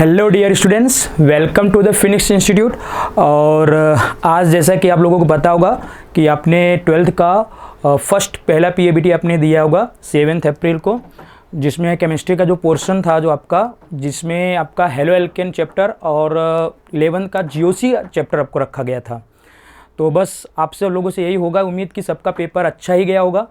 Hello dear students, welcome to the Phoenix Institute. और आज जैसा कि आप लोगों को पता होगा कि आपने 12th का पहला पीएबीटी आपने दिया होगा 7 अप्रैल को, जिसमें केमिस्ट्री का जो पोर्शन था जो आपका, जिसमें आपका हेलो एल्केन चैप्टर और 11th का जीओसी चैप्टर आपको रखा गया था। तो बस आपसे लोगों से यही होगा, उम्मीद कि सबका पेपर अच्छा ही गया होगा।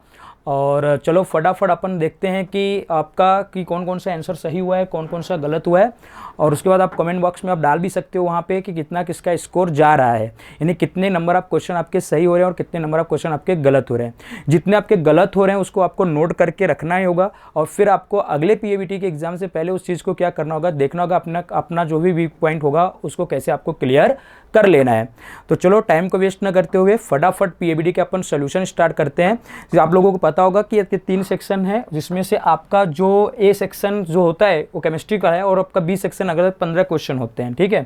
और चलो फटाफट अपन देखते हैं कि आपका कि कौन कौन सा आंसर सही हुआ है, कौन कौन सा गलत हुआ है। और उसके बाद आप कमेंट बॉक्स में आप डाल भी सकते हो वहाँ पे कि कितना किसका स्कोर जा रहा है, यानी कितने नंबर आप क्वेश्चन आपके सही हो रहे हैं और कितने नंबर आप क्वेश्चन आपके गलत हो रहे हैं। जितने आपके गलत हो रहे हैं उसको आपको नोट करके रखना ही होगा, और फिर आपको अगले पीएबीटी के एग्जाम से पहले उस चीज़ को क्या करना होगा, देखना होगा अपना जो भी वीक पॉइंट होगा उसको कैसे आपको क्लियर कर लेना है। तो चलो टाइम को वेस्ट ना करते हुए फटाफट पीएबीटी के अपन सोल्यूशन स्टार्ट करते हैं। तो आप लोगों को पता होगा कि ये 3 सेक्शन है, जिसमें से आपका जो ए सेक्शन जो होता है वो केमिस्ट्री का है, और आपका बी सेक्शन अगर 15 क्वेश्चन होते हैं, ठीक है।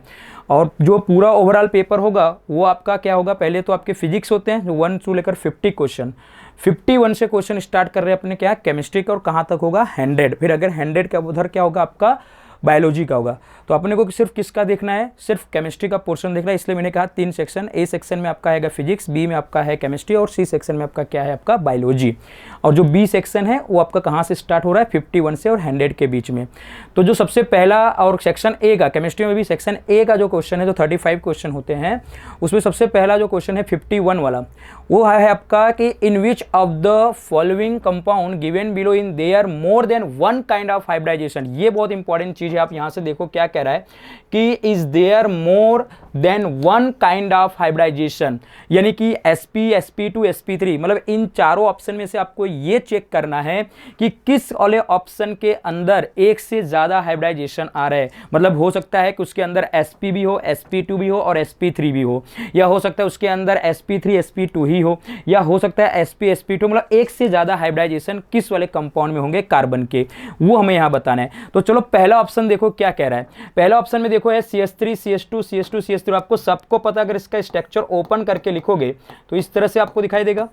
और जो पूरा ओवरऑल पेपर होगा वो आपका क्या होगा, पहले तो आपके फिजिक्स होते हैं जो 1 से लेकर 50 क्वेश्चन, 51 से क्वेश्चन स्टार्ट कर रहे हैं अपने क्या केमिस्ट्री का, और कहाँ तक होगा 100। फिर अगर 100 का उधर क्या होगा आपका बायोलॉजी का होगा। तो अपने को सिर्फ किसका देखना है, सिर्फ केमिस्ट्री का पोर्शन देखना है। इसलिए मैंने कहा 3 सेक्शन, ए सेक्शन में आपका आएगा फिजिक्स, बी में आपका है केमिस्ट्री, और सी सेक्शन में आपका क्या है आपका बायोलॉजी। और जो बी सेक्शन है वो आपका कहाँ से स्टार्ट हो रहा है, 51 से और 100 के बीच में। तो जो सबसे पहला और सेक्शन ए का, केमिस्ट्री में भी सेक्शन ए का जो क्वेश्चन है, जो 35 क्वेश्चन होते हैं, उसमें सबसे पहला जो क्वेश्चन है 51 वाला, वो है आपका कि in which of the following compound given below in there more than one kind of hybridization. ये बहुत इंपॉर्टेंट चीज है। आप यहां से देखो क्या कह रहा है कि is there more than one kind of hybridization, यानी कि sp sp2 sp3, मतलब इन चारों ऑप्शन में से आपको ये चेक करना है कि किस वाले ऑप्शन के अंदर एक से ज्यादा हाइब्रिडाइजेशन आ रहा है। मतलब हो सकता है कि उसके अंदर sp भी हो, sp2 भी हो और sp3 भी हो, या हो सकता है उसके अंदर sp3 sp2 ही हो, या हो सकता है sp sp2, मतलब एक से ज्यादा हाइब्रिडाइजेशन किस वाले कंपाउंड में होंगे कार्बन के, वो हमें यहां बताना है। तो चलो पहला ऑप्शन देखो क्या कह रहा है। पहला ऑप्शन में देखो है CH3 CH2 CH2 CH3। आपको सबको पता, अगर इसका स्ट्रक्चर ओपन करके लिखोगे तो इस तरह से आपको दिखाई देगा।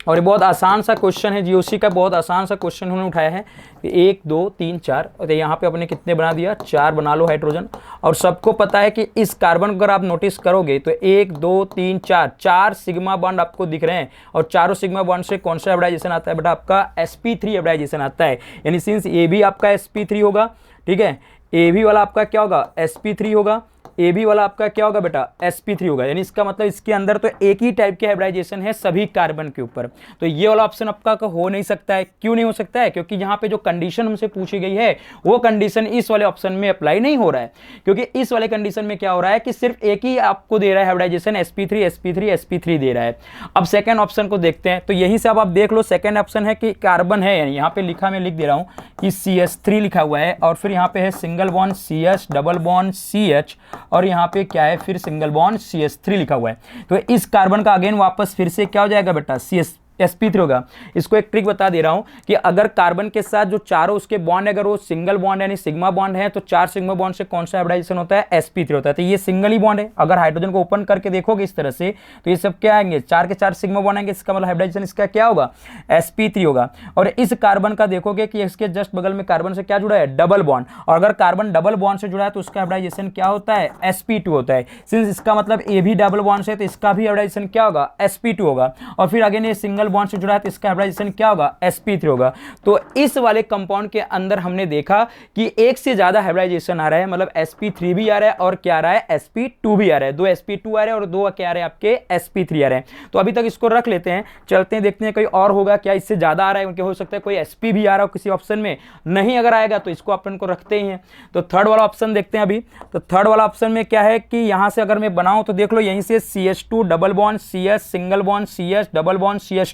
और ये बहुत आसान सा क्वेश्चन है, जीओसी का बहुत आसान सा क्वेश्चन उन्होंने उठाया है। 1 2 3 4, और यहाँ पे अपने कितने बना दिया, 4 बना लो हाइड्रोजन। और सबको पता है कि इस कार्बन को अगर आप नोटिस करोगे तो 1 2 3 4 सिग्मा बॉन्ड आपको दिख रहे हैं, और चारों सिग्मा बॉन्ड से कौन सा हाइब्रिडाइजेशन आता है बेटा, आपका sp3 हाइब्रिडाइजेशन आता है। यानी सिंस ए भी आपका sp3 होगा, ठीक है, ए भी वाला आपका क्या होगा sp3 होगा, ए बी वाला आपका क्या होगा बेटा sp3 होगा। यानी इसका मतलब इसके अंदर तो एक ही टाइप के हाइब्रिडाइजेशन है सभी कार्बन के ऊपर। तो ये वाला ऑप्शन आपका हो नहीं सकता है। क्यों नहीं हो सकता है, क्योंकि यहाँ पे जो कंडीशन हमसे पूछी गई है वो कंडीशन इस वाले ऑप्शन में अप्लाई नहीं हो रहा है। क्योंकि इस वाले कंडीशन में क्या हो रहा है कि सिर्फ एक ही आपको दे रहा है हाइब्रिडाइजेशन, sp3 दे रहा है। अब सेकेंड ऑप्शन को देखते हैं। तो यहीं से अब आप देख लो, सेकेंड ऑप्शन है कि कार्बन है, यानी यहाँ पे लिखा, मैं लिख दे रहा हूँ कि CH3 लिखा हुआ है, और फिर यहाँ पे है single bond CH, double bond CH, और यहाँ पे क्या है फिर सिंगल बॉन्ड CH3 लिखा हुआ है। तो इस कार्बन का अगेन वापस फिर से क्या हो जाएगा बेटा, sp3 होगा। इसको एक ट्रिक बता दे रहा हूं कि अगर कार्बन के साथ जो चारों उसके बॉन्ड है, अगर वो सिंगल बॉन्ड यानी सिग्मा बॉन्ड है, तो 4 सिग्मा बॉन्ड से कौन सा हाइब्रिडाइजेशन होता है, sp3 होता है। तो ये सिंगल ही बॉन्ड है। अगर हाइड्रोजन को ओपन करके देखोगे इस तरह से तो ये सब क्या आएंगे, 4 के 4 सिग्मा बॉन्ड आएंगे। इसका मतलब हाइब्रिडाइजेशन इसका क्या होगा, sp3 होगा। और इस कार्बन का देखोगे कि इसके जस्ट बगल में कार्बन से क्या जुड़ा है, डबल बॉन्ड, और अगर कार्बन डबल बॉन्ड से जुड़ा है तो उसका हाइब्रिडाइजेशन क्या होता है, sp2 होता है। सिंस इसका मतलब ए भी डबल बॉन्ड से, तो इसका भी हाइब्रिडाइजेशन क्या होगा, sp2 होगा। और फिर अगेन ये सिंगल बॉन्ड से जुड़ा है तो इसका हाइब्रिडाइजेशन क्या होगा, sp3 होगा। तो इस वाले कंपाउंड के अंदर हमने देखा कि एक से ज्यादा हाइब्रिडाइजेशन आ रहा है, मतलब sp3 भी आ रहा है और क्या आ रहा है, sp2 भी आ रहा है। 2 sp2 आ रहे हैं और 2 क्या आ रहे हैं आपके sp3 आ रहे हैं। तो अभी तक इसको रख लेते हैं, चलते हैं देखते हैं कोई और होगा क्या इससे ज्यादा आ रहा है, उनके हो सकता है कोई sp भी आ रहा हो किसी ऑप्शन में, नहीं अगर आएगा तो इसको अपन को रखते ही हैं। तो थर्ड वाला ऑप्शन देखते हैं अभी। तो थर्ड वाला ऑप्शन में क्या है कि यहां से अगर मैं बनाऊं तो देख लो, यहीं से CH2 double bond CH, single bond CH, double bond CH2।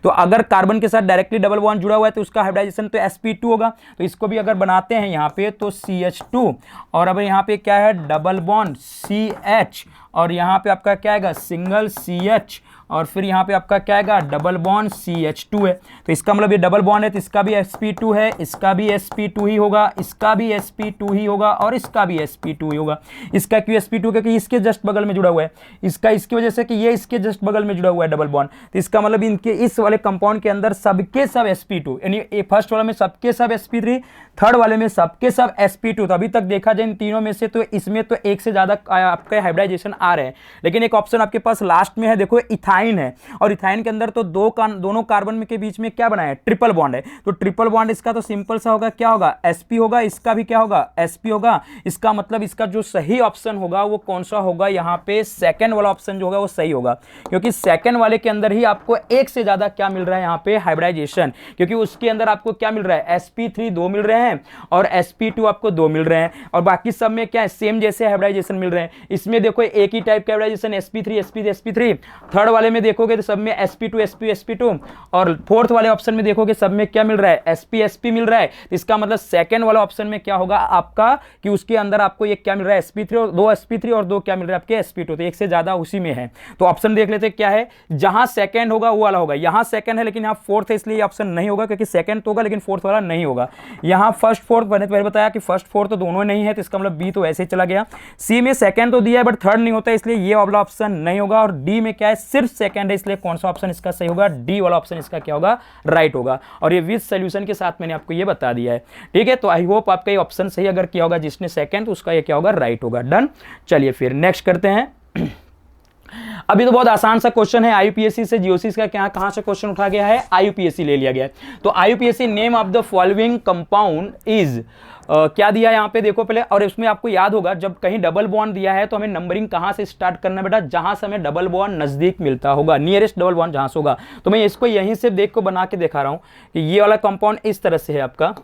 तो अगर कार्बन के साथ डायरेक्टली डबल बॉन्ड जुड़ा हुआ है तो उसका हाइब्रिडाइजेशन तो sp2 होगा। तो इसको भी अगर बनाते हैं यहाँ पे तो CH2, और अब यहाँ पे क्या है, डबल बॉन्ड CH, और यहाँ पे आपका क्या आएगा, सिंगल CH, और फिर यहाँ पे आपका क्या आएगा, डबल बॉन्ड CH2 है। तो इसका मतलब ये डबल बॉन्ड है तो इसका भी sp2 है, इसका भी sp2 ही होगा, इसका भी sp2 ही होगा और इसका भी sp2 ही होगा। इसका क्यों sp2? क्योंकि इसके जस्ट बगल में जुड़ा हुआ है, इसका इसकी वजह से कि ये इसके जस्ट बगल में जुड़ा हुआ है डबल बॉन्ड। तो इसका मतलब इनके इस वाले कंपाउंड के अंदर सबके सब sp2, यानी फर्स्ट वाले में सबके सब sp3, थर्ड वाले में सबके सब sp2। तो अभी तक देखा जाए इन तीनों में से तो इसमें तो एक से ज्यादा आपका हाइब्रिडाइजेशन आ रहे हैं, लेकिन एक ऑप्शन आपके पास लास्ट में है, देखो इथाइन है, और इथाइन के अंदर तो दोनों कार्बन के बीच में क्या बना है, ट्रिपल बॉन्ड है। तो ट्रिपल बॉन्ड इसका तो सिंपल सा होगा, क्या होगा, sp होगा, इसका भी क्या होगा, sp होगा। इसका मतलब इसका जो सही ऑप्शन होगा वो कौन सा होगा, यहाँ पे सेकंड वाला ऑप्शन जो होगा वो सही होगा, क्योंकि सेकंड वाले के अंदर ही आपको एक से ज्यादा क्या मिल रहा है यहाँ पे, हाइब्रिडाइजेशन। क्योंकि उसके अंदर आपको क्या मिल रहा है, sp3 2 मिल रहे हैं और sp2 आपको 2 मिल रहे हैं, और बाकी सब में क्या है, सेम जैसे हाइब्रिडाइजेशन मिल रहे हैं। इसमें देखो एक ही टाइप का hybridization sp3 sp3 sp3, third वाले में देखोगे तो सब में sp2 sp sp2, और फोर्थ वाले ऑप्शन में देखोगे सब में क्या मिल रहा है, sp sp मिल रहा है। तो इसका मतलब सेकंड वाला ऑप्शन में क्या होगा आपका, कि उसके अंदर आपको ये क्या मिल रहा है, sp3 और 2 sp3 और 2 क्या मिल रहा है आपके sp2, तो एक से ज्यादा उसी में है। तो ऑप्शन देख लेते क्या है, जहां सेकंड होगा वो वाला होगा। यहां सेकंड है लेकिन यहां फोर्थ है, इसलिए ऑप्शन नहीं होगा, क्योंकि सेकंड तो होगा लेकिन फोर्थ वाला नहीं होगा। यहां फर्स्ट फोर्थ मैंने पहले बताया कि फर्स्ट फोर्थ तो दोनों नहीं है, तो इसका मतलब बी तो ऐसे ही चला गया। सी में सेकंड तो दिया है बट थर्ड नहीं होता, इसलिए ये वाला ऑप्शन नहीं होगा। और डी में क्या है, सिर्फ सेकंड है, इसलिए कौन सा ऑप्शन इसका सही होगा, डी वाला ऑप्शन इसका क्या होगा, राइट होगा। और ये विद सॉल्यूशन के साथ मैंने आपको ये बता दिया है, ठीक है। तो आई होप आपका ये ऑप्शन सही अगर किया होगा जिसने सेकंड, तो उसका ये क्या होगा, राइट होगा। डन, चलिए फिर नेक्स्ट करते हैं। अभी तो बहुत आसान सा क्वेश्चन है, आईयूपीएससी से जीओसी का क्या कहां से क्वेश्चन उठा गया है, आईयूपीएससी ले लिया गया है। तो आईयूपीएससी name of the following compound is क्या दिया है यहाँ पे देखो पहले, और इसमें आपको याद होगा जब कहीं डबल बॉन्ड दिया है तो हमें नंबरिंग कहां से स्टार्ट करना है बेटा, जहां से हमें डबल बॉन्ड नजदीक मिलता होगा, नियरेस्ट डबल बॉन्ड जहां से होगा। तो मैं इसको यहीं से देख को बना के दिखा रहा हूं कि ये वाला कंपाउंड इस तरह से है आपका,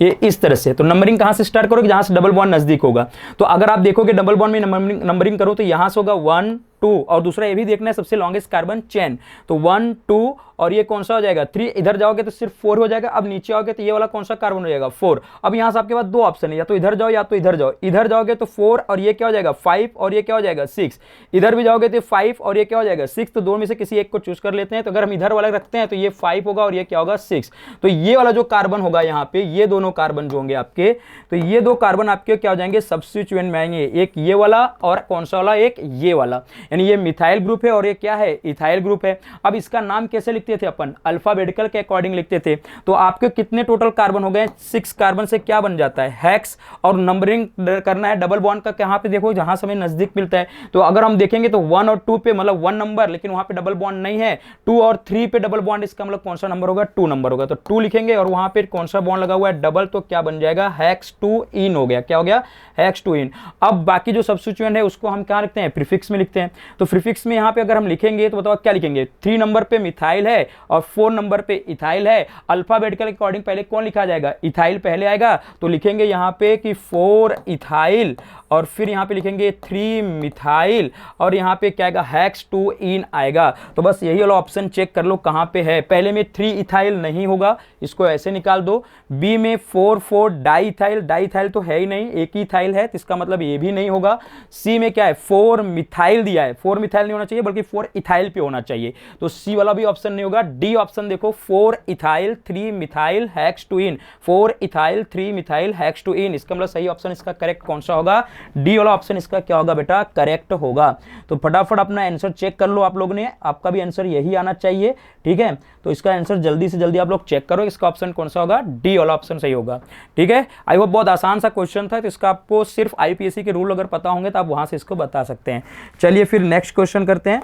ये इस तरह से। तो नंबरिंग कहां से स्टार्ट करोगे, जहां से डबल बॉन्ड नजदीक होगा। तो अगर आप देखोगे डबल बॉन्ड में नंबरिंग करो तो यहां से होगा 1 2, और दूसरा ये भी देखना है सबसे लॉन्गेस्ट कार्बन चेन, तो 1 2, और ये कौन सा हो जाएगा 3, इधर जाओगे तो सिर्फ 4 हो जाएगा। अब नीचे आओगे तो ये वाला कौन सा कार्बन हो जाएगा 4। अब यहां से आपके पास दो ऑप्शन है, या तो इधर जाओ या तो इधर जाओ। इधर जाओगे तो 4 और ये क्या हो जाएगा 5, और ये क्या हो जाएगा 6। इधर भी जाओगे तो 5 और ये क्या हो जाएगा 6। तो दो में से किसी एक को चूज कर लेते हैं। तो अगर हम इधर वाला रखते हैं तो ये 5 होगा और ये क्या होगा 6। तो ये वाला जो कार्बन होगा यहाँ पे, ये दोनों कार्बन जो होंगे आपके, तो ये दो कार्बन आपके क्या हो जाएंगे, सब्स्टिट्यूएंट में आएंगे। एक ये वाला और कौन सा वाला, एक ये वाला, यानी ये मिथाइल ग्रुप है और ये क्या है, इथाइल ग्रुप है। अब इसका नाम कैसे लिखते थे अपन, अल्फाबेटिकल के अकॉर्डिंग लिखते थे। तो आपके कितने टोटल कार्बन हो गए, 6 कार्बन से क्या बन जाता है, हेक्स। और नंबरिंग करना है डबल बॉन्ड का, कहां पे देखो जहां से हमें नजदीक मिलता है। तो अगर हम देखेंगे तो 1 और 2 पे मतलब 1 नंबर, लेकिन वहां पे डबल बॉन्ड नहीं है। 2 और 3 पे डबल बॉन्ड, इसका मतलब कौन सा नंबर होगा, 2 नंबर होगा। तो 2 लिखेंगे, और वहां पे कौन सा बॉन्ड लगा हुआ है, डबल, तो क्या बन जाएगा, हेक्स 2 इन हो गया। क्या हो गया, हेक्स 2 इन। अब बाकी जो सब्स्टिट्यूएंट है उसको हम क्या लिखते हैं, प्रीफिक्स में लिखते हैं। तो प्रीफिक्स में यहां पे अगर हम लिखेंगे तो बताओ क्या लिखेंगे, 3 नंबर पे मिथाइल है और 4 नंबर पे इथाइल है। अल्फाबेटिकल के अकॉर्डिंग पहले कौन लिखा जाएगा, इथाइल पहले आएगा। तो लिखेंगे यहां पे कि 4 इथाइल, और फिर यहां पे लिखेंगे 3 मिथाइल, और यहां पे क्या आएगा, हेक्स 2 इन आएगा। तो बस यही वाला ऑप्शन चेक कर लो कहां पे है। पहले में 3 इथाइल नहीं होगा, इसको ऐसे निकाल दो। बी में 4 डाई इथाइल, डाई इथाइल तो है ही नहीं, एक ही इथाइल है, तो इसका मतलब ये भी नहीं होगा। सी में क्या है, 4 मिथाइल दिया है, 4 मिथाइल नहीं होना चाहिए बल्कि 4 इथाइल पे होना चाहिए, तो सी वाला भी ऑप्शन नहीं होगा। डी ऑप्शन देखो, 4 इथाइल 3 मिथाइल हेक्स 2 इन, 4 इथाइल 3 मिथाइल हेक्स 2 इन। इसका मतलब सही ऑप्शन इसका करेक्ट कौन सा होगा, डी वाला ऑप्शन इसका क्या होगा बेटा, करेक्ट होगा। तो फटाफट अपना आंसर चेक कर लो आप लोगों ने, आपका भी आंसर यही आना चाहिए, ठीक है। तो इसका आंसर जल्दी से जल्दी आप लोग चेक करो, इसका ऑप्शन कौन सा होगा, डी वाला ऑप्शन सही होगा, ठीक है। आई होप बहुत आसान सा क्वेश्चन था, तो इसका आपको सिर्फ आईपीएससी के रूल अगर पता होंगे तो आप वहां से इसको बता सकते हैं। चलिए फिर नेक्स्ट क्वेश्चन करते हैं।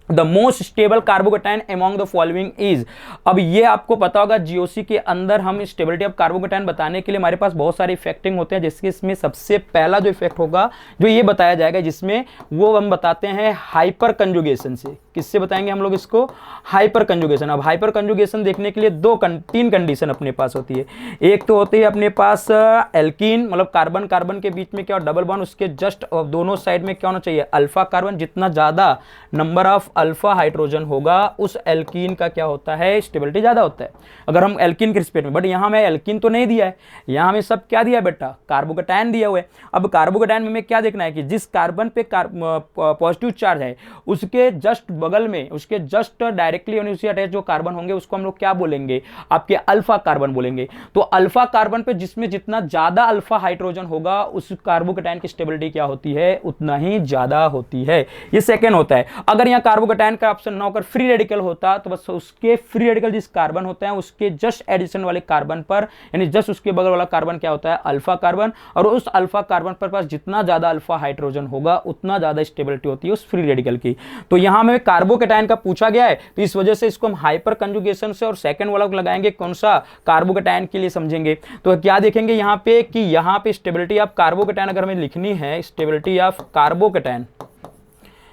The most stable carbocation among the following is. अब ये आपको पता होगा जीओसी के अंदर हम स्टेबिलिटी ऑफ कार्बोकेटाइन बताने के लिए हमारे पास बहुत सारे इफेक्टिंग होते हैं, जिसके इसमें सबसे पहला जो इफेक्ट होगा जो ये बताया जाएगा, जिसमें वो हम बताते हैं हाइपर कंजुगेशन से। किससे बताएंगे हम लोग इसको? Hyper conjugation. अब हाइपर कंजुगेशन देखने के लिए तीन कंडीशन अपने पास होती है। एक तो होती है अपने पास एल्कीन, मतलब कार्बन कार्बन के बीच में क्या डबल बॉन्ड, उसके जस्ट दोनों साइड में क्या होना चाहिए? Alpha carbon. जितना ज्यादा नंबर ऑफ अल्फा हाइड्रोजन होगा उस एल्कीन का क्या होता है? स्टेबिलिटी ज्यादा होता है, अगर हम एल्कीन के रिस्पेक्ट में। बट यहां में एल्कीन तो नहीं दिया है, यहां हमें सब क्या दिया है बेटा? कार्बोकेटायन दिया हुआ है। अब कार्बोकेटायन में हमें क्या देखना है कि जिस कार्बन पे पॉजिटिव चार्ज है उसके जस्ट बगल में, उसके जस्ट डायरेक्टली उससे अटैच जो कार्बन होंगे उसको हम लोग क्या बोलेंगे? आपके अल्फा कार्बन बोलेंगे। तो अल्फा कार्बन पे जिसमें जितना ज्यादा अल्फा हाइड्रोजन होगा उस कार्बोकेटायन की स्टेबिलिटी क्या होती है? उतना ही ज्यादा होती है। ये सेकेंड होता है। अगर यहां कार्बोकेटायन का ऑप्शन ना होकर फ्री रेडिकल होता तो बस उसके फ्री रेडिकल जिस कार्बन होता है उसके जस्ट एडिशन वाले कार्बन पर, यानी जस्ट उसके बगल वाला कार्बन क्या होता है? Alpha carbon. और उस अल्फा कार्बन पर पास जितना ज्यादा अल्फा हाइड्रोजन होगा उतना ज्यादा स्टेबिलिटी होती है उस फ्री रेडिकल की। तो यहां में कार्बोकेटायन का पूछा गया है तो इस वजह से इसको हम हाइपर कंजुगेशन से और सेकंड वाला को लगाएंगे कौन सा? कार्बोकेटायन के लिए समझेंगे। तो क्या देखेंगे यहां पे कि यहां पे स्टेबिलिटी ऑफ कार्बोकेटायन अगर हमें लिखनी है, stability of carbocation,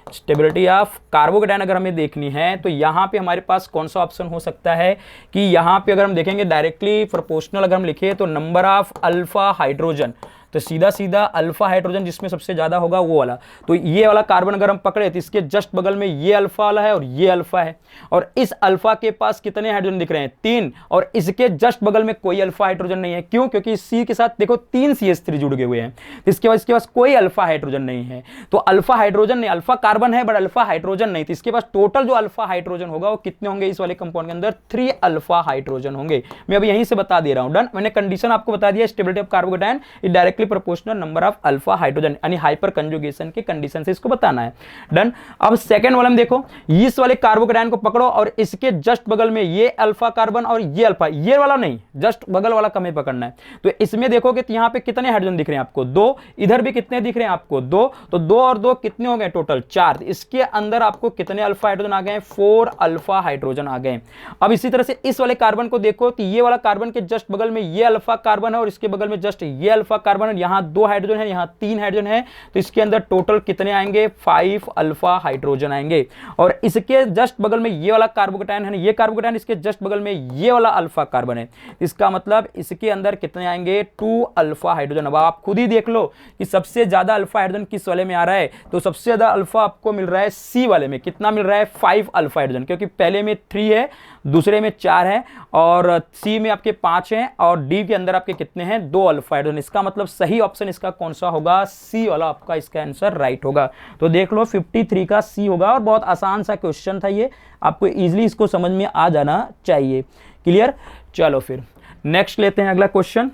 stability of carbocation अगर हमें देखनी है तो यहां पे हमारे पास कौन सा ऑप्शन हो सकता है कि यहां पे अगर हम देखेंगे डायरेक्टली प्रोपोर्शनल अगर हम लिखे तो नंबर ऑफ अल्फा हाइड्रोजन, तो सीधा सीधा अल्फा हाइड्रोजन जिसमें सबसे ज्यादा होगा वो वाला। तो ये वाला कार्बन अगर हम पकड़े तो इसके जस्ट बगल में ये अल्फा वाला है और ये अल्फा है, और इस अल्फा के पास कितने हाइड्रोजन दिख रहे हैं? 3। और इसके जस्ट बगल में कोई अल्फा हाइड्रोजन नहीं है। क्यों? क्योंकि सी के साथ देखो 3 CH3 जुड़ गए हुए हैं, तो इसके पास कोई अल्फा हाइड्रोजन नहीं है। तो अल्फा हाइड्रोजन नहीं, अल्फा कार्बन है बट अल्फा हाइड्रोजन नहीं, तो इसके पास टोटल जो अल्फा हाइड्रोजन होगा वो कितने होंगे? इस वाले कंपाउंड के अंदर 3 अल्फा हाइड्रोजन होंगे। मैं अभी यहीं से बता दे रहा हूं। डन। मैंने कंडीशन आपको बता दिया, stability of carbocation is directly proportional number of alpha hydrogen, यानी हाइपर कंजुगेशन के कंडीशन से इसको बताना है। डन। अब सेकंड वाला में देखो, इस वाले कार्बोकेटायन को पकड़ो और इसके जस्ट बगल में ये अल्फा कार्बन और ये अल्फा, ये वाला नहीं, जस्ट बगल वाला कम पकड़ना है। तो इसमें देखोगे तो यहां पे कितने हाइड्रोजन दिख रहे हैं आपको? 2। इधर भी कितने दिख रहे हैं आपको? 2। तो 2 और 2 कितने हो गए टोटल? 4। इसके अंदर आपको कितने अल्फा हाइड्रोजन आ गए? 4 अल्फा हाइड्रोजन आ गए। अब इसी तरह से इस वाले कार्बन को देखो कि ये वाला कार्बन के जस्ट बगल में ये अल्फा कार्बन है और इसके बगल में जस्ट ये अल्फा कार्बन है, यहां 2 हाइड्रोजन है, यहां 3 हाइड्रोजन है, तो इसके अंदर टोटल कितने आएंगे? 5 अल्फा हाइड्रोजन आएंगे। और इसके जस्ट बगल में ये वाला कार्बोकेटायन है, ये कार्बोकेटायन, इसके जस्ट बगल में ये वाला अल्फा कार्बन है, इसका मतलब इसके अंदर कितने आएंगे? 2 अल्फा हाइड्रोजन। अब आप खुद ही देख लो कि सबसे ज्यादा अल्फा हाइड्रोजन किस वाले में आ रहा है, तो सबसे ज्यादा अल्फा आपको मिल रहा है सी वाले में। कितना मिल रहा है? 5 अल्फा हाइड्रोजन, क्योंकि पहले में 3 है, दूसरे में 4 है, और सी में आपके 5 हैं, और डी के अंदर आपके कितने हैं? 2 अल्फा हाइड्रोजन। इसका मतलब सही ऑप्शन इसका कौन सा होगा? सी वाला आपका इसका आंसर राइट होगा। तो देख लो 53 का सी होगा, और बहुत आसान सा क्वेश्चन था ये, आपको इजीली इसको समझ में आ जाना चाहिए। क्लियर? चलो फिर नेक्स्ट लेते हैं अगला क्वेश्चन।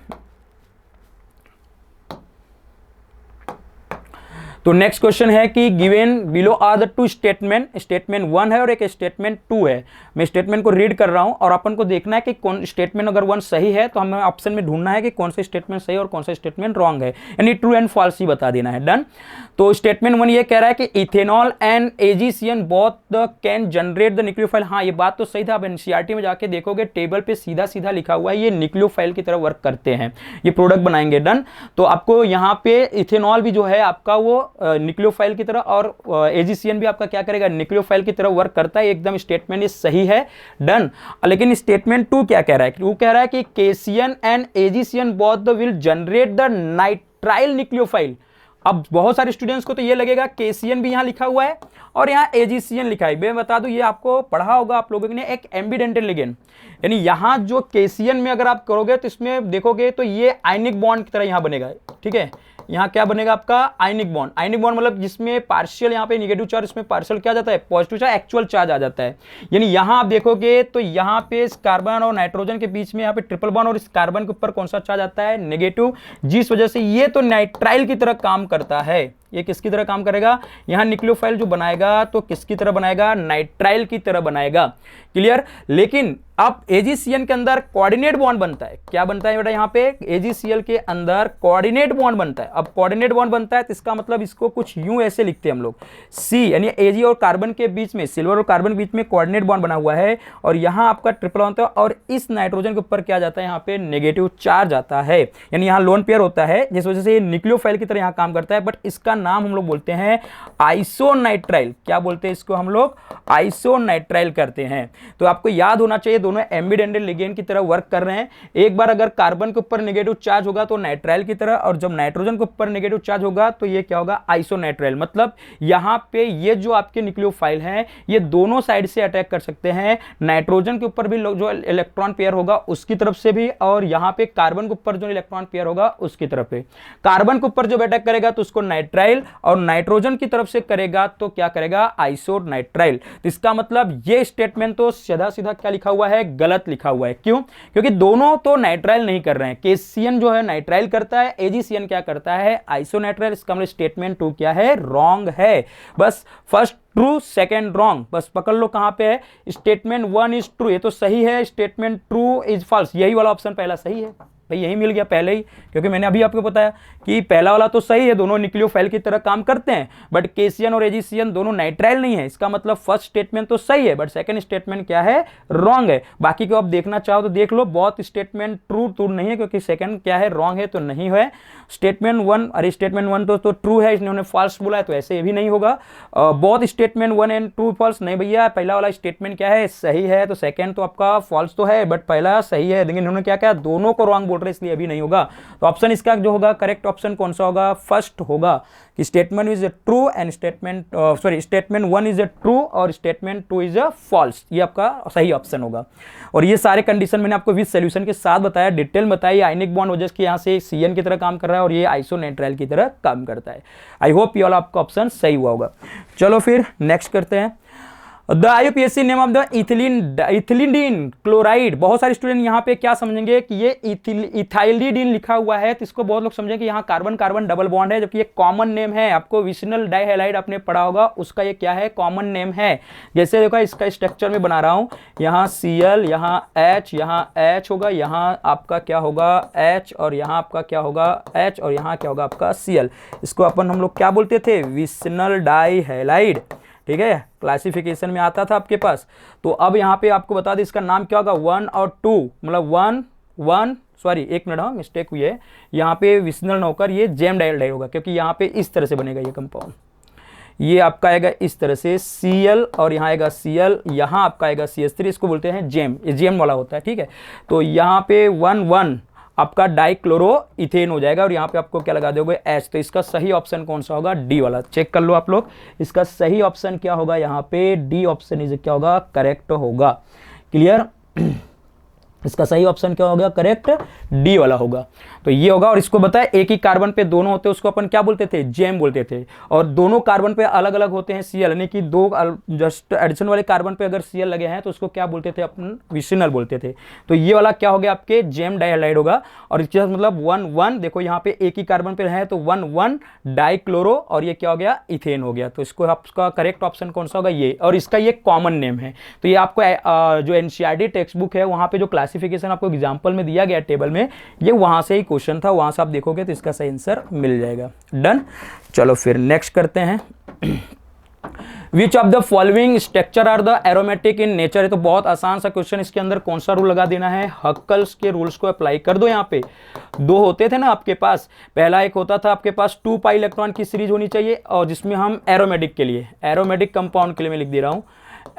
तो नेक्स्ट क्वेश्चन है कि given below are the 2 statement, statement 1 है और एक स्टेटमेंट 2 है। मैं स्टेटमेंट को रीड कर रहा हूं और अपन को देखना है कि कौन स्टेटमेंट अगर 1 सही है तो हमें ऑप्शन में ढूंढना है कि कौन सा स्टेटमेंट सही और कौन सा स्टेटमेंट रॉन्ग है, यानी ट्रू एंड फॉल्स ही बता देना है। डन। तो स्टेटमेंट 1 ये कह रहा है कि ethanol and AgCN both can generate the nucleophile. हाँ, ये बात तो सही था। आप एनसीईआरटी में जाके देखोगे टेबल पे सीधा सीधा लिखा हुआ है ये न्यूक्लियोफाइल की तरह वर्क करते हैं, ये प्रोडक्ट बनाएंगे। डन। तो आपको यहाँ पे इथेनॉल भी जो है आपका वो न्यूक्लियोफाइल की तरह, और एजीसीएन भी आपका क्या करेगा? न्यूक्लियोफाइल की तरह वर्क करता है। एकदम स्टेटमेंट ये सही है। डन। लेकिन स्टेटमेंट 2 क्या कह रहा है? वो कह रहा है कि KCN and AgCN both will generate the nitrile nucleophile. अब बहुत सारे स्टूडेंट्स को तो ये लगेगा केसीएन भी यहां लिखा हुआ है और यहां एजीसीएन लिखा है। मैं बता दूं, ये आपको पढ़ा होगा आप लोगों ने, एक एम्बिडेंटल लिगेंड, यानी यहां जो केसीएन में अगर आप करोगे तो इसमें देखोगे तो ये आयनिक बॉन्ड की तरह यहां बनेगा। ठीक है, यहां क्या बनेगा आपका? Ionic bond. आयनिक बॉन्ड मतलब जिसमें पार्शियल यहां पे निगेटिव चार्ज, इसमें पार्शियल क्या जाता है? पॉजिटिव चार्ज, एक्चुअल चार्ज आ जाता है। यानी यहां आप देखोगे तो यहां पे इस कार्बन और नाइट्रोजन के बीच में यहां पे ट्रिपल बॉन्ड, और इस कार्बन के ऊपर कौन सा चार्ज आता है? नेगेटिव, जिस वजह से ये तो नाइट्राइल की तरह काम करता है। ये किसकी तरह काम करेगा? यहां न्यूक्लियोफाइल जो बनाएगा तो किसकी तरह बनाएगा? नाइट्राइल की तरह बनाएगा। क्लियर? लेकिन अब एजीसीएल के अंदर कोऑर्डिनेट बॉन्ड बनता है। क्या बनता है बेटा? यहां पे एजीसीएल के अंदर कोऑर्डिनेट बॉन्ड बनता है। अब कोऑर्डिनेट बॉन्ड बनता है तो इसका मतलब इसको कुछ यूं ऐसे लिखते हैं हम लोग, सी, यानी एजी और कार्बन के बीच में, सिल्वर और कार्बन के बीच में कोऑर्डिनेट बॉन्ड बना हुआ है, और यहां आपका ट्रिपल बॉन्ड होता है, और इस नाइट्रोजन के ऊपर क्या जाता है? यहां पे नेगेटिव चार्ज आता है, यानी यहां लोन पेयर होता है, जिस वजह से ये न्यूक्लियोफाइल की तरह यहां काम करता है। बट इसका नाम हम लोग बोलते हैं आइसोनाइट्राइल। क्या बोलते हैं इसको हम लोग? आइसोनाइट्राइल करते हैं। तो आपको याद होना चाहिए दोनों एम्बिडेंटेड लिगेंड की तरह वर्क कर रहे हैं। एक बार अगर कार्बन के ऊपर नेगेटिव चार्ज होगा तो नाइट्राइल की तरह, और जब नाइट्रोजन के ऊपर नेगेटिव चार्ज होगा तो ये क्या होगा? आइसोनाइट्राइल। मतलब यहां पे ये जो आपके न्यूक्लियोफाइल हैं ये दोनों साइड से अटैक कर सकते हैं। नाइट्रोजन के ऊपर भी जो इलेक्ट्रॉन पेयर होगा उसकी तरफ से भी, और यहां पे कार्बन के ऊपर जो इलेक्ट्रॉन पेयर होगा उसकी तरफ पे। कार्बन के ऊपर जब अटैक करेगा तो उसको नाइट्राइल, और नाइट्रोजन की तरफ से करेगा तो क्या करेगा? आइसोनाइट्राइल। तो इसका मतलब ये स्टेटमेंट तो सीधा सीधा क्या लिखा हुआ है? गलत लिखा हुआ है। क्यों? क्योंकि दोनों तो नाइट्राइल नहीं कर रहे हैं। KCN जो है नाइट्राइल करता है, AgCN क्या करता है? आइसोनाइट्राइल। इसका मतलब स्टेटमेंट 2 क्या है? रॉन्ग है। बस फर्स्ट ट्रू, सेकेंड रॉन्ग, बस पकड़ लो कहां पे है। स्टेटमेंट 1 इज ट्रू, ये तो सही है। स्टेटमेंट 2 इज फॉल्स, यही वाला ऑप्शन पहला सही है भाई, यही मिल गया पहले ही, क्योंकि मैंने अभी आपको बताया कि पहला वाला तो सही है, दोनों न्यूक्लियोफाइल की तरह काम करते हैं, बट KCN और AgCN दोनों नाइट्राइल नहीं है। इसका मतलब फर्स्ट स्टेटमेंट तो सही है, बट सेकंड स्टेटमेंट क्या है? रॉन्ग है। बाकी को आप देखना चाहो तो देख लो, बहुत स्टेटमेंट ट्रू नहीं है, क्योंकि सेकंड क्या है? रॉन्ग है, तो नहीं है। स्टेटमेंट 1, अरे स्टेटमेंट 1 तो ट्रू है, इन्होंने फॉल्स बोला है, तो ऐसे भी नहीं होगा। बहुत स्टेटमेंट 1 एंड 2 फॉल्स नहीं भैया, पहला वाला स्टेटमेंट क्या है? सही है, तो सेकंड तो आपका फॉल्स तो है, बट पहला सही है। लेकिन इन्होंने क्या कहा? दोनों को रॉन्ग बोल रहे, इसलिए अभी नहीं होगा। तो ऑप्शन इसका जो होगा करेक्ट ऑप्शन कौन सा होगा? फर्स्ट होगा कि statement is true and statement 1 is true और स्टेटमेंट 2 इज फॉल्स। ये आपका सही ऑप्शन होगा। और ये सारे कंडीशन मैंने आपको विद सॉल्यूशन के साथ बताया, डिटेल में बताया। आयनिक बॉन्ड वजह से यहाँ से CN की तरह काम कर रहा है और ये आइसोनाइट्राइल की तरह काम करता है। आई होप ये वाला आपका ऑप्शन सही हुआ होगा। चलो फिर नेक्स्ट करते हैं। The IUPAC name of the ethylidene chloride. बहुत सारे स्टूडेंट यहाँ पे क्या समझेंगे कि ये इथाइलिडीन लिखा हुआ है, तो इसको बहुत लोग समझेंगे कि यहाँ कार्बन कार्बन डबल बॉन्ड है, जबकि ये कॉमन नेम है। आपको विसिनल डाइहैलाइड आपने पढ़ा होगा, उसका ये क्या है? कॉमन नेम है। जैसे देखो इसका स्ट्रक्चर में बना रहा हूँ, यहाँ Cl, यहाँ H, यहाँ H होगा, यहाँ आपका क्या होगा? H, और यहाँ आपका क्या होगा? H, और यहाँ क्या होगा आपका? Cl। इसको अपन हम लोग क्या बोलते थे? विसिनल डाइहैलाइड। ठीक है, क्लासिफिकेशन में आता था आपके पास। तो अब यहाँ पे आपको बता दें इसका नाम क्या होगा? 1 और 2, मतलब 1 सॉरी एक मिनट, हाँ मिस्टेक हुई है, यहाँ पे विसिनल ना होकर ये जेम डाइहैलाइड होगा, क्योंकि यहाँ पे इस तरह से बनेगा ये कंपाउंड। ये आपका आएगा इस तरह से Cl, और यहाँ आएगा Cl, यहाँ आपका आएगा CH3, इसको बोलते हैं जेम, ये जेम वाला होता है। ठीक है, तो यहाँ पे 1 आपका डाइक्लोरो इथेन हो जाएगा, और यहाँ पे आपको क्या लगा दोगे? H। तो इसका सही ऑप्शन कौन सा होगा? डी वाला। चेक कर लो आप लोग, इसका सही ऑप्शन क्या होगा? यहाँ पे डी ऑप्शन इज क्या होगा? करेक्ट होगा। क्लियर? इसका सही ऑप्शन क्या होगा? करेक्ट डी वाला होगा। तो ये होगा। और इसको बताया एक ही कार्बन पे दोनों होते हैं, उसको अपन क्या बोलते थे? जेम बोलते थे। और दोनों कार्बन पे अलग अलग होते हैं Cl, यानी कि दो जस्ट एडिशन वाले कार्बन पे अगर Cl लगे हैं तो उसको क्या बोलते थे? अपन विसिनल बोलते थे। तो ये वाला क्या हो गया? आपके जेम डाइहैलाइड होगा। और इसका मतलब 1 देखो यहाँ पे एक ही कार्बन पे है, तो 1 डाइक्लोरो, और ये क्या हो गया? इथेन हो गया। तो इसको आपका करेक्ट ऑप्शन कौन सा होगा? ये। और इसका ये कॉमन नेम है। तो ये आपको जो NCERT टेक्स्ट बुक है वहाँ पे जो क्लासिफिकेशन आपको एग्जाम्पल में दिया गया टेबल में, ये वहां से ही क्वेश्चन था, वहां से आप देखोगे तो इसका सही आंसर मिल जाएगा। डन। चलो फिर नेक्स्ट करते हैं। Which of the following structure are the aromatic in nature. है तो बहुत आसान सा क्वेश्चन, इसके अंदर कौन सा रूल लगा देना है? हक्कल्स के रूल्स को अप्लाई कर दो। यहाँ पे दो होते थे ना आपके पास, पहला एक होता था आपके पास 2 पाई इलेक्ट्रॉन की सीरीज होनी चाहिए, और जिसमें हम एरोमेटिक के लिए, एरोमेटिक कंपाउंड के लिए मैं लिख दे रहा हूँ,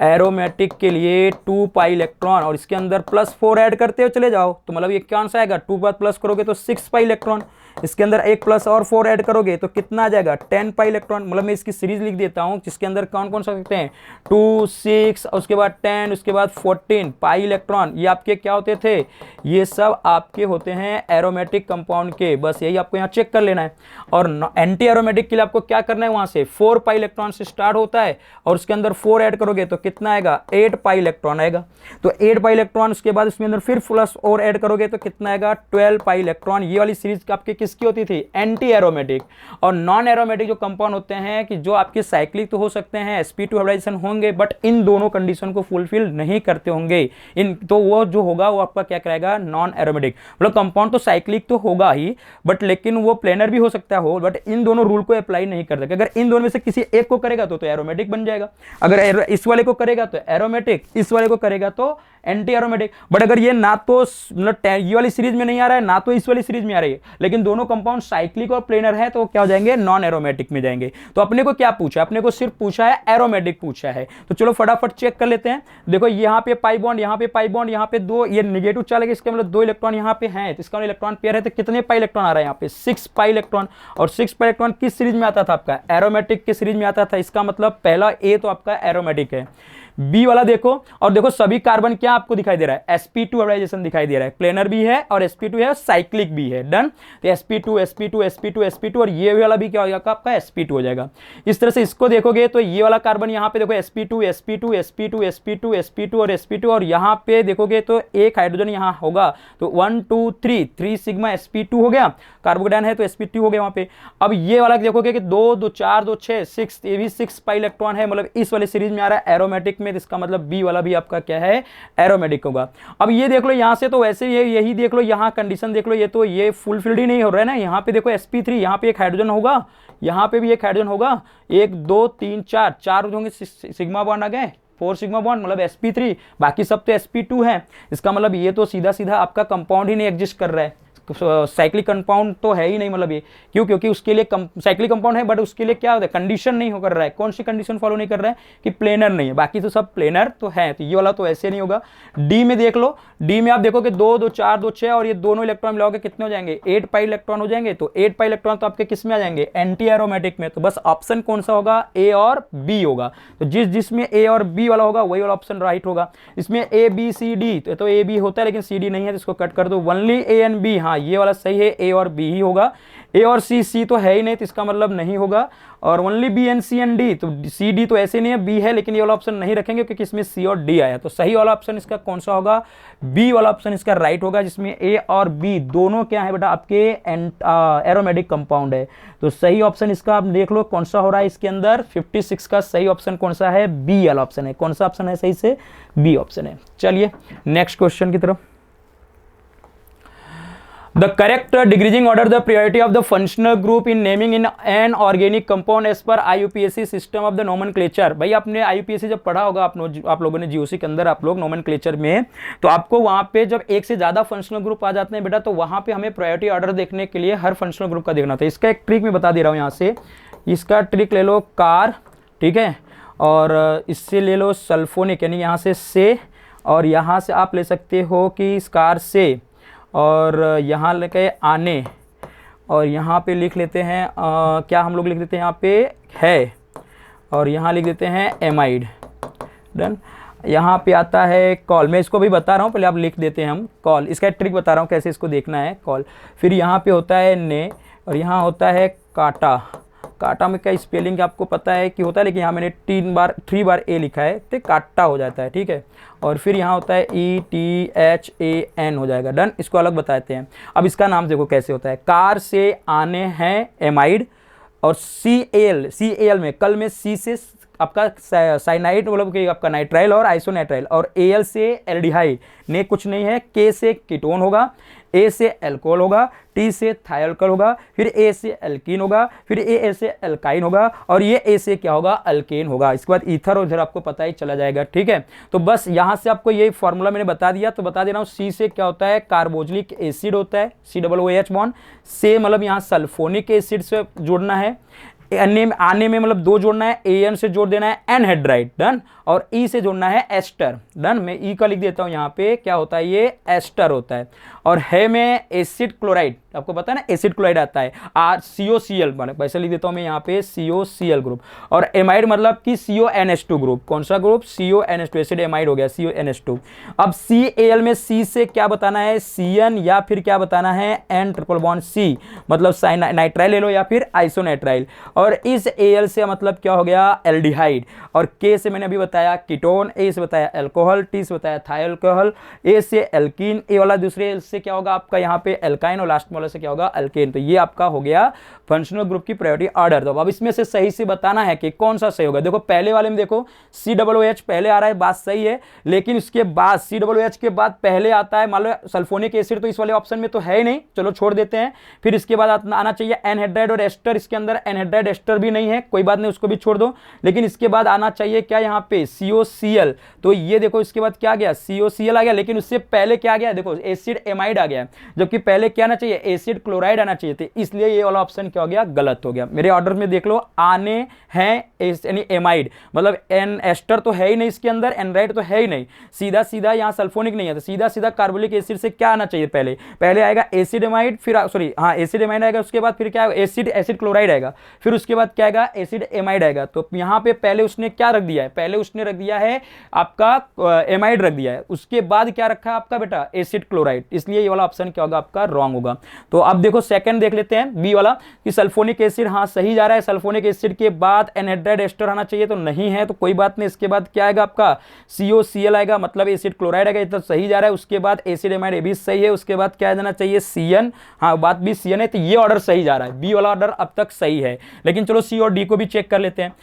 एरोमेटिक के लिए 2 पाई इलेक्ट्रॉन, और इसके अंदर +4 ऐड करते हो चले जाओ, तो मतलब ये कौन सा आएगा? 2 प्लस करोगे तो 6 पाई इलेक्ट्रॉन, इसके अंदर एक प्लस और 4 ऐड करोगे तो कितना आ जाएगा? 10 पाई इलेक्ट्रॉन। मतलब मैं इसकी सीरीज लिख देता हूं जिसके अंदर कौन कौन सा सकते हैं? 2, 6, उसके बाद 10, उसके बाद 14 पाई इलेक्ट्रॉन। ये आपके क्या होते थे? ये सब आपके होते हैं एरोमेटिक कंपाउंड के। बस यही आपको यहाँ चेक कर लेना है। और एंटी एरोमेटिक के लिए आपको क्या करना है? वहां से 4 पाई इलेक्ट्रॉन से स्टार्ट होता है, और उसके अंदर 4 ऐड करोगे तो कितना आएगा? 8 पाई इलेक्ट्रॉन आएगा। तो 8 पाई इलेक्ट्रॉन, उसके बाद उसके अंदर फिर प्लस और ऐड करोगे तो कितना आएगा? 12 पाई इलेक्ट्रॉन। ये वाली सीरीज आपके किसकी होती थी? Anti aromatic. और नॉन एरोमेटिक जो कंपाउंड होते हैं कि जो आपके साइक्लिक तो हो सकते हैं, sp2 हाइब्रिडाइजेशन होंगे, बट इन दोनों कंडीशन को फुलफिल नहीं करते होंगे, इन तो वो जो होगा वो आपका क्या कराएगा? Non aromatic. मतलब कंपाउंड तो साइक्लिक तो होगा ही, बट लेकिन वो प्लेनर भी हो सकता हो, बट इन दोनों रूल को अप्लाई नहीं कर सकते। अगर इन दोनों में से किसी एक को करेगा तो एरोमेटिक बन जाएगा, अगर इस वाले को करेगा तो एरोमेटिक, इस वाले को करेगा तो एंटी एरोमेटिक। बट अगर ये ना तो मतलब ये वाली सीरीज में नहीं आ रहा है ना तो इस वाली सीरीज में आ रही है, लेकिन दोनों कंपाउंड साइक्लिक और प्लेनर है, तो क्या हो जाएंगे, नॉन एरोमेटिक में जाएंगे। तो अपने को क्या पूछा, अपने को सिर्फ पूछा है एरोमेटिक पूछा है। तो चलो फटाफट चेक कर लेते हैं। देखो यहाँ पे पाई बॉन्ड, यहाँ पे पाई बॉन्ड, यहाँ पे दो, ये नेगेटिव चार्ज है, इसका मतलब 2 इलेक्ट्रॉन यहाँ पे हैं, तो इसका इलेक्ट्रॉन पेयर है, तो कितने पाई इलेक्ट्रॉन आ रहा है यहाँ पे, 6 पाई इलेक्ट्रॉन। और 6 पाई इलेक्ट्रॉन किस सीरीज में आता था आपका, एरोमेटिक की सीरीज में आता था। इसका मतलब पहला ए तो आपका एरोमेटिक है। बी वाला देखो, और देखो सभी कार्बन क्या आपको दिखाई दे रहा है, sp2 हाइब्रिडाइजेशन दिखाई दे रहा है, प्लेनर भी है और sp2 है, साइक्लिक भी है। डन। तो sp2 sp2 sp2 sp2 और ये वाला भी क्या हो जाएगा आपका, sp2 हो जाएगा। इस तरह से इसको देखोगे तो ये वाला कार्बन यहाँ पे देखो sp2 sp2 sp2 sp2 sp2 और sp2, और यहाँ पे देखोगे तो एक हाइड्रोजन यहाँ होगा, तो 1 2 3 सिग्मा sp2 हो गया, कार्बोकेटायन है तो sp2 हो गया वहां पे। अब ये वाला देखोगे कि 2 2 4 2 6 6, ये भी 6 पाई इलेक्ट्रॉन है, मतलब इस वाली सीरीज में आ रहा है एरोमेटिक में, तो इसका मतलब बी वाला भी आपका क्या है, एरोमेटिक होगा। अब ये देख लो यहाँ से, तो वैसे यही देख लो, यहाँ कंडीशन देख लो, ये तो ये फुलफिल्ड ही नहीं हो रहा है ना। यहाँ पे देखो sp3, यहाँ पे एक हाइड्रोजन होगा, यहाँ पे भी एक हाइड्रोजन होगा, 1 2 3 4 होंगे, सिग्मा बॉन्ड आ गए, 4 सिग्मा बॉन्ड, मतलब sp3, बाकी सब तो sp2 है। इसका मतलब ये तो सीधा सीधा आपका कंपाउंड ही नहीं एग्जिस्ट कर रहा है, साइक्लिक कंपाउंड तो है ही नहीं, मतलब ये क्यों, क्योंकि उसके लिए साइक्लिक कंपाउंड है, बट उसके लिए क्या होता है, कंडीशन नहीं हो कर रहा है। कौन सी कंडीशन फॉलो नहीं कर रहा है, कि प्लेनर नहीं है, बाकी तो सब प्लेनर तो है, तो ये वाला तो ऐसे नहीं होगा। डी में देख लो, डी में आप देखो कि 2 2 4 2 6, और ये दोनों इलेक्ट्रॉन मिलाओगे कितने हो जाएंगे, 8 पाई इलेक्ट्रॉन हो जाएंगे। तो 8 पाई इलेक्ट्रॉन तो आपके किस में आ जाएंगे, एंटी एरोमेटिक में। तो बस ऑप्शन कौन सा होगा, ए और बी होगा। तो जिसमें ए और बी वाला होगा वही वाला ऑप्शन राइट होगा। इसमें ए बी सी डी, तो ए बी होता है लेकिन सी डी नहीं है, तो इसको कट कर दो। ओनली ए एंड बी, हाँ ये वाला सही है, ए और बी ही होगा। ए और सी तो है ही नहीं, तो इसका मतलब नहीं होगा। और only B and C and D, तो सी डी तो ऐसे नहीं है, बी है, लेकिन ये वाला ऑप्शन नहीं रखेंगे क्योंकि इसमें सी और डी आया। तो सही वाला ऑप्शन इसका कौन सा होगा, बी वाला ऑप्शन इसका राइट होगा, जिसमें ए और बी दोनों क्या है बेटा, आपके एरोमेटिक कंपाउंड है। तो सही ऑप्शन इसका आप देख लो कौन सा हो रहा है इसके अंदर, 56 का सही ऑप्शन कौन सा है, बी वाला ऑप्शन है। कौन सा ऑप्शन है सही से, बी ऑप्शन है। चलिए नेक्स्ट क्वेश्चन की तरफ। The correct decreasing order the priority of the functional group in naming in an organic compound as per IUPAC system of the nomenclature। भाई आपने IUPAC जब पढ़ा होगा आप लोगों ने GOC के अंदर, आप लोग नोमेनक्लेचर में, तो आपको वहां पे जब एक से ज्यादा फंक्शनल ग्रुप आ जाते हैं बेटा, तो वहां पे हमें प्रायोरिटी ऑर्डर देखने के लिए हर फंक्शनल ग्रुप का देखना था। इसका एक ट्रिक मैं बता दे रहा हूँ यहाँ से, इसका ट्रिक ले लो कार, ठीक है, और इससे ले लो सल्फोनिक, यानी यहाँ से, और यहाँ से आप ले सकते हो कि कार से, और यहाँ लेके आने, और यहाँ पे लिख लेते हैं क्या हम लोग लिख देते हैं यहाँ पे है, और यहाँ लिख देते हैं एमाइड। डन। यहाँ पे आता है कॉल, मैं इसको भी बता रहा हूँ, पहले आप लिख देते हैं हम कॉल, इसका ट्रिक बता रहा हूँ कैसे इसको देखना है, कॉल। फिर यहाँ पे होता है ने, और यहाँ होता है काटा। काटा में क्या स्पेलिंग आपको पता है कि होता है, लेकिन यहाँ मैंने 3 बार ए लिखा है, तो काटा हो जाता है, ठीक है। और फिर यहाँ होता है ETHAN हो जाएगा। डन। इसको अलग बताते हैं। अब इसका नाम देखो कैसे होता है, कार से आने हैं एमाइड, और CAL में, कल में सी से आपका साइनाइड, मतलब कि आपका नाइट्राइल और आइसोनाइट्राइल, और AL से एल्डिहाइड, ने कुछ नहीं है, K से कीटोन होगा, A से एल्कोहल होगा, T से थायोल्कोहल होगा, फिर A से एल्कीन होगा, फिर A से एल्काइन होगा, और ये A से क्या होगा, अल्केन होगा। इसके बाद ईथर, और इधर आपको पता ही चला जाएगा, ठीक है। तो बस यहाँ से आपको यही फॉर्मूला मैंने बता दिया, तो बता दे रहा हूँ। C से क्या होता है, कार्बोक्सिलिक एसिड होता है, COOH बॉन्ड से, मतलब यहाँ सल्फोनिक एसिड से जोड़ना है, आने में मतलब 2 जोड़ना है, AN से जोड़ देना है एनहाइड्राइड। डन। और E से जोड़ना है एस्टर। डन। मैं E का लिख देता हूं यहाँ पे, क्या होता है, ये एस्टर होता है। और है में एसिड क्लोराइड, आपको पता है ना एसिड क्लोराइड आता है, COCl, वैसे लिख देता हूं मैं यहाँ पे COCl ग्रुप। और एमाइड मतलब कि CONH2 ग्रुप। कौन सा ग्रुप, CONH2, एसिड एमाइड हो गया CONH2। अब CAL में C से क्या बताना है, CN, या फिर क्या बताना है N ट्रिपल बॉन्ड C, मतलब नाइट्राइल ले लो या फिर आइसोनाइट्राइल। और इस AL से मतलब क्या हो गया, एल्डिहाइड। और K से मैंने अभी बताया कीटोन, A से बताया अल्कोहल, T से बताया थायोल्कोहल, A से एल्कीन, A वाला दूसरे L से क्या होगा आपका यहाँ पे एल्काइन, और लास्ट वाला से क्या होगा, अल्केन। तो ये आपका हो गया फंक्शनल ग्रुप की प्रायोरिटी ऑर्डर। तो अब इसमें से सही से बताना है कि कौन सा सही होगा। देखो पहले वाले में देखो COOH पहले आ रहा है, बात सही है, लेकिन उसके बाद COOH के बाद पहले आता है मान लो सल्फोनिक एसिड, तो इस वाले ऑप्शन में तो है ही नहीं, चलो छोड़ देते हैं। फिर इसके बाद आना चाहिए एनहाइड्राइड और एस्टर, इसके अंदर एनहाइड्राइड एनहाइड्राइड एस्टर भी नहीं है, कोई बात नहीं, उसको भी छोड़ दो। लेकिन इसके बाद आना चाहिए क्या यहाँ पे, COCl। तो ये देखो इसके बाद क्या आ गया, COCl आ गया, लेकिन उससे पहले क्या आ गया, देखो एसिड एमाइड आ गया, जबकि पहले क्या आना चाहिए, एसिड क्लोराइड आना चाहिए थे, इसलिए ये वाला ऑप्शन क्या हो गया, गलत हो गया। मेरे ऑर्डर में देख लो, आने हैं यानी एमाइड, मतलब एन एस्टर तो है ही नहीं इसके अंदर, एनराइड तो है ही नहीं, सीधा सीधा यहाँ सल्फोनिक नहीं है, तो सीधा सीधा कार्बोलिक एसिड से क्या आना चाहिए, पहले आएगा एसिड एमाइड, फिर सॉरी हाँ एसिड एमाइड आएगा, उसके बाद फिर क्या आएगा, एसिड क्लोराइड आएगा, फिर उसके बाद क्या आएगा, एसिड एमाइड आएगा। तो यहाँ पे पहले उसने क्या रख दिया है, पहले उसने रख दिया है आपका एमाइड रख दिया है, उसके बाद क्या रखा है आपका बेटा, एसिड क्लोराइड, इसलिए ये वाला ऑप्शन क्या होगा आपका, रॉन्ग होगा। तो अब देखो सेकंड देख लेते हैं, बी वाला, कि सल्फोनिक एसिड, हाँ सही जा रहा है, सल्फोनिक एसिड के बाद एनहाइड्राइड एस्टर आना चाहिए, तो नहीं है, तो कोई बात नहीं, इसके बाद क्या आएगा आपका, COCl आएगा, मतलब एसिड क्लोराइड आएगा, ये तो सही जा रहा है। उसके बाद एसिड एमाइड, ये भी सही है। उसके बाद क्या आ जाना चाहिए, CN, हाँ बात भी CN है, तो ये ऑर्डर सही जा रहा है, बी वाला ऑर्डर अब तक सही है। लेकिन चलो C और D को भी चेक कर लेते हैं।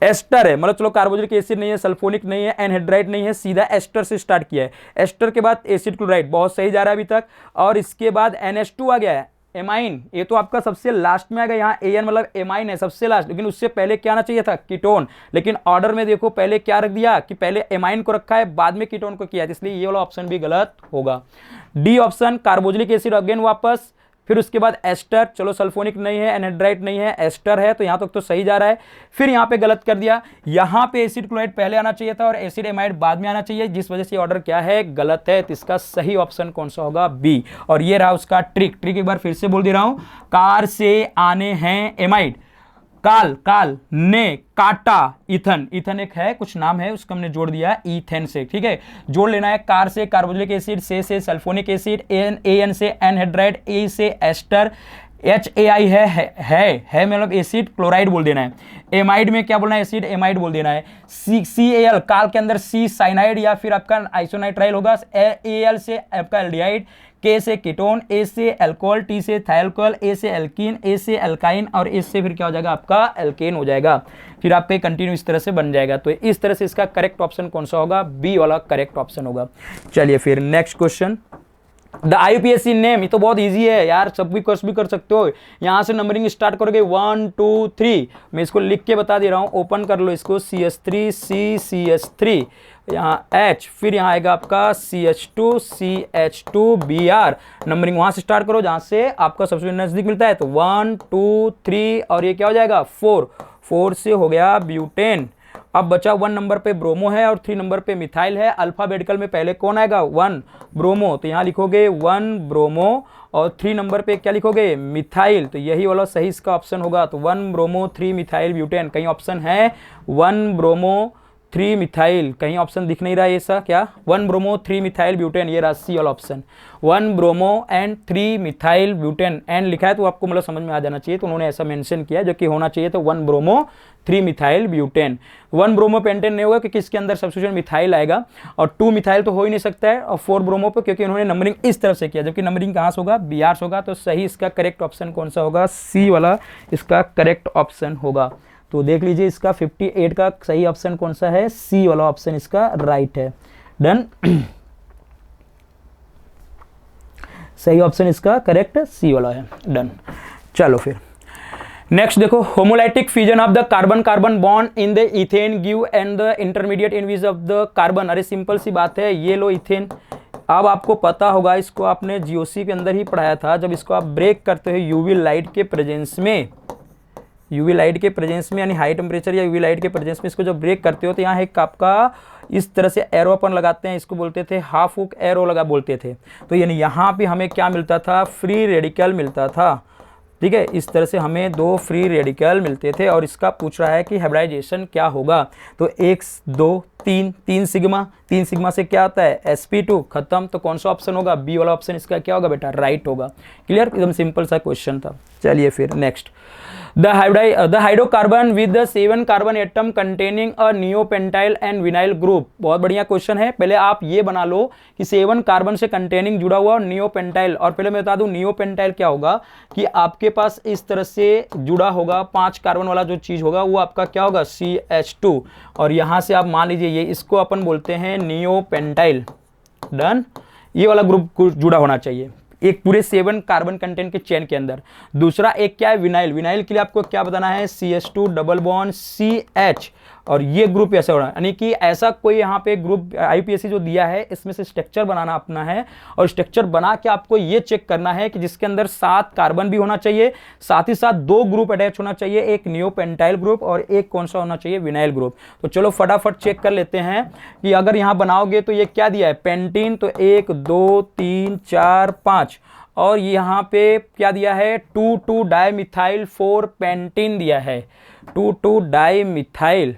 एस्टर है, मतलब चलो कार्बोनिक एसिड नहीं है, सल्फोनिक नहीं है, एनहाइड्राइड नहीं है, सीधा एस्टर से स्टार्ट किया है, एस्टर के बाद एसिड क्लोराइड, बहुत सही जा रहा है अभी तक। और इसके बाद NH2 आ गया है, एमाइन, ये तो आपका सबसे लास्ट में आ गया, यहाँ AN मतलब एमाइन है सबसे लास्ट, लेकिन उससे पहले क्या आना चाहिए था, कीटोन। लेकिन ऑर्डर में देखो पहले क्या रख दिया, कि पहले एमाइन को रखा है, बाद में कीटोन को किया, इसलिए ये वाला ऑप्शन भी गलत होगा। D option carboxylic acid again वापस, फिर उसके बाद एस्टर, चलो सल्फोनिक नहीं है, एनहाइड्राइड नहीं है, एस्टर है, तो यहां तक तो सही जा रहा है। फिर यहां पे गलत कर दिया, यहां पे एसिड क्लोराइड पहले आना चाहिए था और एसिड एमाइड बाद में आना चाहिए, जिस वजह से ऑर्डर क्या है, गलत है। तो इसका सही ऑप्शन कौन सा होगा, बी। और ये रहा उसका ट्रिक एक बार फिर से बोल दे रहा हूं, कार से आने हैं एमाइड, काल ने काटा इथन, इथन एक है कुछ नाम है उसका हमने जोड़ दिया इथेन से, ठीक है, जोड़ लेना है। कार से कार्बोक्सिलिक एसिड, से सल्फोनिक एसिड, AN से एनहाइड्राइड, A से एस्टर, HAI है मतलब एसिड क्लोराइड बोल देना है। एमाइड में क्या बोलना है, एसिड एमाइड बोल देना है। CAL, काल के अंदर C साइनाइड या फिर आपका आइसोनाइट्राइल होगा, AL से आपका एल्डिहाइड, K से कीटोन, A से अल्कोहल, T से थाइल्कोहल, A से एल्कीन, A से एल्काइन और S से फिर क्या हो जाएगा आपका एल्केन हो जाएगा। फिर आपका कंटिन्यू इस तरह से बन जाएगा। तो इस तरह से इसका करेक्ट ऑप्शन कौन सा होगा, बी वाला करेक्ट ऑप्शन होगा। चलिए फिर next question, the IUPAC name, ये तो बहुत इजी है यार, सब भी कर सकते हो। यहां से नंबरिंग स्टार्ट करोगे 1 2 3, मैं इसको लिख के बता दे रहा हूं, ओपन कर लो इसको, CH3 CCH3, यहाँ H, फिर यहाँ आएगा आपका CH2 CH2 Br, नंबरिंग वहां से स्टार्ट करो जहां से आपका सबसे नजदीक मिलता है। तो 1 2 3 और ये क्या हो जाएगा 4 से हो गया ब्यूटेन। अब बचा 1 नंबर पे ब्रोमो है और 3 नंबर पे मिथाइल है। अल्फाबेटिकल में पहले कौन आएगा, 1 ब्रोमो, तो यहाँ लिखोगे 1 ब्रोमो और 3 नंबर पे क्या लिखोगे, मिथाइल, तो यही वाला सही इसका ऑप्शन होगा। तो 1 ब्रोमो 3 मिथाइल ब्यूटेन, कहीं ऑप्शन है 1 ब्रोमो 3 मिथाइल, कहीं ऑप्शन दिख नहीं रहा है ऐसा क्या, 1 ब्रोमो 3 मिथाइल ब्यूटेन, ये रहा सी वाला option, 1 bromo and 3 methyl butane, and लिखा है तो आपको मतलब समझ में आ जाना चाहिए, तो उन्होंने ऐसा मेंशन किया जो कि होना चाहिए। तो 1 bromo 3 methyl butane, 1 bromo pentane नहीं होगा क्योंकि इसके अंदर सब्स्टिट्यूशन मिथाइल आएगा, और 2 मिथाइल तो हो ही नहीं सकता है, और 4 ब्रोमो पे क्योंकि उन्होंने नंबरिंग इस तरफ से किया, जबकि नंबरिंग कहाँ से होगा, Br से होगा। तो सही इसका करेक्ट ऑप्शन कौन सा होगा, सी वाला इसका करेक्ट ऑप्शन होगा। तो देख लीजिए इसका 58 का सही ऑप्शन कौन सा है, सी वाला ऑप्शन इसका राइट है। डन, सही ऑप्शन इसका करेक्ट सी वाला है। डन, चलो फिर नेक्स्ट देखो, homolytic fusion of the carbon carbon bond in the ethane give and the intermediate in which of the carbon. अरे सिंपल सी बात है, ये लो इथेन, अब आपको पता होगा, इसको आपने जीओसी के अंदर ही पढ़ाया था, जब इसको आप ब्रेक करते हो यूवी लाइट के प्रेजेंस में, यूवी लाइट के प्रेजेंस में यानी हाई टेम्परेचर या यूवी लाइट के प्रेजेंस में इसको जब ब्रेक करते हो तो यहाँ एक आपका इस तरह से एरो अपन लगाते हैं, इसको बोलते थे हाफ हुक एरो लगा बोलते थे। तो यानी यहाँ पे हमें क्या मिलता था, फ्री रेडिकल मिलता था, ठीक है, इस तरह से हमें 2 फ्री रेडिकल मिलते थे। और इसका पूछ रहा है कि हाइब्रिडाइजेशन क्या होगा, तो 1 2 3 सिग्मा से क्या आता है, sp2 खत्म। तो कौन सा ऑप्शन होगा, बी वाला ऑप्शन इसका क्या होगा बेटा, राइट होगा। क्लियर, एकदम सिंपल सा क्वेश्चन था। चलिए फिर next, the hydrocarbon with the 7 carbon atom containing a neopentyl and vinyl group. बहुत बढ़िया क्वेश्चन है। पहले आप ये बना लो कि 7 कार्बन से कंटेनिंग जुड़ा हुआ और नियोपेंटाइल, और पहले मैं बता दूं नियोपेंटाइल क्या होगा, कि आपके पास इस तरह से जुड़ा होगा 5 कार्बन वाला जो चीज होगा वो आपका क्या होगा, CH2, और यहां से आप मान लीजिए ये, इसको अपन बोलते हैं नियोपेंटाइल। डन, ये वाला ग्रुप जुड़ा होना चाहिए। एक पूरे 7 कार्बन कंटेंट के चेन के अंदर। दूसरा एक क्या है, विनाइल। विनाइल के लिए आपको क्या बताना है, CH2 डबल बॉन्ड CH, और ये ग्रुप ऐसा हो रहा है, यानी कि ऐसा कोई यहाँ पे ग्रुप आईपीएससी जो दिया है इसमें से स्ट्रक्चर बनाना अपना है, और स्ट्रक्चर बना के आपको ये चेक करना है कि जिसके अंदर 7 कार्बन भी होना चाहिए, साथ ही साथ 2 ग्रुप अटैच होना चाहिए, एक नियोपेंटाइल ग्रुप और एक कौन सा होना चाहिए, विनाइल ग्रुप। तो चलो फटाफट चेक कर लेते हैं कि अगर यहाँ बनाओगे तो ये क्या दिया है, पेंटीन, तो 1 2 3 4 5, और यहाँ पे क्या दिया है, 2,2 डाइमिथाइल 4 पेंटीन दिया है, 2,2 डाइमिथाइल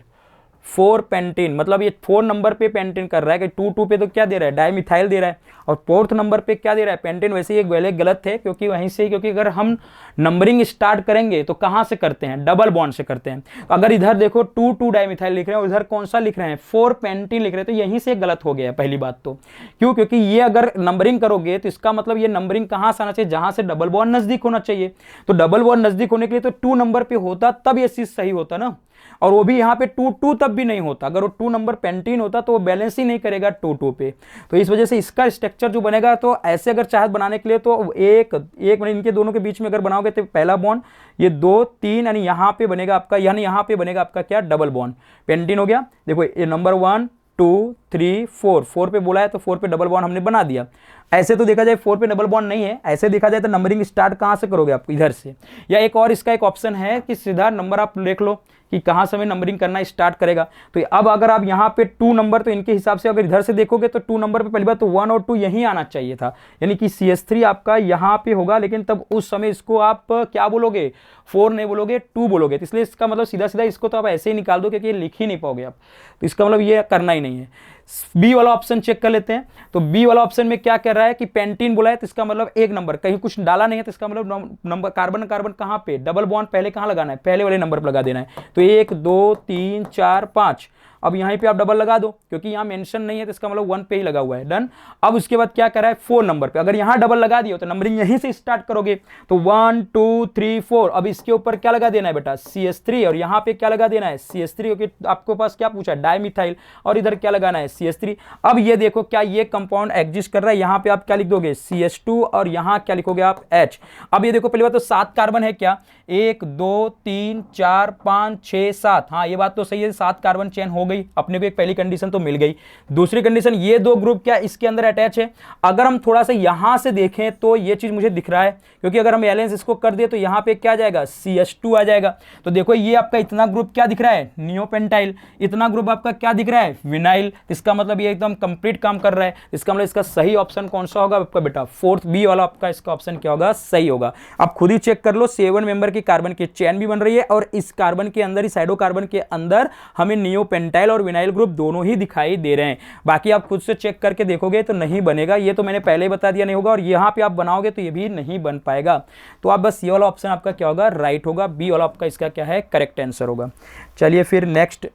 4 पेंटीन, मतलब ये 4 नंबर पे पेंटीन कर रहा है कि 2,2 पे तो क्या दे रहा है, डाइमिथाइल दे रहा है, और 4th नंबर पे क्या दे रहा है, पेंटीन। वैसे ये गलत है क्योंकि वहीं से, क्योंकि अगर हम नंबरिंग स्टार्ट करेंगे तो कहाँ से करते हैं, डबल बॉन्ड से करते हैं। तो अगर इधर देखो 2,2 डाइमिथाइल लिख रहे हैं और इधर कौन सा लिख रहे हैं, 4 पेंटीन लिख रहे हैं, तो यहीं से गलत हो गया है पहली बात तो। क्यों, क्योंकि ये अगर नंबरिंग करोगे तो इसका मतलब ये नंबरिंग कहाँ से आना चाहिए, जहां से डबल बॉन्ड नजदीक होना चाहिए। तो डबल बॉन्ड नजदीक होने के लिए तो 2 नंबर पे होता तब ये चीज सही होता ना, और वो भी यहाँ पे 2,2 तब भी नहीं होता। अगर वो 2 नंबर पेंटीन होता तो वो बैलेंस ही नहीं करेगा 2,2 पे। तो इस वजह से इसका स्ट्रक्चर जो बनेगा, तो ऐसे अगर चाहत बनाने के लिए तो एक मिनट इनके दोनों के बीच में अगर बनाओगे तो पहला बॉन्ड ये 2 3, यानी यहाँ पे बनेगा आपका, यानी यहाँ पे बनेगा आपका क्या, डबल बॉन्ड, पेंटीन हो गया। देखो ये नंबर 1 2 3 4 पे बोला है तो 4 पे डबल बॉन्ड हमने बना दिया। ऐसे तो देखा जाए 4 पे डबल बॉन्ड नहीं है, ऐसे देखा जाए तो नंबरिंग स्टार्ट कहाँ से करोगे आप, इधर से। या एक और इसका एक ऑप्शन है कि सीधा नंबर आप देख लो कि कहाँ से हमें नंबरिंग करना स्टार्ट करेगा। तो अब अगर आप यहाँ पे 2 नंबर, तो इनके हिसाब से अगर इधर से देखोगे तो 2 नंबर पे पहली बात तो 1 और 2 यहीं आना चाहिए था, यानी कि CH3 आपका यहाँ पे होगा, लेकिन तब उस समय इसको आप क्या बोलोगे, 4 नहीं बोलोगे 2 बोलोगे। तो इसलिए इसका मतलब सीधा सीधा इसको तो आप ऐसे ही निकाल दो क्योंकि ये लिख ही नहीं पाओगे आप, तो इसका मतलब ये करना ही नहीं है। बी वाला ऑप्शन चेक कर लेते हैं। तो बी वाला ऑप्शन में क्या कर रहा है कि पेंटीन बोला है, तो इसका मतलब एक नंबर, कहीं कुछ डाला नहीं है, तो इसका मतलब नंबर कार्बन कार्बन कहां पे, डबल बॉन्ड पहले कहां लगाना है, पहले वाले नंबर पर लगा देना है। तो 1 2 3 4 5, अब यहीं पे आप डबल लगा दो क्योंकि यहां मेंशन नहीं है, तो इसका मतलब 1 पे ही लगा हुआ है, डन। अब उसके बाद क्या कर रहा है, 4 नंबर पे अगर यहां डबल लगा दियो तो नंबरिंग यहीं से स्टार्ट करोगे, तो 1 2 3 4। अब इसके ऊपर क्या लगा देना है बेटा, CH3, और यहां पे क्या लगा देना है, CH3, क्योंकि आपके पास क्या पूछा, डाइमिथाइल, और इधर क्या लगाना है, CH3। अब ये देखो क्या ये कंपाउंड एग्जिस्ट कर रहा है, यहां पे आप क्या लिख दोगे, CH2, और यहां क्या लिखोगे आप, H। अब ये देखो पहली बात तो 7 कार्बन है क्या, 1 2 3 4 5 6 7, हाँ ये बात तो सही है, 7 कार्बन चेन हो गई अपने को, एक पहली कंडीशन तो मिल गई। दूसरी कंडीशन, ये 2 ग्रुप क्या इसके अंदर अटैच है। अगर हम थोड़ा सा यहां से देखें तो ये चीज मुझे दिख रहा है, क्योंकि अगर हम बैलेंस इसको कर दिए तो यहां पे क्या आ जाएगा, CH2 आ जाएगा। तो देखो ये आपका इतना ग्रुप क्या दिख रहा है, नियोपेंटाइल, इतना ग्रुप आपका क्या दिख रहा है, विनाइल। इसका मतलब ये एकदम कंप्लीट काम कर रहा है। इसका मतलब इसका सही ऑप्शन कौन सा होगा आपका बेटा, 4th बी वाला आपका इसका ऑप्शन क्या होगा, सही होगा। आप खुद ही चेक कर लो, 7 मेंबर की कार्बन की चेन भी बन रही है, और इस कार्बन के अंदर, इस साइडो कार्बन के अंदर हमें नियोपेंटाइल और विनाइल ग्रुप दोनों ही दिखाई दे रहे हैं। बाकी आप खुद से चेक करके देखोगे तो नहीं बनेगा, ये तो मैंने पहले ही बता दिया नहीं होगा, और यहां पे आप बनाओगे तो ये भी नहीं बन पाएगा। तो आप बस ये वाला ऑप्शन आपका क्या होगा, राइट होगा, बी वाला आपका इसका क्या है, करेक्ट आंसर होगा। चलिए फिर next,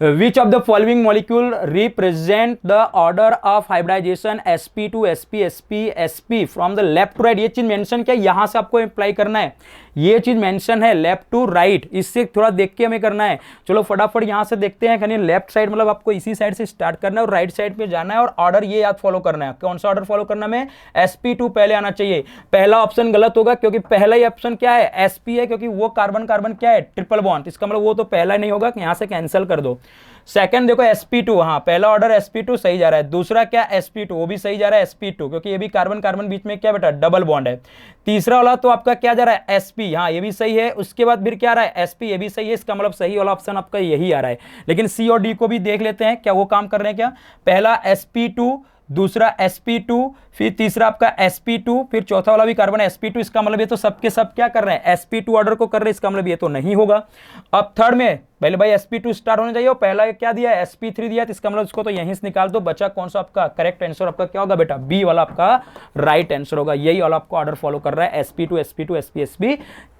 Which of the following molecule represent the order of hybridization sp2 sp sp sp from the left to right? ये चीज मेंशन क्या, यहां से आपको अप्लाई करना है, ये चीज मेंशन है लेफ्ट टू राइट, इससे थोड़ा देख के हमें करना है। चलो फटाफट यहां से देखते हैं, यानी लेफ्ट साइड मतलब आपको इसी साइड से स्टार्ट करना है और राइट साइड पे जाना है, और ऑर्डर ये याद फॉलो करना है। कौन सा ऑर्डर फॉलो करना है, sp2 पहले आना चाहिए। पहला ऑप्शन गलत होगा क्योंकि पहला ही ऑप्शन क्या है, sp है, क्योंकि वो कार्बन कार्बन क्या है, ट्रिपल बॉन्ड, इसका मतलब वो तो पहला नहीं होगा, यहां से कैंसिल कर दो। सेकंड देखो sp2, हाँ पहला ऑर्डर sp2 सही जा रहा है। दूसरा क्या sp2, वो भी सही जा रहा है sp2, क्योंकि ये भी कार्बन कार्बन बीच में क्या बेटा, डबल बॉन्ड है। तीसरा वाला तो आपका क्या जा रहा है, sp, हाँ ये भी सही है। उसके बाद फिर क्या आ रहा है, sp, ये भी सही है। इसका मतलब सही वाला ऑप्शन आपका यही आ रहा है। लेकिन c और d को भी देख लेते हैं क्या वो काम कर रहे हैं क्या। पहला sp2, दूसरा sp2, फिर तीसरा आपका sp2, फिर चौथा वाला भी कार्बन sp2। इसका मतलब ये तो सबके सब क्या कर रहे हैं, sp2 ऑर्डर को कर रहे हैं, इसका मतलब ये तो नहीं होगा। अब थर्ड में पहले भाई sp2 स्टार्ट होना चाहिए, और पहला क्या दिया है, sp3 दिया, तो इसका मतलब इसको तो यहीं से निकाल दो। बचा कौन सा आपका करेक्ट आंसर, आपका क्या होगा बेटा, बी वाला आपका राइट आंसर होगा। यही वाला आपको ऑर्डर फॉलो कर रहा है, sp2 sp2 sp sp।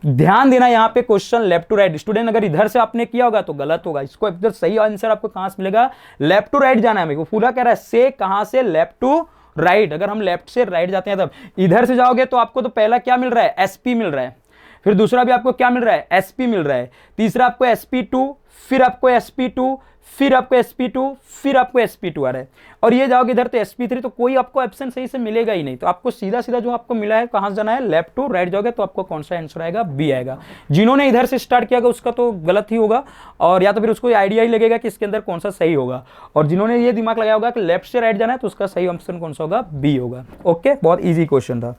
ध्यान देना यहाँ पे question left to right, student अगर इधर से आपने किया होगा तो गलत होगा। इसको इधर सही आंसर आपको कहां से मिलेगा, लेफ्ट टू राइट जाना है। मेरे को पूरा कह रहा है से कहां से, लेफ्ट टू राइट। अगर हम लेफ्ट से राइट जाते हैं तब, इधर से जाओगे तो आपको तो पहला क्या मिल रहा है, sp मिल रहा है। फिर दूसरा भी आपको क्या मिल रहा है, sp मिल रहा है, तीसरा आपको sp2, फिर आपको sp2, फिर आपको sp2, फिर आपको sp2 आ रहा है, और ये जाओगे इधर तो sp3, तो कोई आपको ऑप्शन सही से मिलेगा ही नहीं। तो आपको सीधा सीधा जो आपको मिला है कहां से जाना है, लेफ्ट टू राइट जाओगे तो आपको कौन सा आंसर आएगा, बी आएगा। जिन्होंने इधर से स्टार्ट किया उसका तो गलत ही होगा, और या तो फिर उसको आइडिया ही लगेगा कि इसके अंदर कौन सा सही होगा, और जिन्होंने ये दिमाग लगाया होगा कि लेफ्ट से राइट जाना है तो उसका सही ऑप्शन कौन सा होगा, बी होगा। ओके, बहुत ईजी क्वेश्चन था।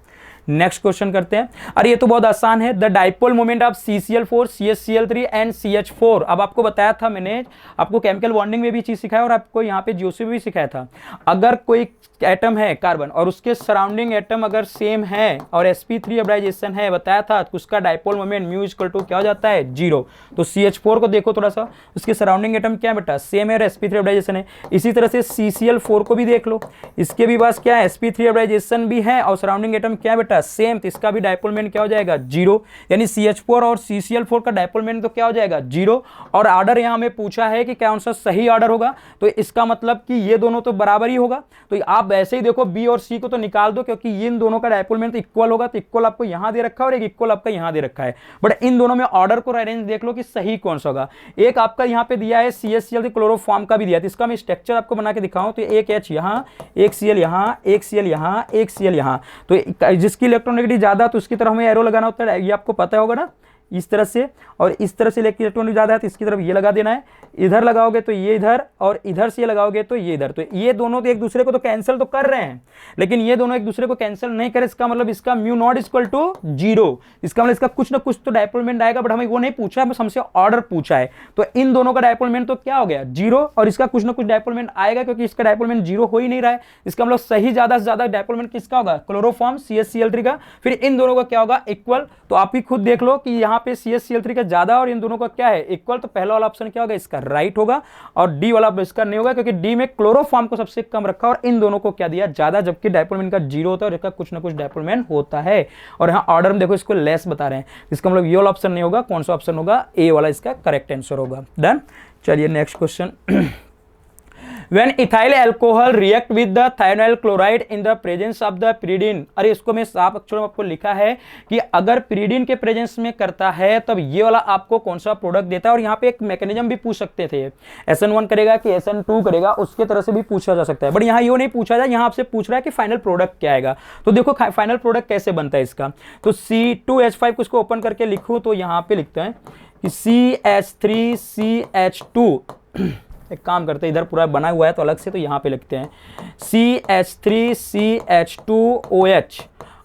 नेक्स्ट क्वेश्चन करते हैं। अरे ये तो बहुत आसान है। The dipole moment of CCl4, CH3 and CH4। अब आपको बताया था मैंने, आपको केमिकल बॉन्डिंग में भी चीज सिखाया और आपको यहाँ पे जियोसी में भी सिखाया था। अगर कोई एटम है कार्बन और उसके सराउंडिंग एटम अगर सेम है और sp3 हाइब्रिडाइजेशन है, बताया था तो उसका dipole moment mu equal to क्या हो जाता है, 0। तो CH4 को देखो थोड़ा सा, उसके सराउंडिंग एटम क्या है बेटा, सेम है और sp3 हाइब्रिडाइजेशन है। इसी तरह से CCl4 को भी देख लो, इसके भी पास क्या है, sp3 हाइब्रिडाइजेशन भी है और सराउंडिंग एटम क्या है बेटा, सेम, तो इसका भी डाइपोल मोमेंट क्या हो जाएगा, 0। यानी CH4 और CCl4 का डाइपोल मोमेंट तो क्या हो जाएगा, 0। और ऑर्डर यहां हमें पूछा है कि कौन सा सही ऑर्डर होगा, तो इसका मतलब कि ये दोनों तो बराबर ही होगा। तो आप ऐसे ही देखो बी और सी को तो निकाल दो, क्योंकि इन दोनों का डाइपोल मोमेंट इक्वल होगा, तो इक्वल आपको यहां दे रखा है और एक इक्वल आपका यहां दे रखा है। बट इन दोनों में ऑर्डर को अरेंज देख लो कि सही कौन सा होगा। एक आपका यहां पे दिया है CHCl क्लोरोफॉर्म का भी दिया है, तो इसका मैं स्ट्रक्चर आपको बना के दिखाऊं तो एक H यहां, एक Cl यहां, एक Cl यहां, एक Cl यहां, तो जिसकी इलेक्ट्रॉनिक ज्यादा तो उसकी तरफ हमें एरो लगाना होता है, ये आपको पता होगा ना, इस तरह से, और इस तरह से इलेक्ट्रॉनिक ज्यादा है तो इसकी तरफ ये लगा देना है, इधर लगाओगे तो ये इधर, और इधर से लगाओगे तो ये इधर। तो ये दोनों तो एक दूसरे को तो कैंसिल तो कर रहे हैं, लेकिन ये दोनों एक दूसरे को कैंसिल नहीं करे, इसका मतलब इसका म्यू नॉट इक्वल टू 0, इसका मतलब इसका कुछ ना कुछ तो डाइपोल मोमेंट आएगा, बट हमें वो नहीं पूछा है, बस हमसे ऑर्डर पूछा है। तो इन दोनों का डाइपोल मोमेंट तो क्या हो गया, 0, और इसका कुछ ना कुछ डाइपोल मोमेंट आएगा, क्योंकि इसका डाइपोल मोमेंट 0 हो ही नहीं रहा है। इसका मतलब सही ज्यादा से ज्यादा डाइपोल मोमेंट किसका होगा, क्लोरोफॉर्म CHCl3 का। फिर इन दोनों का क्या होगा, इक्वल। तो आप ही खुद देख लो कि यहाँ पे CHCl3 का ज्यादा और इन दोनों का क्या है, इक्वल। तो पहला वाला ऑप्शन क्या होगा, इसका राइट होगा, और डी वाला इसका नहीं होगा, क्योंकि डी में क्लोरोफॉर्म को सबसे कम रखा और इन दोनों को क्या दिया, ज्यादा, जबकि डाइपोल मोमेंट का 0 होता है और इसका कुछ ना कुछ डाइपोल मोमेंट होता है। और यहाँ ऑर्डर में देखो इसको लेस बता रहे हैं, इसका मतलब ये वाला ऑप्शन नहीं होगा। कौन सा ऑप्शन होगा, ए वाला इसका करेक्ट आंसर होगा। डन। चलिए next question. When ethyl alcohol react with the thionyl chloride in the presence of the pyridine। अरे इसको मैं साफ अक्षरों में आपको लिखा है कि अगर pyridine के प्रेजेंस में करता है तब ये वाला आपको कौन सा प्रोडक्ट देता है। और यहाँ पे एक मैकेनिज्म भी पूछ सकते थे, SN1 करेगा कि SN2 करेगा, उसके तरह से भी पूछा जा सकता है। बट यहाँ ये नहीं पूछा जाए, यहाँ आपसे पूछ रहा है कि फाइनल प्रोडक्ट क्या आएगा। तो देखो फाइनल प्रोडक्ट कैसे बनता है इसका, तो C2H5 को इसको ओपन करके लिखूँ तो यहाँ पे लिखते हैं कि CH3CH2। एक काम करते हैं, इधर पूरा बना हुआ है तो अलग से, तो यहाँ पे लिखते हैं CH3CH2OH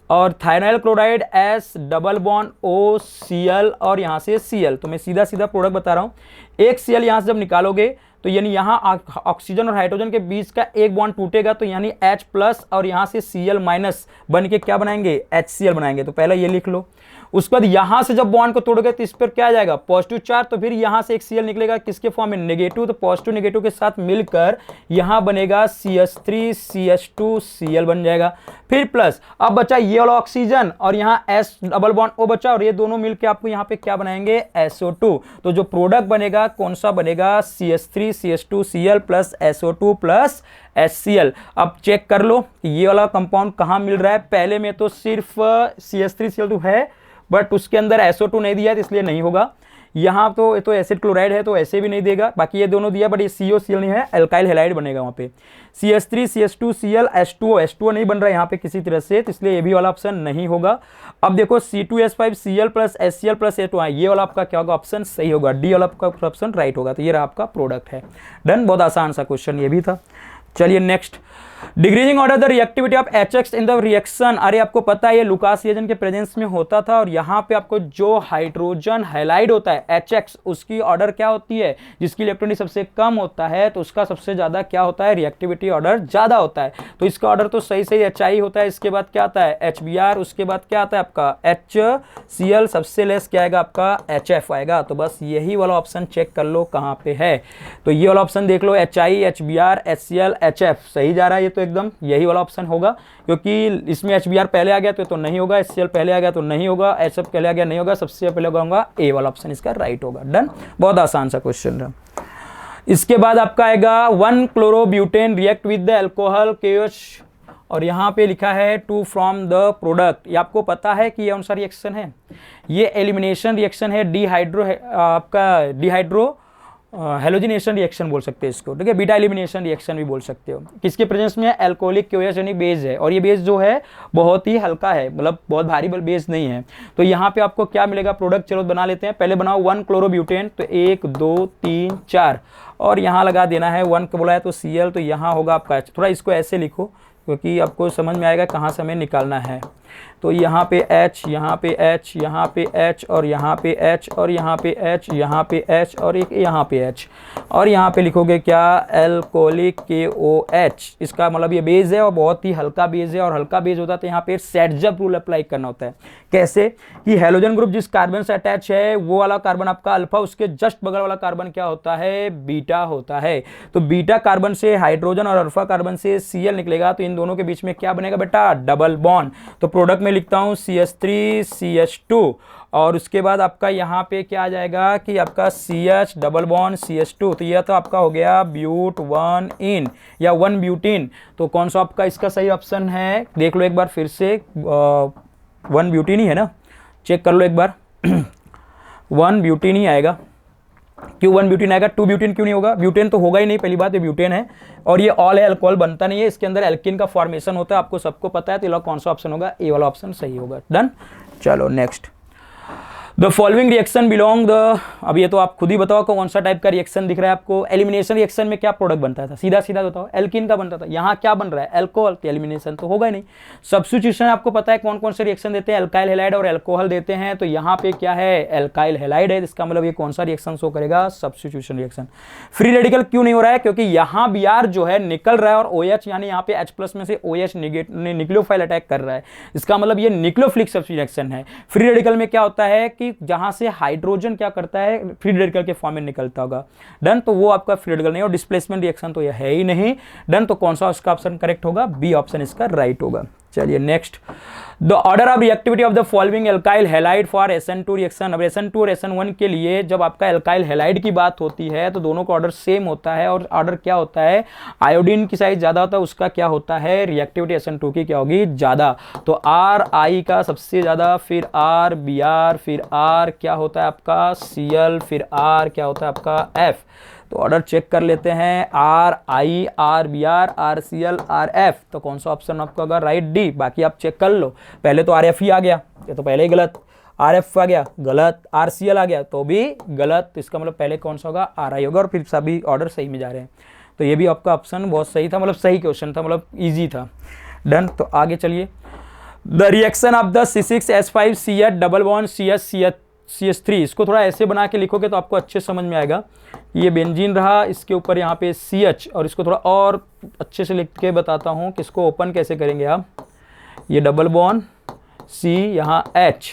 और thionyl chloride S double bond OCl और यहाँ से Cl। तो मैं सीधा सीधा प्रोडक्ट बता रहा हूँ। एक Cl यहाँ से जब निकालोगे तो यानी यहाँ ऑक्सीजन और हाइड्रोजन के बीच का एक बॉन्ड टूटेगा, तो यानी H प्लस और यहाँ से Cl माइनस बन के क्या बनाएंगे, HCl बनाएंगे। तो पहले ये लिख लो। उसके बाद यहां से जब बॉन्ड को तोड़ोगे तो इस पर क्या आ जाएगा, पॉजिटिव चार्ज। तो फिर यहां से एक Cl निकलेगा, किसके फॉर्म में, नेगेटिव। तो पॉजिटिव नेगेटिव के साथ मिलकर यहां बनेगा CH3CH2Cl बन जाएगा। फिर प्लस, अब बचा ये वाला ऑक्सीजन और यहाँ S डबल बॉन्ड O बचा, और ये दोनों मिलकर आपको यहाँ पे क्या बनाएंगे, SO2। तो जो प्रोडक्ट बनेगा कौन सा बनेगा, CH3CH2Cl plus SO2 plus HCl। अब चेक कर लो कि ये वाला कंपाउंड कहाँ मिल रहा है। पहले में तो सिर्फ CH3Cl2 है, बट उसके अंदर SO2 नहीं दिया है, इसलिए नहीं होगा। यहाँ तो ये तो एसिड क्लोराइड है तो ऐसे भी नहीं देगा। बाकी ये दोनों दिया, बट ये COCl नहीं है, एल्काइल हैलाइड बनेगा वहाँ पे। CH3CH2Cl H2O नहीं बन रहा है यहाँ पे किसी तरह से, तो इसलिए ये भी वाला ऑप्शन नहीं होगा। अब देखो C2H5Cl plus HCl plus H2, ये वाला आपका क्या होगा, ऑप्शन सही होगा, डी वाला आपका ऑप्शन राइट होगा। तो ये रहा आपका प्रोडक्ट है। डन। बहुत आसान सा क्वेश्चन ये भी था। चलिए next, decreasing order the reactivity of HX in the reaction. अरे आपको पता है ये लुकास रिएजेंट के प्रेजेंस में होता था, और यहाँ पे आपको जो हाइड्रोजन हैलाइड होता है HX, उसकी ऑर्डर क्या होती है, जिसकी इलेक्ट्रॉनिक सबसे कम होता है तो उसका सबसे ज्यादा क्या होता है, रिएक्टिविटी ऑर्डर ज्यादा होता है। तो इसका ऑर्डर तो सही सही HI होता है। इसके बाद क्या आता है, HBr, उसके बाद क्या आता है आपका HCl, सबसे लेस क्या आएगा आपका HF आएगा। तो बस यही वाला ऑप्शन चेक कर लो कहाँ पे है। तो ये वाला ऑप्शन देख लो, HI HBr HCl HF सही जा रहा है, ये तो एकदम यही वाला ऑप्शन होगा, क्योंकि इसमें HBr पहले आ गया तो नहीं होगा, HCl पहले आ गया तो नहीं होगा, HF पहले आ गया नहीं होगा, सबसे पहले होगा ए वाला ऑप्शन इसका राइट होगा। डन। बहुत आसान सा क्वेश्चन है। इसके बाद आपका आएगा 1 chlorobutane react with the alcohol KOH और यहाँ पे लिखा है टू फ्रॉम द प्रोडक्ट। ये आपको पता है कि ये कौन सा रिएक्शन है, ये एलिमिनेशन रिएक्शन है, आपका डिहाइड्रो हेलोजिनेशन रिएक्शन बोल सकते हैं इसको, ठीक है, बीटा एलिमिनेशन रिएक्शन भी बोल सकते हो। किसके प्रेजेंस में है, एल्कोहलिक KOH यानी बेस है, और ये बेस जो है बहुत ही हल्का है, मतलब बहुत भारी बेस नहीं है। तो यहाँ पे आपको क्या मिलेगा प्रोडक्ट, चलो बना लेते हैं। पहले बनाओ 1 क्लोरोब्यूटेन, तो 1 2 3 4, और यहाँ लगा देना है 1 का बोला है तो Cl, तो यहाँ होगा आपका H। थोड़ा इसको ऐसे लिखो क्योंकि आपको समझ में आएगा कहाँ से हमें निकालना है। तो यहाँ पे H, यहाँ पे H, यहाँ पे H, और यहाँ पे H, और यहाँ पे H, यहाँ पे H, और एक यहाँ पे H, और यहाँ पे लिखोगे क्या, एल्कोहलिक KOH। इसका मतलब ये बेस है और बहुत ही हल्का बेस है, और हल्का बेस होता है तो यहाँ पे सेटजप रूल अप्लाई करना होता है। कैसे कि हेलोजन ग्रुप जिस कार्बन से अटैच है वो वाला कार्बन आपका अल्फा, उसके जस्ट बगल वाला कार्बन क्या होता है, बीटा होता है। तो बीटा कार्बन से हाइड्रोजन और अल्फा कार्बन से Cl निकलेगा, तो इन दोनों के बीच में क्या बनेगा बेटा, डबल बॉन्ड। तो प्रोडक्ट में लिखता हूं CH3 CH2, और उसके बाद आपका यहाँ पे क्या आ जाएगा कि आपका CH डबल बॉन्ड CH2। तो यह तो आपका हो गया ब्यूट 1 इन या 1 ब्यूटीन। तो कौन सा आपका इसका सही ऑप्शन है, देख लो एक बार फिर से, 1 ब्यूटीन ही है ना, चेक कर लो एक बार। 1 ब्यूटीन ही आएगा। क्यों 1 ब्यूटीन आएगा, 2 ब्यूटीन क्यों नहीं होगा, ब्यूटेन तो होगा ही नहीं, पहली बात ये ब्यूटेन है, और ये ऑल है, अल्कोहल बनता नहीं है, इसके अंदर एल्किन का फॉर्मेशन होता है, आपको सबको पता है। तो ये कौन सा ऑप्शन होगा, ए वाला ऑप्शन सही होगा। डन, चलो next. The following reaction belong the, अब ये तो आप खुद ही बताओ कौन सा टाइप का रिएक्शन दिख रहा है आपको। एलिमिनेशन रिएक्शन में क्या प्रोडक्ट बनता था, सीधा सीधा बताओ, एल्किन का बनता था। यहाँ क्या बन रहा है, एल्कोहल, तो एलिमिनेशन तो होगा ही नहीं। सब्स्टिट्यूशन आपको पता है कौन कौन से रिएक्शन देते हैं, एल्काइल हैलाइड और एल्कोहल देते हैं। तो यहाँ पे क्या है, एल्काइल हैलाइड है, इसका मतलब ये कौन सा रिएक्शन शो करेगा, सब्स्टिट्यूशन रिएक्शन। फ्री रेडिकल क्यों नहीं हो रहा है, क्योंकि यहाँ Br जो है निकल रहा है, और OH यानी यहाँ पे H+ में से OH न्यूक्लियोफाइल अटैक कर रहा है, इसका मतलब ये न्यूक्लियोफिलिक सब्स्टिट्यूशन रिएक्शन है। फ्री रेडिकल में क्या होता है कि जहां से हाइड्रोजन क्या करता है, फ्री रेडिकल के फॉर्म में निकलता होगा। डन, तो वो आपका फ्री रेडिकल नहीं, और डिस्प्लेसमेंट रिएक्शन तो ये है ही नहीं। डन, तो कौन सा उसका ऑप्शन करेक्ट होगा, बी ऑप्शन इसका राइट होगा। चलिए next, the order of reactivity of the following alkyl halide for SN2 reaction. अब SN2 और SN1 के लिए जब आपका एल्काइल हैलाइड की बात होती है तो दोनों का ऑर्डर सेम होता है, और ऑर्डर क्या होता है, आयोडीन की साइज ज्यादा होता है, उसका क्या होता है, रिएक्टिविटी SN2 की क्या होगी, ज्यादा। तो RI का सबसे ज्यादा, फिर R Br, फिर R क्या होता है आपका Cl, फिर R क्या होता है आपका F। तो ऑर्डर चेक कर लेते हैं, RI, R Br, R Cl, R F। तो कौन सा ऑप्शन आपका होगा, राइट डी। बाकी आप चेक कर लो, पहले तो RF ही आ गया, ये तो पहले ही गलत, RF आ गया गलत, RCl आ गया तो भी गलत। तो इसका मतलब पहले कौन सा होगा, RI होगा, और फिर सभी ऑर्डर सही में जा रहे हैं। तो ये भी आपका ऑप्शन बहुत सही था, मतलब सही क्वेश्चन था, मतलब ईजी था। डन, तो आगे चलिए। The reaction of the C6H5CH double bond CH3, इसको थोड़ा ऐसे बना के लिखोगे तो आपको अच्छे समझ में आएगा। ये बेंजीन रहा, इसके ऊपर यहाँ पे CH, और इसको थोड़ा और अच्छे से लिख के बताता हूँ कि इसको ओपन कैसे करेंगे आप। ये डबल बॉन्ड C, यहाँ H,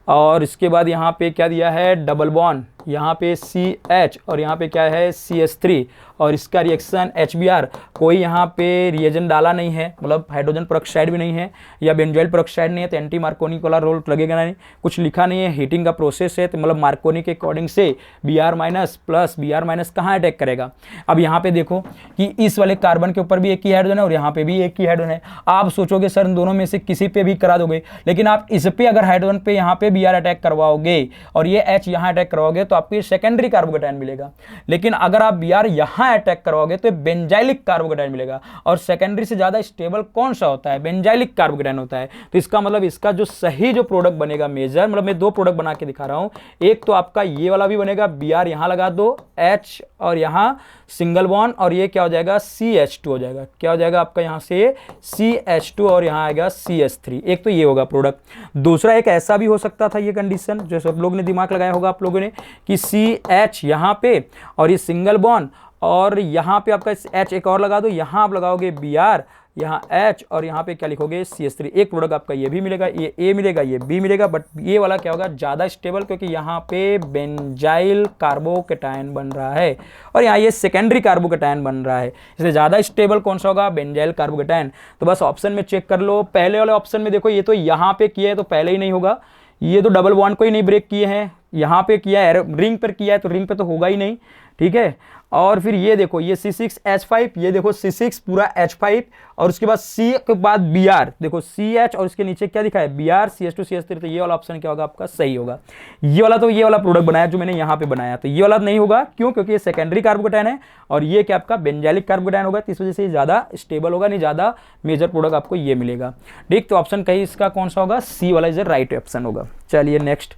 और इसके बाद यहाँ पे क्या दिया है, डबल बॉन्ड, यहाँ पे CH, और यहाँ पे क्या है CH3, और इसका रिएक्शन HBr। कोई यहाँ पे रिएजेंट डाला नहीं है, मतलब हाइड्रोजन पेरोक्साइड भी नहीं है या बेंजोइल पेरोक्साइड नहीं है, तो एंटी मार्कोनी वाला रोल लगेगा नहीं, कुछ लिखा नहीं है, हीटिंग का प्रोसेस है, तो मतलब मार्कोनी के अकॉर्डिंग से Br- प्लस Br- कहाँ अटैक करेगा। अब यहाँ पे देखो कि इस वाले कार्बन के ऊपर भी एक ही हाइड्रोजन है और यहाँ पे भी एक ही हाइड्रोजन है। आप सोचोगे सर इन दोनों में से किसी पे भी करा दोगे, लेकिन आप इस पे अगर हाइड्रोजन पे यहाँ पे Br अटैक करवाओगे और ये H यहाँ अटैक करवाओगे तो आपको सेकेंडरी कार्बोकेटायन मिलेगा। लेकिन अगर आप Br यहाँ अटैक करवाओगे तो बेंजाइलिक कार्बोकेटायन मिलेगा, और सेकेंडरी से ज्यादा स्टेबल कौन सा होता है, बेंजाइलिक कार्बोकेटायन होता है। तो इसका मतलब इसका जो सही जो प्रोडक्ट बनेगा मेजर, मतलब मैं दो प्रोडक्ट बना के दिखा रहा हूं, एक तो आपका ये वाला भी बनेगा, Br यहां लगा दो, H और यहां सिंगल बॉन्ड, और ये क्या हो जाएगा CH2 हो जाएगा, क्या हो जाएगा आपका यहां से CH2 और यहां आएगा CH3। एक तो ये होगा प्रोडक्ट। दूसरा एक ऐसा भी हो सकता था, ये कंडीशन जो सब लोग ने दिमाग लगाया होगा आप लोगों ने, कि CH यहां पे और ये सिंगल बॉन्ड, और यहाँ पे आपका H एक और लगा दो, यहाँ आप लगाओगे Br, यहाँ H और यहाँ पे क्या लिखोगे CH3। एक प्रोडक्ट आपका ये भी मिलेगा, ये A मिलेगा, ये B मिलेगा, बट ये वाला क्या होगा ज़्यादा स्टेबल, क्योंकि यहाँ पे बेंजाइल कार्बोकेटायन बन रहा है और यहाँ ये सेकेंडरी कार्बोकेटायन बन रहा है, इसलिए ज़्यादा स्टेबल कौन सा होगा, बेंजाइल कार्बोकेटायन। तो बस ऑप्शन में चेक कर लो, पहले वाले ऑप्शन में देखो ये तो यहाँ पे किए है तो पहले ही नहीं होगा, ये तो डबल बॉन्ड को ही नहीं ब्रेक किए हैं, यहाँ पे किया है, रिंग पर किया है, तो रिंग पे तो होगा ही नहीं, ठीक है। और फिर ये देखो ये C6H5, ये देखो C6 पूरा H5, और उसके बाद C के बाद Br, देखो CH और उसके नीचे क्या दिखा है Br CH2 CH3, तो ये वाला ऑप्शन क्या होगा आपका सही होगा। ये वाला तो ये वाला प्रोडक्ट बनाया जो मैंने यहाँ पे बनाया, तो ये वाला नहीं होगा, क्यों? क्योंकि ये सेकेंडरी कार्बोकेटायन है और ये क्या आपका बेंजाइलिक कार्बोकेटायन होगा, तो इस वजह से ज्यादा स्टेबल होगा, नहीं ज्यादा मेजर प्रोडक्ट आपको ये मिलेगा, ठीक। तो ऑप्शन कहीं इसका कौन सा होगा, सी वाला इज राइट ऑप्शन होगा। चलिए नेक्स्ट,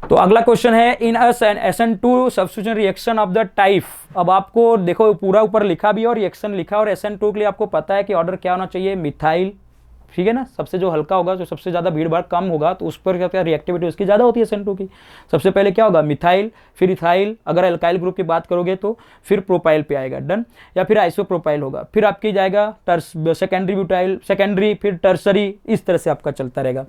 तो अगला क्वेश्चन है इन SN2 substitution reaction of the type. अब आपको देखो पूरा ऊपर लिखा भी है और रिएक्शन लिखा, और SN2 के लिए आपको पता है कि ऑर्डर क्या होना चाहिए, मिथाइल, ठीक है ना। सबसे जो हल्का होगा, जो सबसे ज्यादा भीड़ भाड़ कम होगा, तो उस पर क्या रिएक्टिविटी उसकी ज्यादा होती है SN2 की। सबसे पहले क्या होगा, मिथाइल, फिर इथाइल, अगर अल्काइल ग्रुप की बात करोगे तो फिर प्रोपाइल पे आएगा, डन, या फिर आइसोप्रोपाइल होगा, फिर आपकी जाएगा सेकेंडरी ब्यूटाइल, सेकेंडरी, फिर टर्सरी, इस तरह से आपका चलता रहेगा।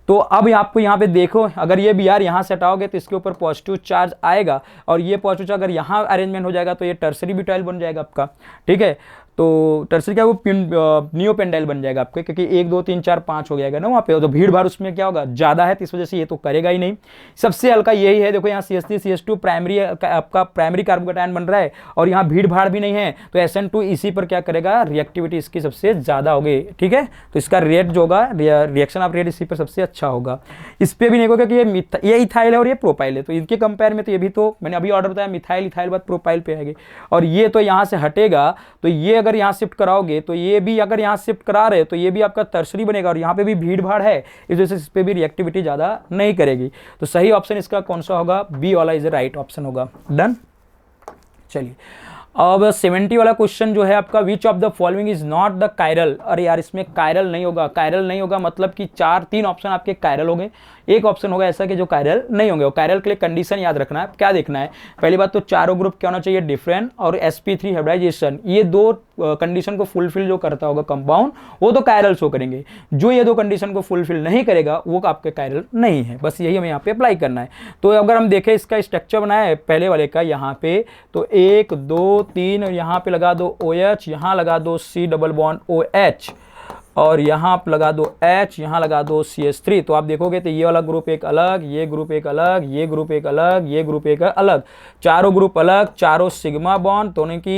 तो अब आपको यहाँ पे देखो, अगर ये Br यहाँ से हटाओगे तो इसके ऊपर पॉजिटिव चार्ज आएगा, और ये पॉजिटिव चार्ज अगर यहाँ अरेंजमेंट हो जाएगा तो ये टर्सरी ब्यूटाइल बन जाएगा आपका, ठीक है। तो टर्सरी क्या, वो नियोपेंडाइल बन जाएगा आपके, क्योंकि 1 2 3 4 5 हो जाएगा ना वहाँ पे, तो भीड़ भाड़ उसमें क्या होगा, ज्यादा है, तो इस वजह से ये तो करेगा ही नहीं। सबसे हल्का यही है, देखो यहाँ CH3 CH2 प्राइमरी आपका प्राइमरी कार्बोकेटायन बन रहा है, और यहाँ भीड़ भाड़ भी नहीं है, तो SN2 इसी पर क्या करेगा, रिएक्टिविटी इसकी सबसे ज्यादा होगी, ठीक है। तो इसका रेट जो होगा, रिएक्शन ऑफ रेट इसी पर सबसे अच्छा होगा। इस पर भी नहीं होगा कि ये इथाइल है और ये प्रोपाइल है, तो इनके कंपेयर में तो ये भी, तो मैंने अभी ऑर्डर बताया मिथाइल इथाइल बाद प्रोपाइल पे आएगी, और ये तो यहाँ से हटेगा, तो ये अगर यहाँ शिफ्ट कराओगे तो ये भी, अगर यहाँ शिफ्ट करा रहे तो ये भी आपका टर्सरी बनेगा, और यहाँ पे भी भीड़ भाड़ है, इस वजह से इस पे भी रिएक्टिविटी ज्यादा नहीं करेगी। तो सही ऑप्शन इसका कौन सा होगा, बी वाला इज राइट ऑप्शन होगा, डन। चलिए अब 70 वाला क्वेश्चन जो है आपका, विच of the following is not the chiral. अरे यार इसमें कायरल नहीं होगा, कायरल नहीं होगा मतलब कि 3 ऑप्शन आपके कायरल होंगे, एक ऑप्शन होगा ऐसा कि जो कायरल नहीं होंगे। और कायरल के लिए कंडीशन याद रखना है, क्या देखना है, पहली बात तो चारों ग्रुप क्या होना चाहिए, डिफरेंट, और sp3 हाइब्रिडाइजेशन, ये 2 कंडीशन को फुलफिल जो करता होगा कंपाउंड, वो तो कायरल शो करेंगे। जो ये 2 कंडीशन को फुलफिल नहीं करेगा वो आपके कायरल नहीं है, बस यही हमें यहाँ पे अप्लाई करना है। तो अगर हम देखें इसका स्ट्रक्चर बनाया है पहले वाले का, यहाँ पे तो 1 2 3, यहाँ पे लगा दो OH, यहाँ लगा दो C डबल बॉन्ड OH, और यहाँ आप लगा दो H, यहाँ लगा दो CH3। तो आप देखोगे तो ये वाला ग्रुप एक अलग, ये ग्रुप एक अलग, ये ग्रुप एक अलग, ये ग्रुप एक अलग, चारों ग्रुप अलग, चारों सिग्मा बॉन्ड,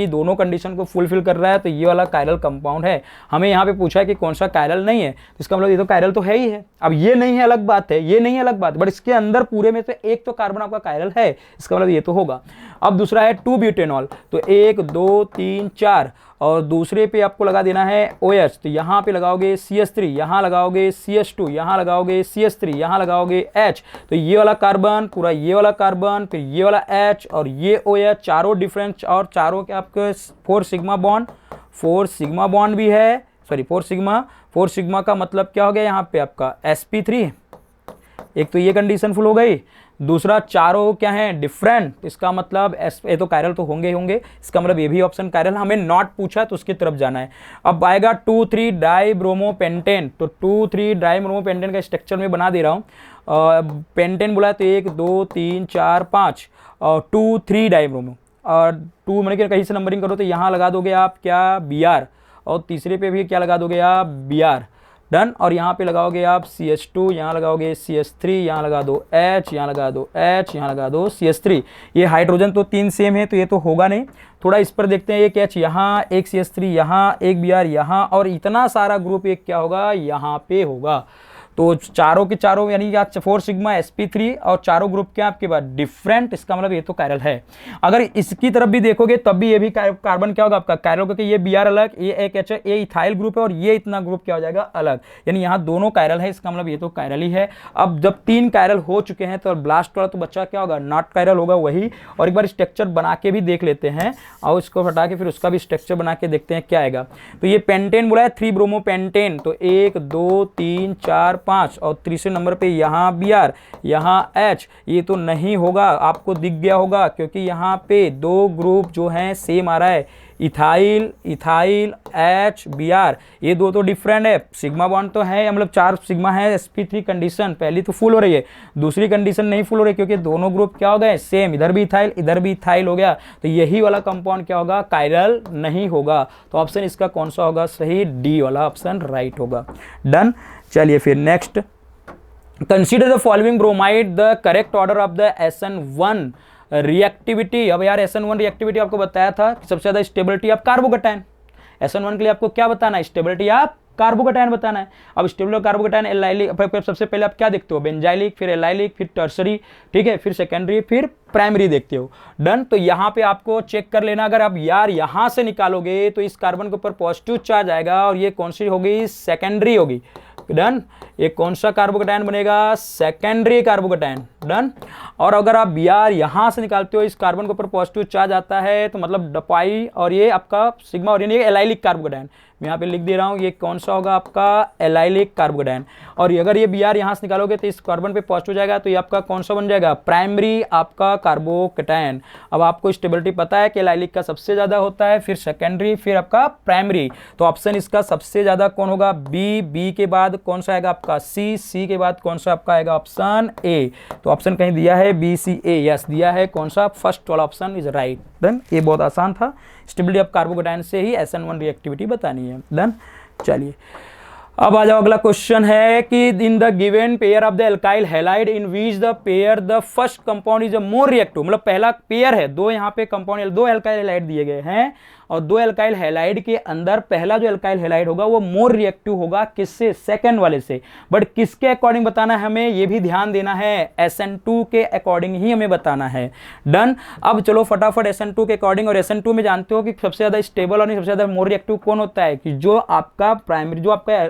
दोनों कंडीशन को फुलफिल कर रहा है, तो ये वाला कायरल कंपाउंड है। हमें यहाँ पे पूछा है कि कौन सा कायरल नहीं है, तो इसका मतलब ये तो कायरल तो है ही है। अब ये नहीं है अलग बात है, ये नहीं है अलग बात, बट इसके अंदर पूरे में तो एक तो कार्बन आपका कायरल है, इसका मतलब ये तो होगा। अब दूसरा है 2-ब्यूटेनॉल, तो 1 2 3 4, और दूसरे पे आपको लगा देना है OH, तो यहाँ पे लगाओगे CH3, यहाँ लगाओगे CH2, यहाँ लगाओगे CH3, यहाँ लगाओगे H, तो ये वाला कार्बन पूरा, ये वाला कार्बन, फिर ये वाला H और ये OH, चारों डिफरेंट, और चारों के आपके 4 सिग्मा बॉन्ड भी है, सॉरी 4 सिग्मा का मतलब क्या हो गया यहाँ पे आपका sp3। एक तो ये कंडीशन फुल हो गई, दूसरा चारों क्या है डिफरेंट, इसका मतलब ये तो कायरल तो होंगे इसका मतलब ये भी ऑप्शन कायरल। हमें नॉट पूछा तो उसकी तरफ जाना है। अब आएगा 2,3 डाइब्रोमोपेंटेन, तो 2,3 डाइब्रोमोपेंटेन का स्ट्रक्चर में बना दे रहा हूँ। पेंटेन बोला तो 1 2 3 4 5 और 2,3 डाइब्रोमो, और 2 मैंने कहीं से नंबरिंग करो तो यहाँ लगा दोगे आप क्या Br, और तीसरे पे भी क्या लगा दोगे आप Br, डन। और यहाँ पे लगाओगे आप CH2, यहाँ लगाओगे CH3, यहाँ लगा दो H, यहाँ लगा दो H, यहाँ लगा दो CH3। ये हाइड्रोजन तो 3 सेम है तो ये तो होगा नहीं। थोड़ा इस पर देखते हैं, एक H यहाँ, एक CH3 यहाँ, एक Br यहाँ, और इतना सारा ग्रुप एक क्या होगा यहाँ पे होगा। तो चारों के चारों यानी 4 सिग्मा sp3 और चारों ग्रुप क्या आपके पास डिफरेंट, इसका मतलब ये तो कायरल है। अगर इसकी तरफ भी देखोगे तब भी ये भी कार्बन क्या होगा आपका कायरल, क्योंकि ये Br अलग, ये एक H है, ये इथाइल ग्रुप है, और ये इतना ग्रुप क्या हो जाएगा अलग, यानी यहाँ दोनों कायरल है, इसका मतलब ये तो कायरल ही है। अब जब 3 कायरल हो चुके हैं तो ब्लास्ट वाला तो बच्चा क्या होगा नॉट कायरल होगा वही। और एक बार स्ट्रक्चर बना के भी देख लेते हैं, और इसको हटा के फिर उसका भी स्ट्रक्चर बना के देखते हैं क्या आएगा। तो ये पेंटेन बोला है 3 ब्रोमोपेंटेन, तो 1 2 3 4 5, और तीसरे नंबर पे यहाँ Br, यहाँ H, ये तो नहीं होगा, आपको दिख गया होगा क्योंकि यहाँ पे 2 ग्रुप जो हैं सेम आ रहा है, इथाइल H Br, ये 2 तो डिफरेंट है। सिग्मा बॉन्ड तो है, मतलब 4 सिग्मा है, sp3 कंडीशन पहली तो फुल हो रही है, दूसरी कंडीशन नहीं फुल हो रही क्योंकि दोनों ग्रुप क्या हो गए सेम, इधर भी इथाइल इधर भी इथाइल हो गया, तो यही वाला कंपाउंड क्या होगा कायरल नहीं होगा। तो ऑप्शन इसका कौन सा होगा सही, डी वाला ऑप्शन राइट होगा, डन। चलिए फिर next consider the following bromide the correct order of the SN1 reactivity. अब यार SN1 रिएक्टिविटी आपको बताया था कि सबसे ज्यादा स्टेबिलिटी ऑफ कार्बोकेटायन। SN1 के लिए आपको क्या बताना है, स्टेबिलिटी ऑफ कार्बोकेटायन बताना है। अब स्टेबल कार्बोकेटायन एल्लाइलिक, सबसे पहले आप क्या देखते हो, बेंजाइलिक, फिर एल्लाइलिक, फिर टर्सरी, ठीक है, फिर सेकेंडरी, फिर प्राइमरी देखते हो। डन। तो यहां पे आपको चेक कर लेना, अगर आप यार यहां से निकालोगे तो इस कार्बन के ऊपर पॉजिटिव चार्ज आएगा और ये कौन सी होगी, सेकेंडरी होगी। डन। ये कौन सा कार्बोकेटायन बनेगा, सेकेंडरी कार्बोकेटायन। डन। और अगर आप यार यहां से निकालते हो इस कार्बन के ऊपर पॉजिटिव चार्ज आता है तो मतलब डपाई और ये आपका सिग्मा और ये एलाइलिक कार्बोकेटायन, मैं यहाँ पे लिख दे रहा हूँ, ये कौन सा होगा आपका एलाइलिक कार्बोकेटायन। और अगर ये Br यहाँ से निकालोगे तो इस कार्बन पे पॉजिटिव जाएगा तो ये आपका कौन सा बन जाएगा, प्राइमरी आपका कार्बोकेटायन। अब आपको स्टेबिलिटी पता है कि एलाइलिक का सबसे ज्यादा होता है, फिर सेकेंडरी, फिर आपका प्राइमरी। तो ऑप्शन इसका सबसे ज्यादा कौन होगा, बी के बाद कौन सा आएगा आपका सी के बाद कौन सा आपका आएगा ऑप्शन ए। तो ऑप्शन कहीं दिया है BCA, यस दिया है, कौन सा, फर्स्ट वाला ऑप्शन इज राइट। देन ये बहुत आसान था, स्टेबिलिटी ऑफ कार्बोकेटायन से ही SN1 रिएक्टिविटी बतानी है। डन। चलिए अब आ जाओ, अगला क्वेश्चन है कि in the given pair of the alkyl halide in which the pair the first compound is a more reactive. मतलब पहला पेयर है, दो यहाँ पे कंपाउंड, दो एल्काइल हैलाइड दिए गए हैं और दो एल्काइल हैलाइड के अंदर पहला जो एल्काइल हैलाइड होगा वो मोर रिएक्टिव होगा किससे, सेकंड वाले से। बट किसके अकॉर्डिंग बताना है हमें, ये भी ध्यान देना है, SN2 के अकॉर्डिंग ही हमें बताना है। डन। अब चलो फटाफट SN2 के अकॉर्डिंग, और SN2 में जानते हो कि सबसे ज्यादा स्टेबल और सबसे ज्यादा मोर रिएक्टिव कौन होता है, कि जो आपका प्राइमरी, जो आपका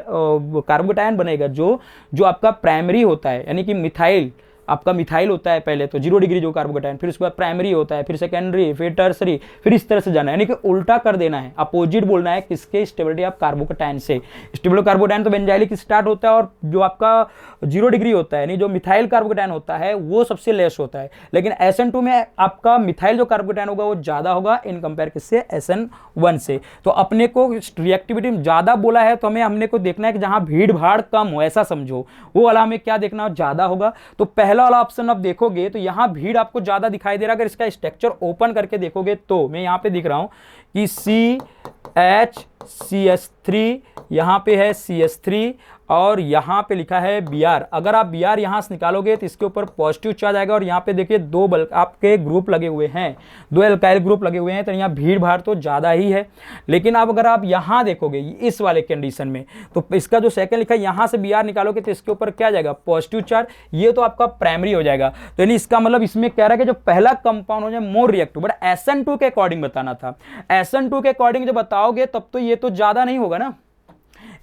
कार्बोकेटायन बनेगा, जो आपका प्राइमरी होता है, यानी कि मिथाइल, आपका मिथाइल होता है पहले तो 0 डिग्री जो कार्बोकेटायन, फिर उसके बाद प्राइमरी होता है, फिर सेकेंडरी, फिर टर्सरी, फिर इस तरह से जाना है, यानी कि उल्टा कर देना है, अपोजिट बोलना है किसके, स्टेबिलिटी ऑफ कार्बोकेटायन से। स्टेबल कार्बोकेटायन तो बेंजाइलिक स्टार्ट होता है और जो आपका 0 डिग्री होता है, यानी जो मिथाइल कार्बोकेटायन होता है वो सबसे लेस होता है। लेकिन SN2 में आपका मिथाइल जो कार्बोकेटायन होगा वो ज्यादा होगा इन कंपेयर किससे, SN1 से। तो अपने को रिएक्टिविटी ज्यादा बोला है तो हमने को देखना है कि जहां भीड़ भाड़ कम हो, ऐसा समझो, वो वाला हमें क्या देखना हो, ज्यादा होगा। तो पहला वाला ऑप्शन आप देखोगे तो यहां भीड़ आपको ज्यादा दिखाई दे रहा है। अगर इसका स्ट्रक्चर ओपन करके देखोगे तो मैं यहां पे दिख रहा हूं कि CHCS3, यहां पे है CH3 और यहां पे लिखा है Br। अगर आप Br यहां से निकालोगे तो इसके ऊपर पॉजिटिव चार्ज आएगा और यहां पे देखिए दो आपके ग्रुप लगे हुए हैं, दो एल्काइल ग्रुप लगे हुए हैं, तो यहां भीड़ भाड़ तो ज्यादा ही है। लेकिन अब अगर आप यहां देखोगे इस वाले कंडीशन में तो इसका जो सेकंड लिखा है यहां से Br निकालोगे तो इसके ऊपर क्या जाएगा, पॉजिटिव चार्ज, ये तो आपका प्राइमरी हो जाएगा। तो यानी इसका मतलब इसमें कह रहा है कि जो पहला कंपाउंड हो जाए मोर रिएक्टिव, बट SN2 के अकॉर्डिंग बताना था। SN2 के अकॉर्डिंग जब बताओगे तब तो ये तो ज्यादा नहीं होगा ना,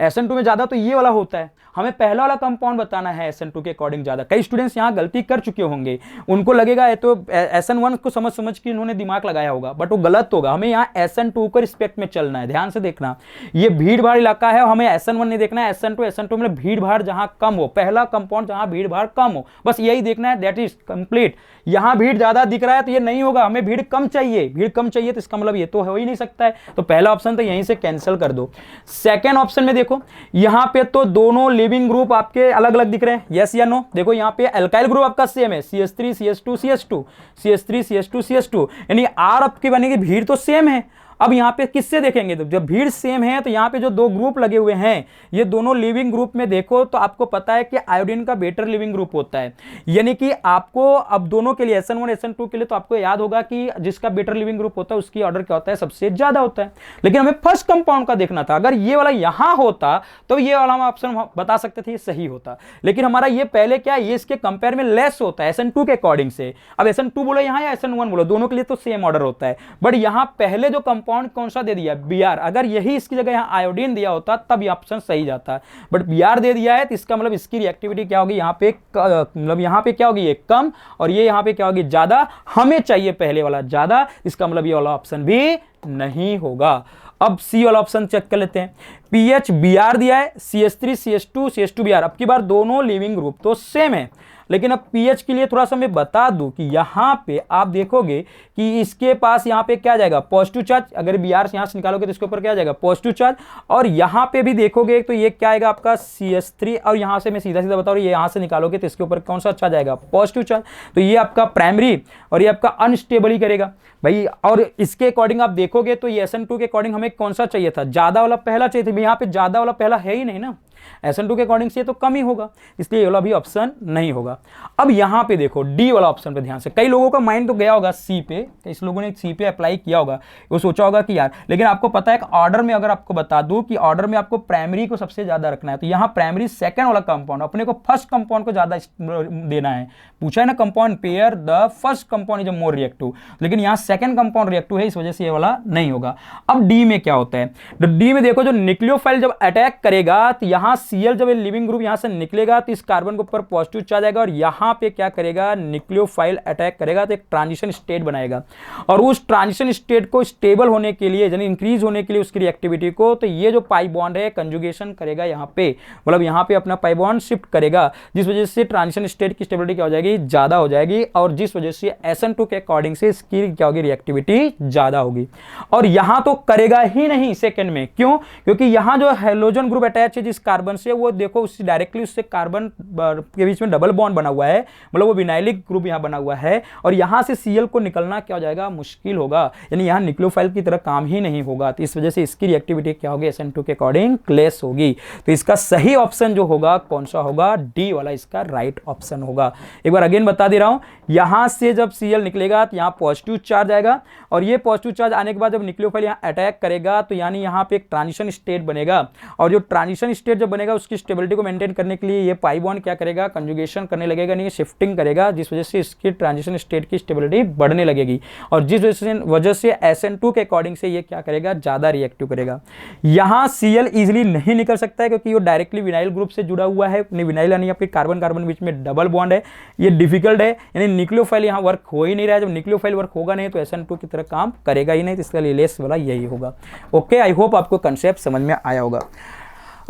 SN2 में ज्यादा तो ये वाला होता है, हमें पहला वाला कंपाउंड बताना है SN2 के अकॉर्डिंग ज्यादा। कई स्टूडेंट्स यहां गलती कर चुके होंगे, उनको लगेगा ये तो SN1 को समझ के इन्होंने दिमाग लगाया होगा, बट वो गलत होगा। हमें यहाँ SN2 को रिस्पेक्ट में चलना है, ध्यान से देखना, ये भीड़ भाड़ इलाका है, हमें SN1 नहीं देखना है, SN2 में भीड़ भाड़ जहां कम हो, पहला कंपाउंड जहां भीड़ भाड़ कम हो, बस यही देखना है, दैट इज कंप्लीट। यहां भीड़ ज्यादा दिख रहा है तो ये नहीं होगा, हमें भीड़ कम चाहिए, भीड़ कम चाहिए तो इसका मतलब ये तो हो ही नहीं सकता है। तो पहला ऑप्शन तो यहीं से कैंसिल कर दो। सेकेंड ऑप्शन में देखो, यहां पे तो दोनों लिविंग ग्रुप आपके अलग अलग दिख रहे हैं, यस या नो। देखो यहां पे अल्काइल ग्रुप आपका सेम है, CH3 CH2 CH2 CH3 CH2 CH2, यानी R आपकी बनेगी, भीड़ तो सेम है। अब यहाँ पे किससे देखेंगे, तो जब भीड़ सेम है तो यहाँ पे जो दो ग्रुप लगे हुए हैं ये दोनों लिविंग ग्रुप में देखो तो आपको पता है कि आयोडीन का बेटर लिविंग ग्रुप होता है, यानी कि आपको अब दोनों के लिए SN1 SN2 के लिए तो आपको याद होगा कि जिसका बेटर लिविंग ग्रुप होता है उसकी ऑर्डर क्या होता है, सबसे ज्यादा होता है। लेकिन हमें फर्स्ट कंपाउंड का देखना था, अगर ये वाला यहां होता तो ये वाला हम ऑप्शन बता सकते थे, ये सही होता। लेकिन हमारा ये पहले क्या, ये इसके कंपेयर में लेस होता है SN2 के अकॉर्डिंग से। अब SN2 बोलो यहाँ या SN1 बोलो, दोनों के लिए तो सेम ऑर्डर होता है, बट यहां पहले जो कंपाउंड कौन सा दे दिया, Br। अगर यही इसकी जगह यहां आयोडीन दिया होता तब ये ऑप्शन सही जाता, बट Br दे दिया है तो इसका मतलब इसकी रिएक्टिविटी क्या होगी, यहाँ पे मतलब यहाँ पे क्या होगी, ये कम, और ये यहाँ पे क्या होगी, ज्यादा। हमें चाहिए पहले वाला ज्यादा, इसका मतलब ये वाला ऑप्शन भी नहीं होगा। अब सी वाला ऑप्शन चेक कर लेते हैं, पीएच Br दिया है, CH3 CH2 CH2 Br, अब की बार दोनों लिविंग ग्रुप तो सेम है। लेकिन अब पीएच के लिए थोड़ा सा मैं बता दूं कि यहां पे आप देखोगे कि इसके पास यहां पे क्या जाएगा, पॉजिटिव चार्ज। अगर Br यहां से निकालोगे तो इसके ऊपर क्या जाएगा, पॉजिटिव चार्ज। और यहां पे भी देखोगे तो ये क्या आएगा आपका CH3, और यहां से मैं सीधा सीधा बता रहा हूं, ये यहां से निकालोगे तो इसके ऊपर कौन सा अच्छा जाएगा, पॉजिटिव चार्ज। तो ये आपका प्राइमरी और ये आपका अनस्टेबल ही करेगा भाई। और इसके अकॉर्डिंग आप देखोगे तो ये SN2 के अकॉर्डिंग हमें कौन सा चाहिए था, ज्यादा वाला पहला चाहिए था, यहाँ पे ज्यादा वाला पहला है ही नहीं ना, SN2 के अकॉर्डिंग से तो कम ही होगा, इसलिए ये वाला भी ऑप्शन नहीं होगा। अब यहाँ पे देखो डी वाला ऑप्शन पे ध्यान से, कई लोगों का माइंड तो गया होगा सी पे, कई लोगों ने सी पे अप्लाई किया होगा, वो सोचा होगा कि यार, लेकिन आपको पता है ऑर्डर में अगर आपको बता दूं कि ऑर्डर में आपको प्राइमरी को सबसे ज्यादा रखना है, तो यहाँ प्राइमरी सेकंड वाला कंपाउंड, अपने को फर्स्ट कंपाउंड को ज्यादा देना है। पूछा है ना compound pair the first compound is more reactive, लेकिन यहाँ सेकंड कंपाउंड रिएक्टिव है, इस वजह से ये वाला नहीं होगा। अब डी में क्या होता है, तो डी में देखो जो न्यूक्लियोफाइल जब अटैक करेगा तो यहाँ Cl जब लिविंग ग्रुप यहाँ से निकलेगा तो इस कार्बन के ऊपर पॉजिटिव चार्ज आएगा, और यहाँ पे क्या करेगा, न्यूक्लियोफाइल अटैक करेगा तो एक ट्रांजिशन स्टेट बनाएगा, और उस ट्रांजिशन स्टेट को स्टेबल होने के लिए यानी इंक्रीज होने के लिए उसकी रिएक्टिविटी को, तो ये जो पाई बॉन्ड है कंजुगेशन करेगा यहाँ पे, मतलब यहाँ पे अपना पाई बॉन्ड शिफ्ट करेगा, जिस वजह से ट्रांजिशन स्टेट की स्टेबिलिटी क्या हो जाएगी, ज्यादा हो जाएगी, और जिस वजह से SN2 के अकॉर्डिंग से इसकी क्या होगी, रिएक्टिविटी ज्यादा होगी। और यहां तो करेगा ही नहीं सेकंड में, क्यों, क्योंकि यहां जो हेलोजन ग्रुप अटैच है जिस कार्बन से, वो देखो उससे डायरेक्टली उससे कार्बन के बीच में डबल बॉन्ड बना हुआ है, मतलब वो विनाइलिक ग्रुप यहां बना हुआ है, और यहां से Cl को निकलना क्या हो जाएगा, मुश्किल होगा, यानी यहां न्यूक्लियोफाइल की तरह काम ही नहीं होगा, तो इस वजह से इसकी रिएक्टिविटी क्या होगी, SN2 के अकॉर्डिंग लेस होगी। तो इसका सही ऑप्शन जो होगा कौन सा होगा, डी वाला इसका राइट ऑप्शन होगा। एक बार अगेन बता दे रहा हूं, यहां से जब Cl निकलेगा तो यहां पॉजिटिव चार्ज आएगा, और ये पॉजिटिव चार्ज आने के बाद जब न्यूक्लियोफाइल यहां अटैक करेगा तो यानी यहां पे एक ट्रांजिशन स्टेट बनेगा, और जो ट्रांजिशन स्टेट जब बनेगा उसकी स्टेबिलिटी को मेंटेन करने के लिए ये पाई बॉन्ड क्या करेगा, कंजुगेशन करने लगेगा, नहीं शिफ्टिंग करेगा, जिस वजह से इसकी ट्रांजिशन स्टेट की स्टेबिलिटी बढ़ने लगेगी, और जिस वजह से SN2 के अकॉर्डिंग से ये क्या करेगा, ज्यादा रिएक्टिव करेगा। यहां Cl इजिली नहीं निकल सकता है क्योंकि वो डायरेक्टली विनाइल ग्रुप से जुड़ा हुआ है, विनाइल यानी आपके कार्बन कार्बन बीच में डबल बॉन्ड है, ये डिफिकल्ट है, यानी न्यूक्लियोफाइल यहां वर्क हो ही नहीं रहा है। जब न्यूक्लियोफाइल वर्क होगा नहीं तो SN2 की तरह काम करेगा ही नहीं, तो इसके लिए लेस वाला यही होगा। ओके, आई होप आपको कंसेप्ट समझ में आया होगा।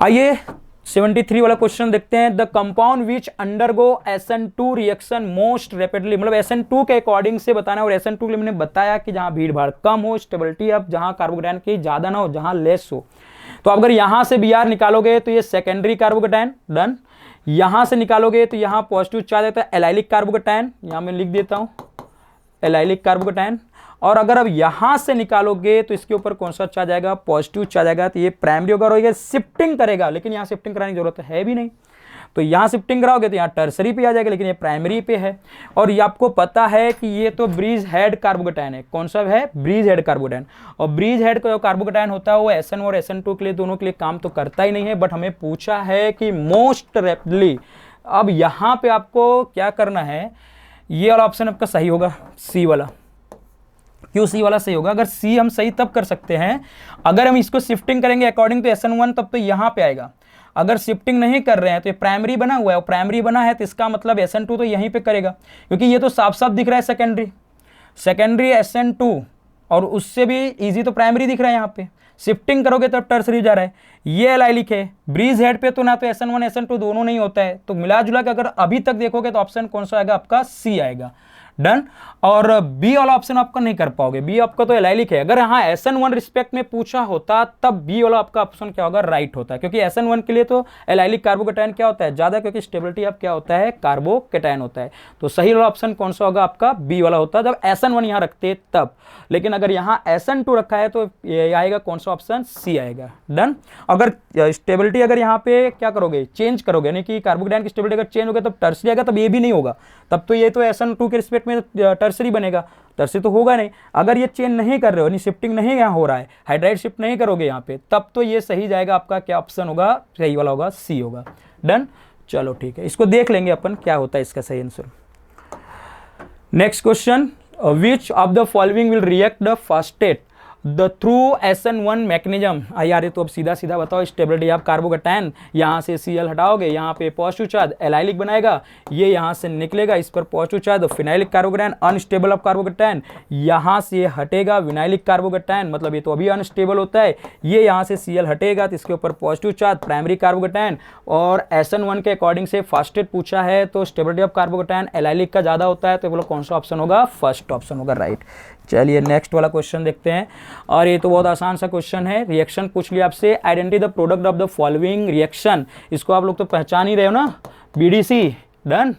आइए 73 वाला क्वेश्चन देखते हैं, the compound which undergo SN2 reaction most rapidly, मतलब SN2 के अकॉर्डिंग से बताना, और SN2 के लिए मैंने बताया कि जहां भीड़ भाड़ कम हो, स्टेबिलिटी अब जहां कार्बोकेटायन की ज्यादा ना हो, जहां लेस हो। तो अगर यहां से Br निकालोगे तो ये सेकेंडरी कार्बोकेटायन, डन। यहां से निकालोगे तो यहां पॉजिटिव चार्ज आता है एलाइलिक कार्बोकेटायन, यहां मैं लिख देता हूं एलाइलिक कार्बोकेटायन, और अगर अब यहां से निकालोगे तो इसके ऊपर कौन सा चार्ज आएगा, पॉजिटिव चार्ज आएगा, तो ये प्राइमरी होगा, और ये शिफ्टिंग करेगा, लेकिन यहां शिफ्टिंग कराने की जरूरत है भी नहीं, तो यहां शिफ्टिंग कराओगे तो यहां टर्सरी पे आ जाएगा, लेकिन ये प्राइमरी पे है। और ये आपको पता है कि ये तो ब्रिज हेड कार्बोकेटायन है, कौन सा है, ब्रिज हेड कार्बोकेटायन, और ब्रिज हेड का जो कार्बोकेटायन होता है वो SN और SN2 के लिए दोनों के लिए काम तो करता ही नहीं है, बट हमें पूछा है कि मोस्ट रैपिडली। अब यहां पे आपको क्या करना है, ये वाला ऑप्शन आपका सही होगा, सी वाला। क्यों सी वाला सही होगा, अगर सी हम सही तब कर सकते हैं अगर हम इसको शिफ्टिंग करेंगे अकॉर्डिंग टू SN1, तब तो यहां पे आएगा। अगर शिफ्टिंग नहीं कर रहे हैं तो ये प्राइमरी बना हुआ है, और प्राइमरी बना है तो इसका मतलब SN2 तो यहीं पे करेगा, क्योंकि ये तो साफ साफ दिख रहा है सेकेंडरी SN2, और उससे भी इजी तो प्राइमरी दिख रहा है। यहाँ पे शिफ्टिंग करोगे तब टर्सरी जा रहा है, ये एलाइलिक है, ब्रिज हेड पे तो ना तो SN1 SN2 दोनों नहीं होता है, तो मिला जुला के अगर अभी तक देखोगे तो ऑप्शन कौन सा आएगा, आपका सी आएगा, डन। और बी वाला ऑप्शन आपका नहीं कर पाओगे, बी आपका तो एलाइलिक है। अगर हाँ SN1 रिस्पेक्ट में पूछा होता तब बी वाला आपका ऑप्शन क्या होगा, राइट होता है, क्योंकि SN1 के लिए तो एलाइलिक कार्बोकेटायन क्या होता है, ज्यादा, क्योंकि स्टेबिलिटी अब क्या होता है, कार्बोकेटायन होता है। तो सही वाला ऑप्शन कौन सा होगा, आपका बी वाला होता है, जब SN1 यहाँ रखते तब। लेकिन अगर यहाँ SN2 रखा है तो ये आएगा कौन सा ऑप्शन, सी आएगा, डन। अगर स्टेबिलिटी अगर यहाँ पे क्या करोगे, चेंज करोगे, यानी कि कार्बोकेटायन की स्टेबिलिटी अगर चेंज हो गया तब टर्सरी आएगा, तब ये भी नहीं होगा, तब तो ये तो SN2 के रिस्पेक्ट में टर्सरी बनेगा, टर्सरी तो होगा नहीं। अगर ये चेंज नहीं कर रहे हो, शिफ्टिंग नहीं यहाँ हो रहा है, हाइड्राइड शिफ्ट नहीं करोगे यहाँ पे, तब तो ये सही जाएगा, आपका क्या ऑप्शन होगा, सही वाला होगा, सी होगा, डन। चलो ठीक है, इसको देख लेंगे अपन क्या होता है इसका सही answer. Next question, which of the following will react the fastest the through SN1 mechanism. यार ये तो अब सीधा सीधा बताओ, स्टेबिलिटी आप कार्बोकेटायन यहाँ से Cl हटाओगे, यहाँ पे पॉजिटिव चार्ज एलाइलिक बनाएगा, ये यहाँ से निकलेगा, इस पर positive charge phenylic carbocation, unstable of carbocation, यहाँ से हटेगा विनाइलिक कार्बोकेटायन, मतलब ये तो अभी अनस्टेबल होता है, ये यहाँ से Cl हटेगा तो इसके ऊपर पॉजिटिव चार्ज प्राइमरी कार्बोकेटायन, और SN1 के अकॉर्डिंग से फास्टेस्ट पूछा है तो स्टेबिलिटी ऑफ कार्बोकेटायन एलाइलिक का ज्यादा होता है, तो बोलो कौन सा ऑप्शन होगा, फर्स्ट ऑप्शन होगा, राइट। चलिए नेक्स्ट वाला क्वेश्चन देखते हैं, और ये तो बहुत आसान सा क्वेश्चन है, रिएक्शन पूछ लिया आपसे, identify the product of the following reaction. इसको आप लोग तो पहचान ही रहे हो ना, BDC, डन।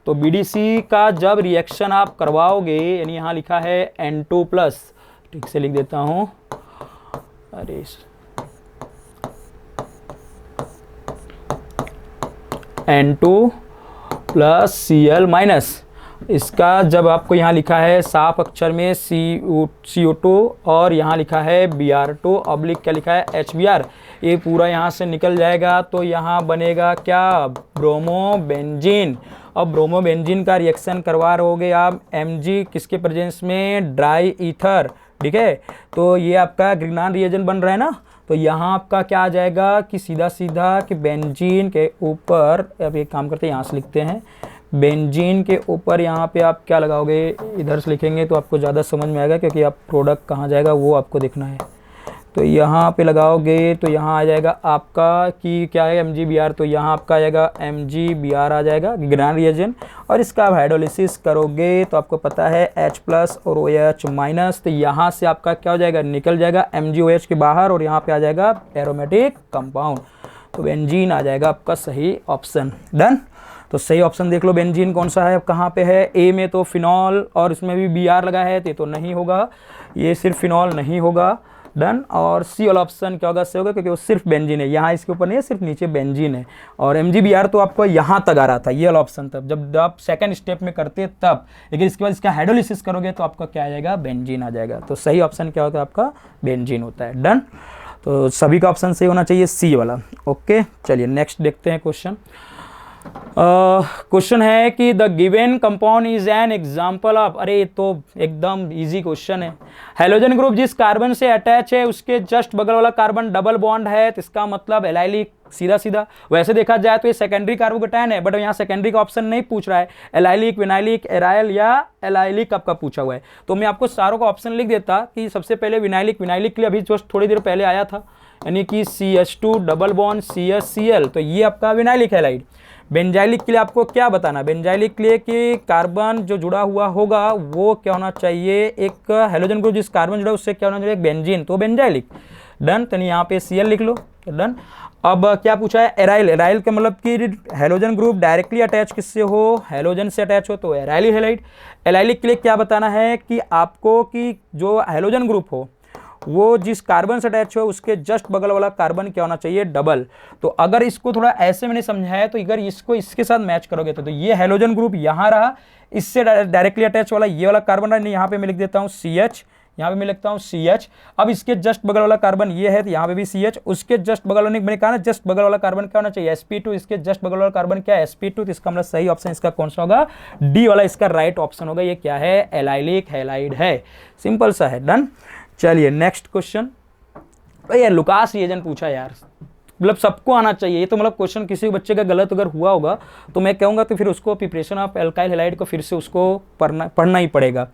तो BDC का जब रिएक्शन आप करवाओगे, यानी यहाँ लिखा है N2+, ठीक से लिख देता हूँ, अरे N2 प्लस Cl माइनस, इसका जब आपको यहाँ लिखा है साफ अक्षर में CO2 और यहाँ लिखा है Br2 ऑब्लिक क्या लिखा है HBr, ये पूरा यहाँ से निकल जाएगा तो यहाँ बनेगा क्या, ब्रोमोबेंजीन। अब ब्रोमोबेंजीन का रिएक्शन करवा रहोगे आप Mg किसके प्रेजेंस में, ड्राई ईथर, ठीक है। तो ये आपका ग्रिग्नान रिएजेंट बन रहा है ना, तो यहाँ आपका क्या आ जाएगा कि सीधा सीधा कि बेंजीन के ऊपर, अब एक काम करते हैं यहाँ से लिखते हैं, बेंजीन के ऊपर यहाँ पे आप क्या लगाओगे, इधर से लिखेंगे तो आपको ज़्यादा समझ में आएगा क्योंकि आप प्रोडक्ट कहाँ जाएगा वो आपको देखना है। तो यहाँ पे लगाओगे तो यहाँ आ जाएगा आपका कि क्या है MgBr, तो यहाँ आपका आ जाएगा MgBr आ जाएगा ग्रिग्नान रिएजेंट। और इसका आप हाइड्रोलिसिस करोगे तो आपको पता है H प्लस और OH माइनस, तो यहाँ से आपका क्या हो जाएगा, निकल जाएगा MgOH के बाहर और यहाँ पे आ जाएगा एरोमेटिक कंपाउंड, तो बेंजीन आ जाएगा आपका सही ऑप्शन। डन। तो सही ऑप्शन देख लो बेंजीन कौन सा है, कहाँ पे है, ए में तो फिनॉल और इसमें भी Br लगा है तो नहीं होगा, ये सिर्फ फिनॉल नहीं होगा। डन। और सी वाला ऑप्शन क्या होगा, सही होगा क्योंकि वो सिर्फ बेंजीन है, यहाँ इसके ऊपर नहीं है, सिर्फ नीचे बेंजीन है। और MgBr तो आपको यहाँ तक आ रहा था, ये वाला ऑप्शन तब जब आप सेकंड स्टेप में करते तब, लेकिन इसके बाद इसका हाइड्रोलिसिस करोगे तो आपका क्या आ जाएगा, बेंजीन आ जाएगा। तो सही ऑप्शन क्या होता है आपका, बेंजीन होता है। डन। तो सभी का ऑप्शन सही होना चाहिए सी वाला। ओके, चलिए नेक्स्ट देखते हैं क्वेश्चन। क्वेश्चन है कि the given compound is an example of, अरे ये तो एकदम इजी क्वेश्चन है। हेलोजन ग्रुप जिस कार्बन से अटैच है उसके जस्ट बगल वाला कार्बन डबल बॉन्ड है, तो इसका मतलब एलाइलिक, सीधा सीधा। वैसे देखा जाए तो ये सेकेंडरी कार्बोकेटायन है, बट यहाँ सेकेंडरी का ऑप्शन नहीं पूछ रहा है, एलाइलिक, विनाइलिक, एराइल या एलाइलिक आपका पूछा हुआ है। तो मैं आपको सारों का ऑप्शन लिख देता कि सबसे पहले विनाइलिक, विनाइलिक के लिए अभी जो थोड़ी देर पहले आया था, यानी कि CH2 double bond CH Cl, तो ये आपका विनाइलिक हैलाइड। बेंजाइलिक के लिए आपको क्या बताना, बेंजाइलिक के लिए कि कार्बन जो जुड़ा हुआ होगा वो क्या होना चाहिए, एक हेलोजन ग्रुप जिस कार्बन जुड़ा उससे क्या होना चाहिए, एक बेंजीन, तो बेंजाइलिक। डन। तो यहाँ पे Cl लिख लो। डन। अब क्या पूछा है, एराइल। एराइल का मतलब कि हेलोजन ग्रुप डायरेक्टली अटैच किससे हो, हेलोजन से अटैच हो, तो एराइल हैलाइड। एलाइलिक के लिए क्या बताना है कि आपको कि जो हेलोजन ग्रुप हो वो जिस कार्बन से अटैच हो उसके जस्ट बगल वाला कार्बन क्या होना चाहिए, डबल। तो अगर इसको थोड़ा ऐसे मैंने समझाया तो अगर इसको इसके साथ मैच करोगे तो ये हेलोजन ग्रुप यहाँ रहा, इससे डायरेक्टली अटैच वाला ये वाला कार्बन रहा, यहाँ पे मैं लिख देता हूँ CH, यहाँ पे मैं लिखता हूँ CH। अब इसके जस्ट बगल वाला कार्बन ये है तो यहाँ पे भी CH, उसके जस्ट बगल वाले मैंने कहा ना जस्ट बगल वाला कार्बन क्या होना चाहिए, sp2, इसके जस्ट बगल वाला कार्बन क्या है, sp2, तो इसका मतलब सही ऑप्शन इसका कौन सा होगा, डी वाला इसका राइट ऑप्शन होगा। ये क्या है, एलाइलिक हैलाइड है, सिंपल सा है। डन। चलिए नेक्स्ट क्वेश्चन। यार लुकास रिएजेंट पूछा यार, मतलब सबको आना चाहिए ये तो, मतलब क्वेश्चन किसी बच्चे का गलत अगर हुआ होगा तो मैं कहूँगा तो फिर उसको प्रिपरेशन ऑफ एल्काइल हैलाइड को फिर से उसको पढ़ना ही पड़ेगा,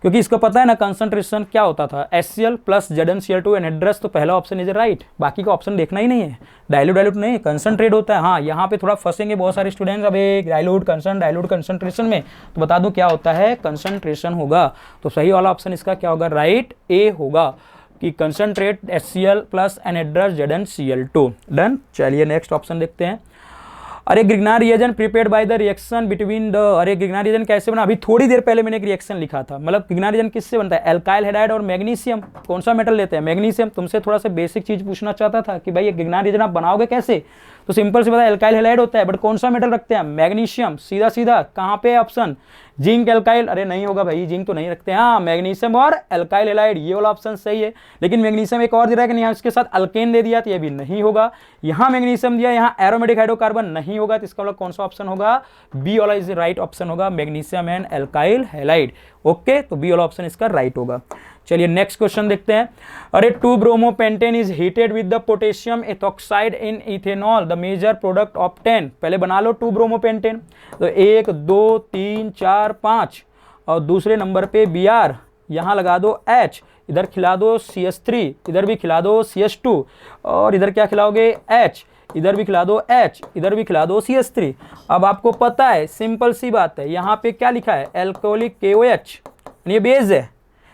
क्योंकि इसको पता है ना कंसंट्रेशन क्या होता था, HCl प्लस ZnCl2 एनहाइड्रस, तो पहला ऑप्शन इज राइट, बाकी का ऑप्शन देखना ही नहीं है। डाइल्यूट नहीं, कंसंट्रेट होता है। हाँ, यहाँ पे थोड़ा फंसेंगे बहुत सारे स्टूडेंट्स, अब एक डाइल्यूट कंसंट्रेशन में, तो बता दो क्या होता है, कंसंट्रेशन होगा। तो सही वाला ऑप्शन इसका क्या होगा, राइट ए होगा कि concentrate HCl plus anhydrous ZnCl2। Done. चलिए नेक्स्ट ऑप्शन देखते हैं। अरे Grignard reagent prepared by the reaction between the, अरे ग्रिग्नान रिएजेंट कैसे बना, अभी थोड़ी देर पहले मैंने एक रिएक्शन लिखा था, मतलब ग्रिग्नान रिएजेंट किससे बनता है, एल्काइल हैलाइड और मैग्नीशियम। कौन सा मेटल लेते हैं, मैग्नीशियम। तुमसे थोड़ा सा बेसिक चीज पूछना चाहता था कि भाई ये ग्रिग्नान रिएजेंट आप बनाओगे कैसे, तो सिंपल से पता है एल्काइल हैलाइड होता है, बट कौन सा मेटल रखते हैं, मैग्नीशियम। सीधा सीधा कहाँ पे ऑप्शन, जिंक एल्काइल, अरे नहीं होगा भाई, जिंक तो नहीं रखते हैं। हाँ, मैग्नीशियम और एल्काइल हैलाइड, ये वाला ऑप्शन सही है, लेकिन मैग्नीशियम एक और दे रहा है कि यहाँ इसके साथ अल्केन दे दिया तो ये भी नहीं होगा। यहाँ मैग्नीशियम दिया, यहाँ एरोमेटिक हाइड्रोकार्बन नहीं होगा, तो इसका मतलब कौन सा ऑप्शन होगा, बी वाला इज राइट ऑप्शन होगा, magnesium and alkyl halide. Okay, तो बी वाला ऑप्शन इसका राइट होगा। चलिए नेक्स्ट क्वेश्चन देखते हैं। अरे 2-ब्रोमोपेंटेन is heated with the potassium ethoxide in ethanol, the major product obtain. पहले बना लो 2-ब्रोमोपेंटेन, तो 1 2 3 4 5, और दूसरे नंबर पे Br, यहाँ लगा दो H, इधर खिला दो CH3, इधर भी खिला दो CH2, और इधर क्या खिलाओगे H, इधर भी खिला दो H, इधर भी खिला दो CH3। अब आपको पता है सिंपल सी बात है, यहाँ पे क्या लिखा है, एल्कोहलिक KOH, ये बेस है,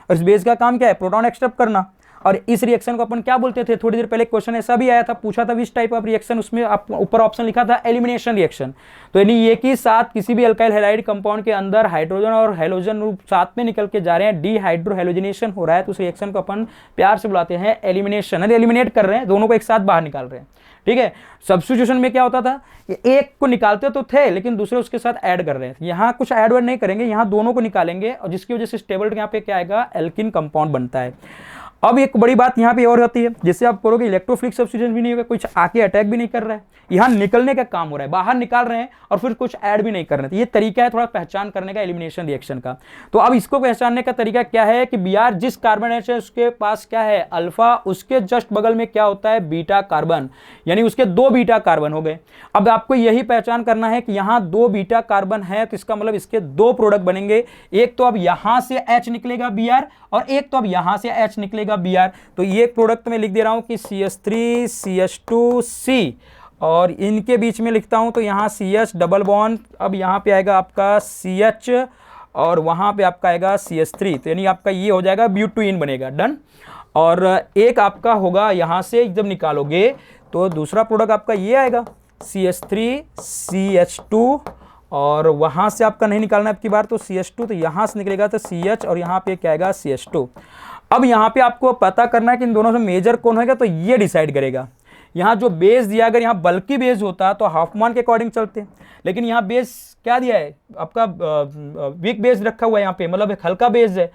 और इस बेस का काम क्या है, प्रोटॉन एक्सेप्ट करना। और इस रिएक्शन को अपन क्या बोलते थे, थोड़ी देर पहले क्वेश्चन ऐसा भी आया था, पूछा था इस टाइप ऑफ रिएक्शन, उसमें ऊपर ऑप्शन लिखा था एलिमिनेशन रिएक्शन। तो यानी ये कि साथ किसी भी अल्काइल हैलाइड कंपाउंड के अंदर हाइड्रोजन और हेलोजन रूप साथ में निकल के जा रहे हैं, डीहाइड्रोहेलोजिनेशन हो रहा है, तो उस रिएक्शन को अपन प्यार से बुलाते हैं एलिमिनेशन। एलिमिनेट कर रहे हैं, दोनों को एक साथ बाहर निकाल रहे हैं, ठीक है। सब्स्टिट्यूशन में क्या होता था, एक को निकालते तो थे लेकिन दूसरे उसके साथ ऐड कर रहे हैं, यहाँ कुछ ऐड वर्ड नहीं करेंगे, यहाँ दोनों को निकालेंगे और जिसकी वजह से स्टेबल यहाँ पे क्या आएगा, एल्किन कंपाउंड बनता है। अब एक बड़ी बात यहाँ पे और होती है, जिससे आप करोगे इलेक्ट्रोफिलिक सब्स्टिट्यूशन भी नहीं होगा, कुछ आके अटैक भी नहीं कर रहा है, यहाँ निकलने का काम हो रहा है, बाहर निकाल रहे हैं और फिर कुछ ऐड भी नहीं कर रहे हैं। ये तरीका है थोड़ा पहचान करने का एलिमिनेशन रिएक्शन का। तो अब इसको पहचानने का तरीका क्या है कि Br जिस कार्बन है उसके पास क्या है अल्फा, उसके जस्ट बगल में क्या होता है बीटा कार्बन, यानी उसके 2 बीटा कार्बन हो गए। अब आपको यही पहचान करना है कि यहाँ 2 बीटा कार्बन है, तो इसका मतलब इसके 2 प्रोडक्ट बनेंगे, एक तो अब यहां से H निकलेगा Br और एक तो अब यहां से H निकलेगा Br। तो ये प्रोडक्ट में लिख दे रहा हूं कि CH3 CH2C और इनके बीच में लिखता हूं तो यहाँ CH डबल बॉन्ड, अब यहाँ पे आएगा आपका CH और वहाँ पे आपका आएगा CH3, तो यानी आपका ये हो जाएगा ब्यूटेन बनेगा, डन। और एक आपका होगा यहाँ से जब निकालोगे तो दूसरा प्रोडक्ट आपका ये आएगा CH3 CH2 और वहाँ से आपका नहीं निकालना है आपकी बार, तो CH2 तो यहाँ से निकलेगा तो CH और यहाँ पे क्या आएगा CH2। अब यहाँ पे आपको पता करना है कि इन दोनों से मेजर कौन होगा, तो ये डिसाइड करेगा। यहाँ जो बेस दिया, अगर यहाँ बल्कि बेस होता तो हाफमान के अकॉर्डिंग चलते, लेकिन यहाँ बेस क्या दिया है आपका वीक बेस रखा हुआ है यहाँ पे, मतलब एक हल्का बेस है,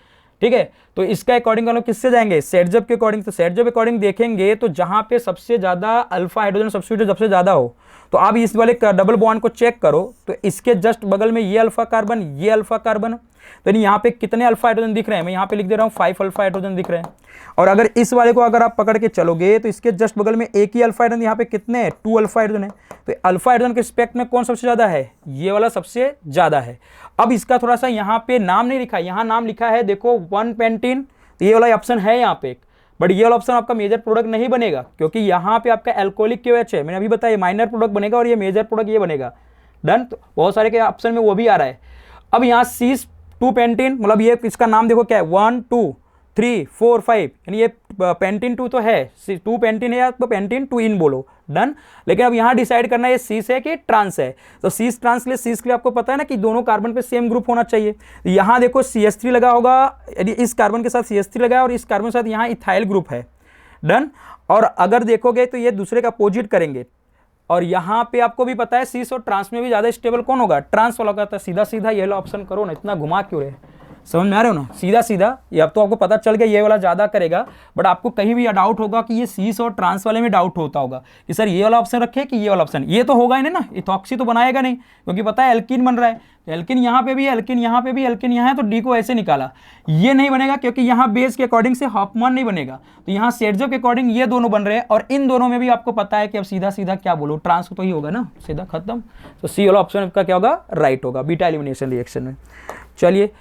ठीक है। तो इसका अकॉर्डिंग हम लोग किससे जाएंगे, सेटजब के अकॉर्डिंग। तो सेटजब अकॉर्डिंग देखेंगे तो जहाँ पे सबसे ज्यादा अल्फा हाइड्रोजन सब्स्टिट्यूट सबसे ज्यादा हो, तो आप इस वाले डबल बॉन्ड को चेक करो तो इसके जस्ट बगल में ये अल्फा कार्बन, ये अल्फा कार्बन, तो यहाँ पे कितने अल्फा हाइड्रोजन दिख रहे हैं, मैं यहाँ पे लिख दे रहा हूँ 5 अल्फा हाइड्रोजन दिख रहे हैं। और अगर इस वाले को अगर आप पकड़ के चलोगे तो इसके जस्ट बगल में एक ही अल्फा हाइड्रोजन, यहाँ पे कितने 2 अल्फा हाइड्रोजन है। तो अल्फा हाइड्रोजन के रिस्पेक्ट में कौन सबसे ज्यादा है, ये वाला सबसे ज्यादा है। अब इसका थोड़ा सा यहाँ पे नाम नहीं लिखा, यहाँ नाम लिखा है देखो 1 पेंटीन, तो ये वाला ऑप्शन है यहाँ पे, बट ये वाला ऑप्शन आपका मेजर प्रोडक्ट नहीं बनेगा क्योंकि यहाँ पे आपका एल्कोहलिक KOH है, मैंने अभी बताया माइनर प्रोडक्ट बनेगा और ये मेजर प्रोडक्ट ये बनेगा, डन। तो बहुत सारे के ऑप्शन में वो भी आ रहा है। अब यहाँ C2 पेंटीन, मतलब ये इसका नाम देखो क्या है 1 2 3 4 5, यानी ये पेंटीन 2 तो है, 2 पेंटीन है या तो पेंटीन 2 इन बोलो, डन। लेकिन अब यहाँ डिसाइड करना है ये सीस है कि ट्रांस है। तो सीस ट्रांस के लिए, सीस के लिए आपको पता है ना कि दोनों कार्बन पे सेम ग्रुप होना चाहिए। यहाँ देखो CH3 लगा होगा, यदि इस कार्बन के साथ CH3 लगा है और इस कार्बन के साथ यहाँ इथाइल ग्रुप है, डन। और अगर देखोगे तो ये दूसरे का अपोजिट करेंगे और यहाँ पे आपको भी पता है सीस और ट्रांस में भी ज्यादा स्टेबल कौन होगा, ट्रांस वाला होगा। सीधा सीधा ये वाला ऑप्शन करो ना, इतना घुमा क्यों रहे, समझ में आ रहे हो ना, सीधा सीधा। ये अब तो आपको पता चल गया ये वाला ज्यादा करेगा, बट आपको कहीं भी डाउट होगा कि ये सीस और ट्रांस वाले में डाउट होता होगा कि सर ये वाला ऑप्शन रखे कि ये वाला ऑप्शन, ये तो होगा ही नहीं ना, इथॉक्सी तो बनाएगा नहीं क्योंकि पता है एल्कीन बन रहा है, तो एल्कीन यहाँ पे भी है, एल्कीन यहाँ पे भी, एल्कीन यहाँ है, तो डी को ऐसे निकाला, ये नहीं बनेगा क्योंकि यहाँ बेस के अकॉर्डिंग से हॉफमैन नहीं बनेगा, तो यहाँ सेटजब के अकॉर्डिंग ये दोनों बन रहे हैं और इन दोनों में भी आपको पता है कि अब सीधा सीधा क्या बोलो, ट्रांस तो ही होगा ना, सीधा खत्म। तो सी वाला ऑप्शन का क्या होगा, राइट होगा बीटा एलिमिनेशन रिएक्शन में। चलिए,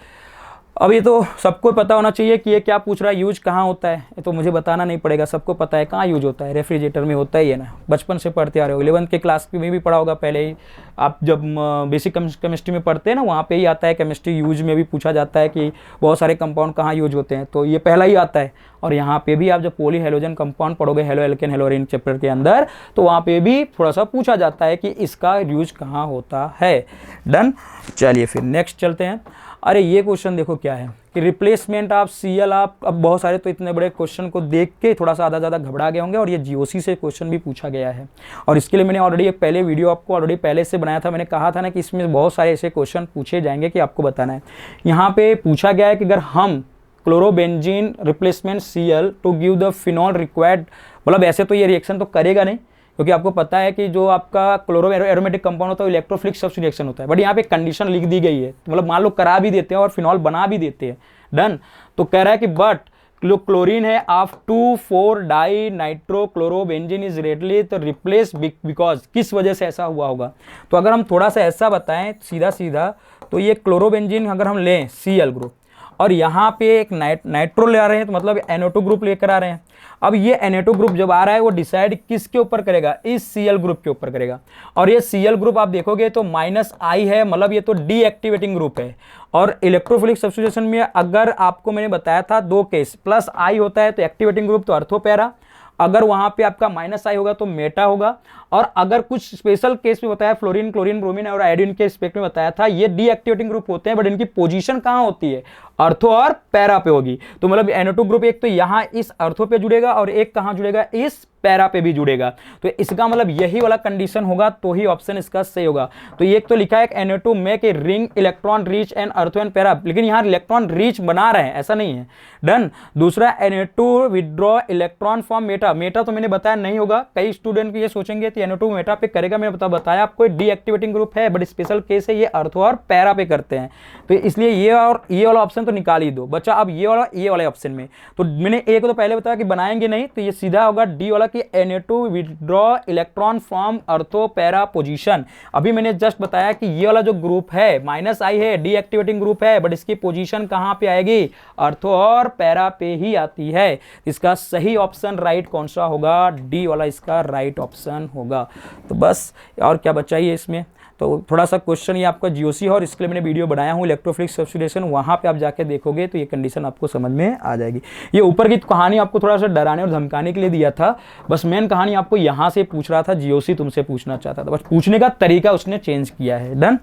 अब ये तो सबको पता होना चाहिए कि ये क्या पूछ रहा है, यूज कहाँ होता है, ये तो मुझे बताना नहीं पड़ेगा, सबको पता है कहाँ यूज होता है, रेफ्रिजरेटर में होता ही है ना, बचपन से पढ़ते आ रहे हो, 11th के क्लास में भी पढ़ा होगा पहले ही, आप जब बेसिक केमिस्ट्री में पढ़ते हैं ना वहाँ पे ही आता है, केमिस्ट्री यूज में भी पूछा जाता है कि बहुत सारे कंपाउंड कहाँ यूज होते हैं, तो ये पहला ही आता है। और यहाँ पे भी आप जब पोली हेलोजन कंपाउंड पढ़ोगे, हेलो एल्केन हेलो अरेन चैप्टर के अंदर, तो वहाँ पे भी थोड़ा सा पूछा जाता है कि इसका यूज कहाँ होता है, डन। चलिए फिर नेक्स्ट चलते हैं। अरे ये क्वेश्चन देखो क्या है कि रिप्लेसमेंट ऑफ Cl, आप अब बहुत सारे तो इतने बड़े क्वेश्चन को देख के थोड़ा सा आधा ज़्यादा घबरा गए होंगे, और ये GOC से क्वेश्चन भी पूछा गया है, और इसके लिए मैंने ऑलरेडी एक पहले वीडियो आपको ऑलरेडी पहले से बनाया था, मैंने कहा था ना कि इसमें बहुत सारे ऐसे क्वेश्चन पूछे जाएंगे कि आपको बताना है। यहाँ पे पूछा गया है कि अगर हम chlorobenzene replacement Cl to give the phenol required, मतलब ऐसे तो ये रिएक्शन तो करेगा नहीं क्योंकि आपको पता है कि जो आपका क्लोरो एरोमेटिक कंपाउंड होता है इलेक्ट्रोफिलिक सब्स्टिट्यूशन रिएक्शन होता है, बट यहाँ पे कंडीशन लिख दी गई है, मतलब मान लो करा भी देते हैं और फिनॉल बना भी देते हैं, डन। तो कह रहा है कि बट क्लोरीन है of 2,4 dinitro chlorobenzene is readily to replace because, किस वजह से ऐसा हुआ होगा। तो अगर हम थोड़ा सा ऐसा बताएं सीधा सीधा, तो ये क्लोरोबेंजीन अगर हम लें Cl ग्रुप और यहाँ पे एक नाइट्रो ले आ रहे हैं, तो मतलब NO2 ग्रुप लेकर आ रहे हैं। अब ये NO2 ग्रुप जब आ रहा है वो डिसाइड किसके ऊपर करेगा, इस Cl ग्रुप के ऊपर करेगा। और ये Cl ग्रुप आप देखोगे तो -I है, मतलब ये तो डीएक्टिवेटिंग ग्रुप है। और इलेक्ट्रोफिलिक सब्स्टिट्यूशन में अगर आपको मैंने बताया था 2 केस, +I होता है तो एक्टिवेटिंग ग्रुप तो अर्थो पैरा, अगर वहां पे आपका -I होगा तो मेटा होगा। और अगर कुछ स्पेशल केस में बताया फ्लोरीन, क्लोरीन, ब्रोमीन और आयोडीन के स्पेक्ट में बताया था, ये डीएक्टिवेटिंग ग्रुप होते हैं, बट इनकी पोजीशन कहां होती है, अर्थो और पैरा पे होगी। तो मतलब NO2 ग्रुप एक तो यहां इस अर्थो पे जुड़ेगा और एक कहां जुड़ेगा, इस पैरा पे भी जुड़ेगा। तो इसका मतलब यही वाला कंडीशन होगा, तो ही ऑप्शन इसका सही होगा। तो ये तो लिखा है NO2 make a ring electron reach and अर्थो एंड पैरा, लेकिन यहां इलेक्ट्रॉन रीच बना रहे हैं, ऐसा नहीं है। डन। दूसरा NO2 withdraw electron from Meta, Meta तो मैंने बताया नहीं होगा। कई स्टूडेंट ये सोचेंगे कि NO2 मेटा पे करेगा, मैंने बताया आपको डीएक्टिवेटिंग ग्रुप है, बट स्पेशल केस है, ये अर्थो और पैरा पे करते हैं। तो इसलिए ये और ये वाला ऑप्शन तो निकाल ही दो बच्चा। अब ये वाला ऑप्शन में तो मैंने एक तो पहले बताया कि बनाएंगे नहीं, तो ये सीधा होगा डी वाला कि NO2 विड्रॉ इलेक्ट्रॉन फ्रॉम अर्थो पैरा पोजीशन। अभी मैंने जस्ट बताया कि ये वाला जो ग्रुप है -I है, डीएक्टिवेटिंग ग्रुप है, बट इसकी पोजीशन कहां पे आएगी, अर्थो और पैरा पे ही आती है। इसका सही ऑप्शन राइट कौन सा होगा, डी वाला इसका राइट ऑप्शन होगा। तो बस और क्या बचाइए इसमें। तो थोड़ा सा क्वेश्चन ये आपका जीओसी है और इसके लिए मैंने वीडियो बनाया हूँ इलेक्ट्रोफिलिक सब्स्टिट्यूशन, वहाँ पे आप जाके देखोगे तो ये कंडीशन आपको समझ में आ जाएगी। ये ऊपर की कहानी आपको थोड़ा सा डराने और धमकाने के लिए दिया था, बस मेन कहानी आपको यहाँ से पूछ रहा था, जीओसी तुमसे पूछना चाहता था, बस पूछने का तरीका उसने चेंज किया है। डन।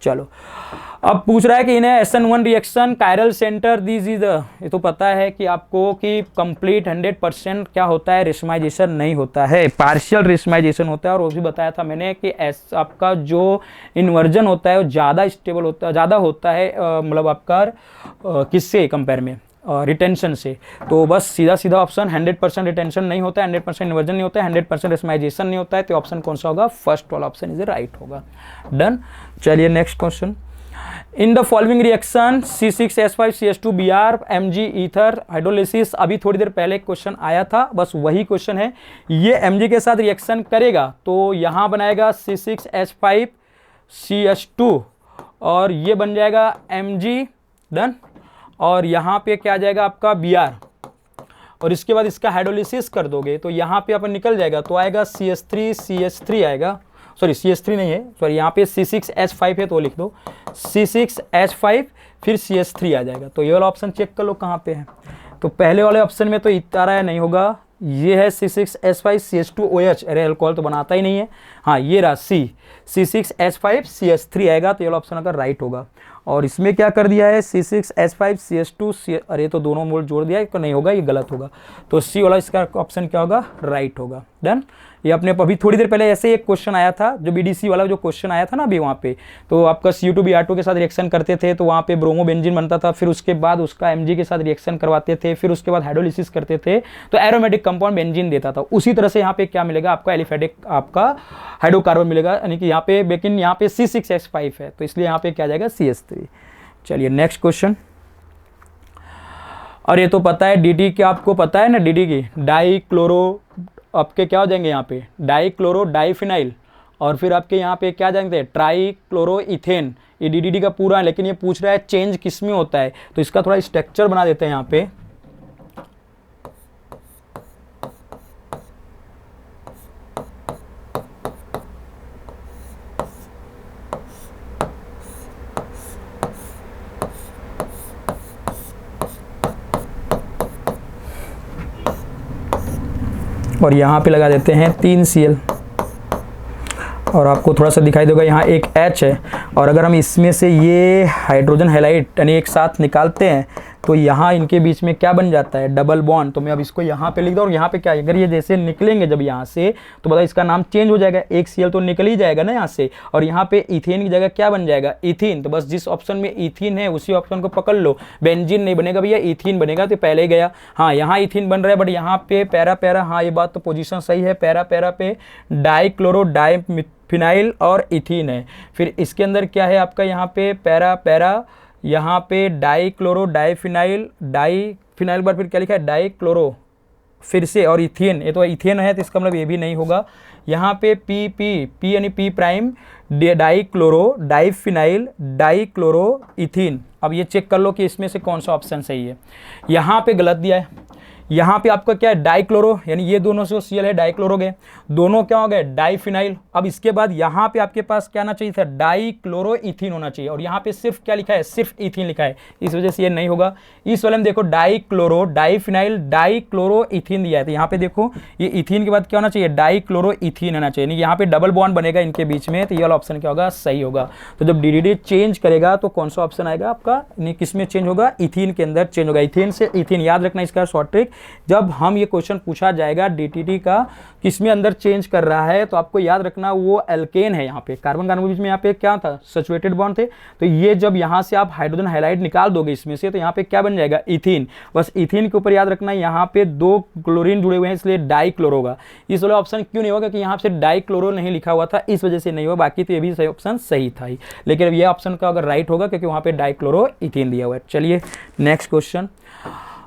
चलो अब पूछ रहा है कि इन्हें SN1 reaction chiral centre this is, ये तो पता है कि आपको कि कंप्लीट 100% क्या होता है, रेशमाइजेशन नहीं होता है, पार्शियल रेशमाइजेशन होता है। और वो भी बताया था मैंने कि आपका जो इन्वर्जन होता है वो ज़्यादा स्टेबल होता है, ज़्यादा होता है मतलब आपका किससे कंपेयर में, रिटेंशन से। तो बस सीधा सीधा ऑप्शन 100% रिटेंशन नहीं होता है, 100% इन्वर्जन नहीं होता है, 100% रेशमाइजेशन नहीं होता है, तो ऑप्शन कौन सा होगा, फर्स्ट वाला ऑप्शन इज राइट होगा। डन। चलिए next question. In the following reaction C6H5CH2Br Mg ether hydrolysis, अभी थोड़ी देर पहले क्वेश्चन आया था, बस वही क्वेश्चन है। ये Mg के साथ रिएक्शन करेगा तो यहाँ बनाएगा C6H5CH2 और ये बन जाएगा Mg। डन। और यहाँ पे क्या आ जाएगा आपका Br, और इसके बाद इसका हाइड्रोलिसिस कर दोगे तो यहाँ पे अपन निकल जाएगा, तो आएगा CH3CH3 आएगा, सॉरी CH3 नहीं है, सॉरी यहाँ पे C6H5 है तो लिख दो C6H5 फिर CH3 आ जाएगा। तो ये वाला ऑप्शन चेक कर लो कहाँ पे है। तो पहले वाले ऑप्शन में तो इतना नहीं होगा, ये है C6H5CH2OH, अरे अल्कोहल तो बनाता ही नहीं है। हाँ ये रहा C6H5CH3 आएगा, तो ये वाला ऑप्शन अगर राइट होगा। और इसमें क्या कर दिया है C6H5CH2, अरे तो दोनों मोल जोड़ दिया है, तो नहीं होगा, ये गलत होगा। तो सी वाला इसका ऑप्शन क्या होगा, राइट होगा। डन। ये अपने अभी थोड़ी देर पहले ऐसे एक क्वेश्चन आया था, जो BDC वाला जो क्वेश्चन आया था ना अभी, वहाँ पे तो आपका Cu2Br2 के साथ रिएक्शन करते थे तो वहाँ पे ब्रोमोबेंजीन बनता था, फिर उसके बाद उसका Mg के साथ रिएक्शन करवाते थे, फिर उसके बाद हाइड्रोलिसिस करते थे तो एरोमेटिक कंपाउंड बेंजीन देता था। उसी तरह से यहाँ पे क्या मिलेगा आपका, एलिफेटिक आपका हाइड्रोकार्बन मिलेगा, यानी कि यहाँ पे, लेकिन यहाँ पे C6H5 है तो इसलिए यहाँ पे क्या जाएगा CH3। चलिए नेक्स्ट क्वेश्चन। और ये तो पता है DD क्या आपको पता है ना, DD की डाई क्लोरो, आपके क्या हो जाएंगे यहाँ पे डाई क्लोरो डाईफिनाइल, और फिर आपके यहाँ पे क्या जाएंगे ट्राई क्लोरो इथेन, ये DDD का पूरा है। लेकिन ये पूछ रहा है चेंज किस में होता है, तो इसका थोड़ा स्ट्रक्चर बना देते हैं यहाँ पे। और यहाँ पे लगा देते हैं 3 Cl, और आपको थोड़ा सा दिखाई देगा यहाँ एक H है, और अगर हम इसमें से ये हाइड्रोजन हैलाइड यानी एक साथ निकालते हैं तो यहाँ इनके बीच में क्या बन जाता है, डबल बॉन्ड। तो मैं अब इसको यहाँ पे लिख दूँ, और यहाँ पे क्या है, अगर ये जैसे निकलेंगे जब यहाँ से तो बताओ इसका नाम चेंज हो जाएगा, एक Cl तो निकल ही जाएगा ना यहाँ से, और यहाँ पे इथेन की जगह क्या बन जाएगा, इथीन। तो बस जिस ऑप्शन में इथीन है उसी ऑप्शन को पकड़ लो, बेंजीन नहीं बनेगा भैया, इथीन बनेगा, तो पहले ही गया। हाँ यहाँ इथीन बन रहा है, बट यहाँ पे पैरा पैरा, हाँ ये बात तो पोजिशन सही है, पैरा पैरा पे डाई क्लोरो डाई फिनाइल और इथीन है। फिर इसके अंदर क्या है आपका, यहाँ पे पैरा पैरा, यहाँ पे डाई क्लोरो डाई फिनाइल बार फिर क्या लिखा है डाई क्लोरो फिर से, और इथेन, ये तो इथेन है तो इसका मतलब ये भी नहीं होगा। यहाँ पे पी पी पी यानी P prime dichloro diphenyl dichloro ethene. अब ये चेक कर लो कि इसमें से कौन सा ऑप्शन सही है। यहाँ पे गलत दिया है, यहाँ पे आपका क्या है डाइक्लोरो, यानी ये दोनों से सीएल है डाइक्लोरो गए, दोनों क्या हो गए डाइफिनाइल। अब इसके बाद यहाँ पे आपके पास क्या आना चाहिए था, डाइक्लोरो इथीन होना चाहिए, और यहाँ पे सिर्फ क्या लिखा है, सिर्फ इथीन लिखा है, इस वजह से ये नहीं होगा। इस वाले में देखो डाइक्लोरो डाइफिनाइल डाइक्लोरो इथीन दिया है, तो यहाँ पे देखो ये इथीन के बाद क्या होना चाहिए, डाइक्लोरो इथीन होना चाहिए, नहीं यहाँ पे डबल बॉन्ड बनेगा इनके बीच में, तो ये वाला ऑप्शन क्या होगा, सही होगा। तो जब डीडीडी चेंज करेगा तो कौन सा ऑप्शन आएगा आपका, किस में चेंज होगा, इथीन के अंदर चेंज होगा। इथीन से इथीन, याद रखना इसका शॉर्ट ट्रिक, जब हम ये क्वेश्चन पूछा जाएगा डीटीटी का किसमें अंदर चेंज कर रहा है, तो आपको याद रखना वो एल्केन है, यहाँ पे कार्बन कार्बन के बीच में यहाँ पे क्या था, सैचुरेटेड बॉन्ड थे, तो ये जब यहाँ से आप हाइड्रोजन हाइलाइड निकाल दोगे इसमें से, तो यहाँ पे क्या बन जाएगा, इथीन। बस इथीन के ऊपर याद रखना यहाँ पे 2 क्लोरीन जुड़े हुए हैं, इसलिए डाइक्लोरो होगा। इस वाला ऑप्शन क्यों नहीं होगा, क्योंकि यहाँ से डाइक्लोरो नहीं लिखा हुआ था, इस वजह से नहीं हुआ, बाकी तो ये भी सही ऑप्शन सही था ही, लेकिन अब ये ऑप्शन का अगर राइट होगा क्योंकि वहाँ पे डाइक्लोरो इथीन दिया हुआ है। चलिए नेक्स्ट क्वेश्चन।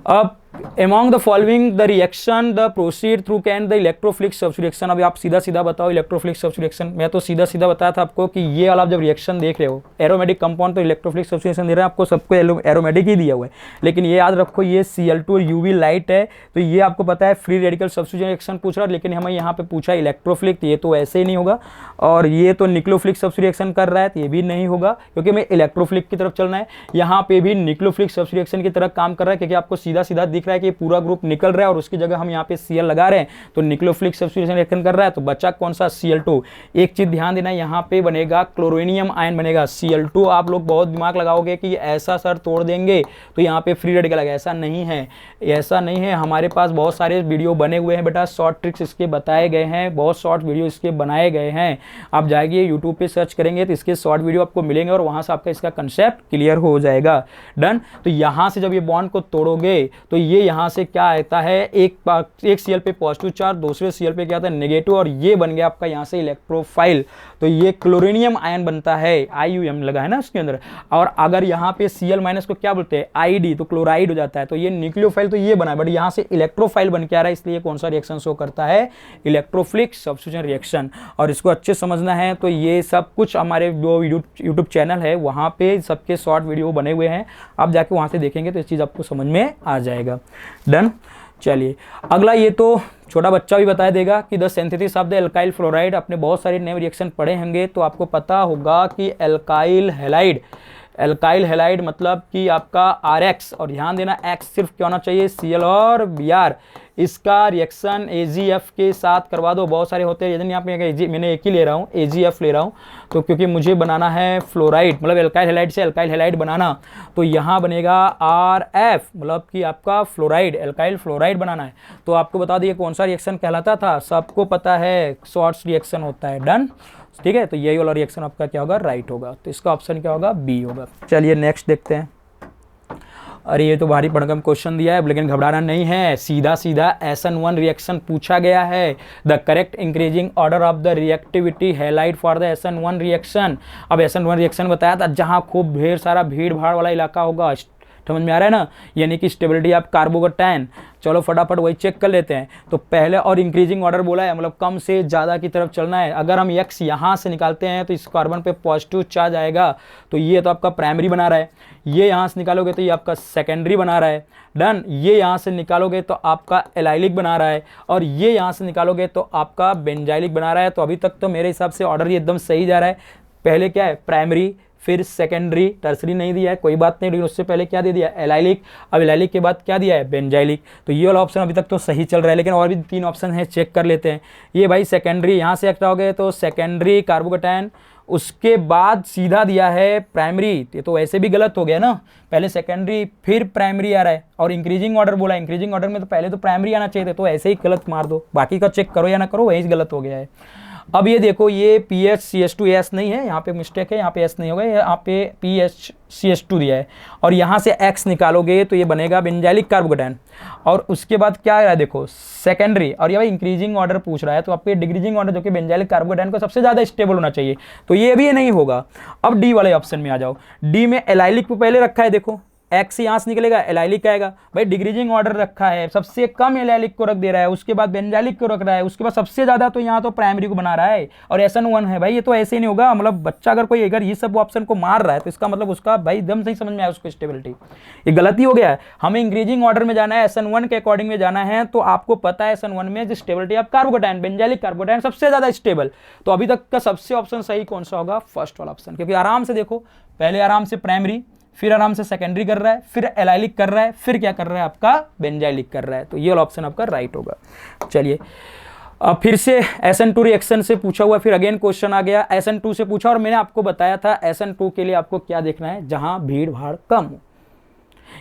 अब among the following the reaction the proceed through can the electrophilic substitution। अब आप सीधा सीधा बताओ इलेक्ट्रोफिलिक सब्स्टिट्यूशन, मैं तो सीधा सीधा बताया था आपको कि ये वाला आप जब रिएक्शन देख रहे हो एरोमेटिक कंपाउंड, तो इलेक्ट्रोफिलिक सब्स्टिट्यूशन दे रहा है आपको, सबको एरोमेटिक ही दिया हुआ है, लेकिन ये याद रखो ये Cl2 और UV लाइट है, तो ये आपको पता है फ्री रेडिकल सब्स्टिट्यूशन रिएक्शन पूछ रहा है, लेकिन हमें यहाँ पे पूछा इलेक्ट्रोफिलिक, तो ये तो ऐसे ही नहीं होगा। और ये तो न्यूक्लियोफिलिक सब्स्टिट्यूशन कर रहा है, तो ये भी नहीं होगा क्योंकि हमें इलेक्ट्रोफिलिक की तरफ चलना है। यहाँ पे भी न्यूक्लियोफिलिक सब्स्टिट्यूशन की तरह काम कर रहा है, क्योंकि आपको सीधा सीधा दिख रहा है कि पूरा ग्रुप निकल रहा है और उसकी जगह हम यहाँ पे Cl लगा रहे हैं, तो न्यूक्लियोफिलिक सब्स्टिट्यूशन रिएक्शन कर रहा है, तो बचा कौन सा, Cl2। एक चीज ध्यान देना, यहाँ पे बनेगा क्लोरोनियम आयन बनेगा Cl2। आप लोग बहुत दिमाग लगाओगे कि ऐसा सर तोड़ देंगे तो यहाँ पे फ्री रेडिकल आएगा, ऐसा नहीं है, ऐसा नहीं है। हमारे पास बहुत सारे वीडियो बने हुए हैं बेटा, शॉर्ट ट्रिक्स इसके बताए गए हैं, बहुत शॉर्ट वीडियो इसके बनाए गए हैं, आप जाएंगे यूट्यूब पे सर्च करेंगे तो इसके शॉर्ट वीडियो आपको मिलेंगे और वहां से आपका इसका कंसेप्ट क्लियर हो जाएगा। डन। तो यहाँ से जब ये बॉन्ड को तोड़ोगे तो ये यहाँ से क्या आता है, एक Cl पे पॉजिटिव चार्ज, दूसरे Cl पे क्या आता है नेगेटिव, और ये बन गया आपका यहाँ से इलेक्ट्रोफाइल, तो ये क्लोरीनियम आयन बनता है, IUM लगा है ना उसके अंदर। और अगर यहाँ पे Cl माइनस को क्या बोलते हैं, ID, तो क्लोराइड हो जाता है, तो ये न्यूक्लियोफाइल तो ये बना है, बट यहाँ से इलेक्ट्रोफाइल बन के आ रहा है, इसलिए कौन सा रिएक्शन शो करता है, इलेक्ट्रोफिलिक सब्स्टिट्यूशन रिएक्शन। और इसको अच्छे समझना है तो ये सब कुछ हमारे जो यूट्यूब चैनल है वहाँ पे सबके शॉर्ट वीडियो बने हुए हैं, आप जाके वहाँ से देखेंगे तो इस चीज़ आपको समझ में आ जाएगा। डन। चलिए अगला, ये तो छोटा बच्चा भी बता देगा कि the synthesis of the alkyl fluoride. अपने बहुत सारे नए रिएक्शन पढ़े होंगे तो आपको पता होगा कि एल्काइल हैलाइड, एल्काइल हैलाइड मतलब कि आपका RX, और ध्यान देना X सिर्फ क्या होना चाहिए, Cl और Br, इसका रिएक्शन AgF के साथ करवा दो। बहुत सारे होते हैं, यदि यहाँ पे मैंने एक ही ले रहा हूँ, AgF ले रहा हूँ, तो क्योंकि मुझे बनाना है फ्लोराइड, मतलब एल्काइल हैलाइड से एल्काइल हैलाइड बनाना, तो यहाँ बनेगा RF, मतलब कि आपका फ्लोराइड, एल्काइल फ्लोराइड बनाना है। तो आपको बता दिए कौन सा रिएक्शन कहलाता था, सबको पता है, शॉर्ट्स रिएक्शन होता है। डन। ठीक है, तो यही वाला रिएक्शन आपका क्या होगा, राइट होगा, तो इसका ऑप्शन क्या होगा, बी होगा। चलिए नेक्स्ट देखते हैं। अरे ये तो भारी भरकम क्वेश्चन दिया है, लेकिन घबराना नहीं है, सीधा सीधा SN1 रिएक्शन पूछा गया है। The correct increasing order of the reactivity halide for the SN1 reaction. अब SN1 रिएक्शन बताया था जहाँ खूब ढेर सारा भीड़ भाड़ वाला इलाका होगा, समझ में आ रहा है ना, यानी कि स्टेबिलिटी ऑफ कार्बोकेटायन। चलो फटाफट वही चेक कर लेते हैं। तो पहले और इंक्रीजिंग ऑर्डर बोला है, मतलब कम से ज़्यादा की तरफ चलना है। अगर हम X यहाँ से निकालते हैं तो इस कार्बन पे पॉजिटिव चार्ज आएगा, तो ये तो आपका प्राइमरी बना रहा है, ये यहाँ से निकालोगे तो ये आपका सेकेंडरी बना रहा है। डन। ये यहाँ से निकालोगे तो आपका एलाइलिक बना रहा है, और ये यहाँ से निकालोगे तो आपका बेंजाइलिक बना रहा है। तो अभी तक तो मेरे हिसाब से ऑर्डर ये एकदम सही जा रहा है। पहले क्या है, प्राइमरी, फिर सेकेंडरी, टर्सरी नहीं दिया है, कोई बात नहीं, लेकिन उससे पहले क्या दे दिया, एलाइलिक, अब एलाइलिक के बाद क्या दिया है, बेंजाइलिक। तो ये वाला ऑप्शन अभी तक तो सही चल रहा है, लेकिन और भी 3 ऑप्शन है, चेक कर लेते हैं। ये भाई सेकेंडरी, यहाँ से हटाओगे तो सेकेंडरी कार्बोकेटायन, उसके बाद सीधा दिया है प्राइमरी, ये तो वैसे भी गलत हो गया ना, पहले सेकेंडरी फिर प्राइमरी आ रहा है, और इंक्रीजिंग ऑर्डर बोला, इंक्रीजिंग ऑर्डर में तो पहले तो प्राइमरी आना चाहिए था, तो ऐसे ही गलत मार दो, बाकी का चेक करो या ना करो, वही गलत हो गया है। अब ये देखो, ये PHCH2S नहीं है, यहाँ पे मिस्टेक है, यहाँ पे S नहीं होगा, यहाँ पे PHCH2 दिया है, और यहाँ से X निकालोगे तो ये बनेगा बेंजाइलिक कार्बोकेटायन। और उसके बाद क्या है, देखो सेकेंडरी, और ये भाई इंक्रीजिंग ऑर्डर पूछ रहा है, तो आपके डिक्रीजिंग ऑर्डर जो कि बेंजाइलिक कार्बोकेटायन को सबसे ज़्यादा स्टेबल होना चाहिए, तो ये भी नहीं होगा। अब डी वाले ऑप्शन में आ जाओ। डी में एलाइलिक को पहले रखा है, देखो एक्स यहाँ से निकलेगा, एलाइलिक आएगा। भाई डिक्रीजिंग ऑर्डर रखा है, सबसे कम एलाइलिक को रख दे रहा है, उसके बाद बेंजालिक को रख रहा है, उसके बाद सबसे ज्यादा तो यहाँ तो प्राइमरी को बना रहा है और SN1 है। भाई ये तो ऐसे ही नहीं होगा, मतलब बच्चा अगर कोई अगर ये सब ऑप्शन को मार रहा है तो इसका मतलब उसका भाई एकदम सही समझ में आया उसको स्टेबिलिटी, ये गलती हो गया है। हमें इंक्रीजिंग ऑर्डर में जाना है, SN1 के अकॉर्डिंग में जाना है, तो आपको पता है SN1 में जो स्टेबिलिटी ऑफ कार्बोकेटायन, बेंजालिक कार्बोकेटायन सबसे ज्यादा स्टेबल। तो अभी तक का सबसे ऑप्शन सही कौन सा होगा? फर्स्ट वाला ऑप्शन, क्योंकि आराम से देखो, पहले आराम से प्राइमरी, फिर आराम से सेकेंडरी कर रहा है, फिर एलाइलिक कर रहा है, फिर क्या कर रहा है आपका बेंजाइलिक कर रहा है। तो ये वाला ऑप्शन आपका राइट होगा। चलिए अब फिर से SN2 रिएक्शन से पूछा हुआ, फिर अगेन क्वेश्चन आ गया SN2 से पूछा, और मैंने आपको बताया था SN2 के लिए आपको क्या देखना है, जहां भीड़ भाड़ कम हो,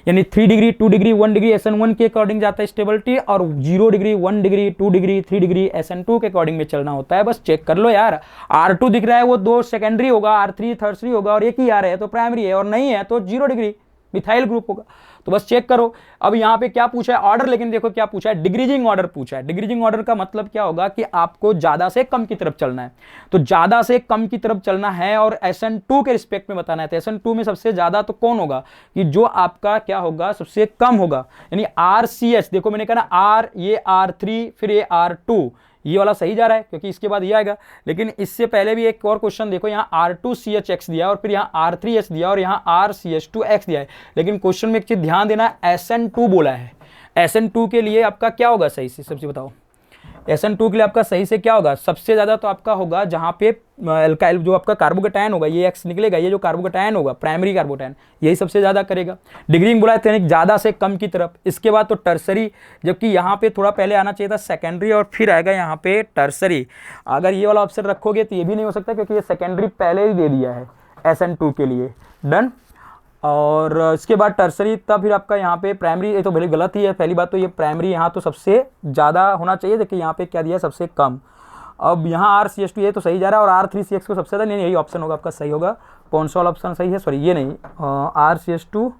यानी 3 डिग्री 2 डिग्री 1 डिग्री SN1 के अकॉर्डिंग जाता है स्टेबिलिटी, और 0 degree 1 degree 2 degree 3 degree SN2 के अकॉर्डिंग में चलना होता है। बस चेक कर लो यार, R2 दिख रहा है वो 2 सेकेंडरी होगा, R3 थर्सरी होगा, और एक ही R है तो प्राइमरी है, और नहीं है तो 0 डिग्री मिथाइल ग्रुप होगा। तो बस चेक करो। अब यहाँ पे क्या पूछा है ऑर्डर, लेकिन देखो क्या पूछा है, डिक्रीजिंग ऑर्डर पूछा है। डिक्रीजिंग ऑर्डर का मतलब क्या होगा कि आपको ज्यादा से कम की तरफ चलना है, तो ज्यादा से कम की तरफ चलना है और SN2 के रिस्पेक्ट में बताना है। तो SN2 में सबसे ज्यादा तो कौन होगा कि जो आपका क्या होगा सबसे कम होगा, यानी RCH। देखो मैंने कहा ना R, ये R3 फिर ये R2, ये वाला सही जा रहा है क्योंकि इसके बाद ये आएगा। लेकिन इससे पहले भी एक और क्वेश्चन देखो, यहाँ R2CHX दिया और फिर यहाँ R3H दिया और यहाँ RCH2X दिया है। लेकिन क्वेश्चन में एक चीज ध्यान देना, SN2 बोला है। SN2 के लिए आपका क्या होगा सही से, सबसे बताओ SN2 के लिए आपका सही से क्या होगा? सबसे ज्यादा तो आपका होगा जहां पे अल्काइल जो आपका कार्बोकेटायन होगा, ये X निकलेगा, ये जो कार्बोकेटायन होगा प्राइमरी कार्बोकेटायन, यही सबसे ज्यादा करेगा। डिग्रीजिंग बोला है ज्यादा से कम की तरफ, इसके बाद तो टर्सरी, जबकि यहाँ पे थोड़ा पहले आना चाहिए था सेकेंडरी और फिर आएगा यहाँ पे टर्सरी। अगर ये वाला ऑप्शन रखोगे तो ये भी नहीं हो सकता क्योंकि ये सेकेंडरी पहले ही दे दिया है SN2 के लिए। डन। और इसके बाद टर्सरी, तब फिर आपका यहाँ पे प्राइमरी, ये तो भले गलत ही है। पहली बात तो ये प्राइमरी यहाँ तो सबसे ज़्यादा होना चाहिए, देखिए यहाँ पे क्या दिया सबसे कम। अब यहाँ RCH2 ये तो सही जा रहा है और R3CX को सबसे ज़्यादा, नहीं यही ऑप्शन होगा आपका सही होगा। कौन सा वाला ऑप्शन सही है? सॉरी ये नहीं, RCH2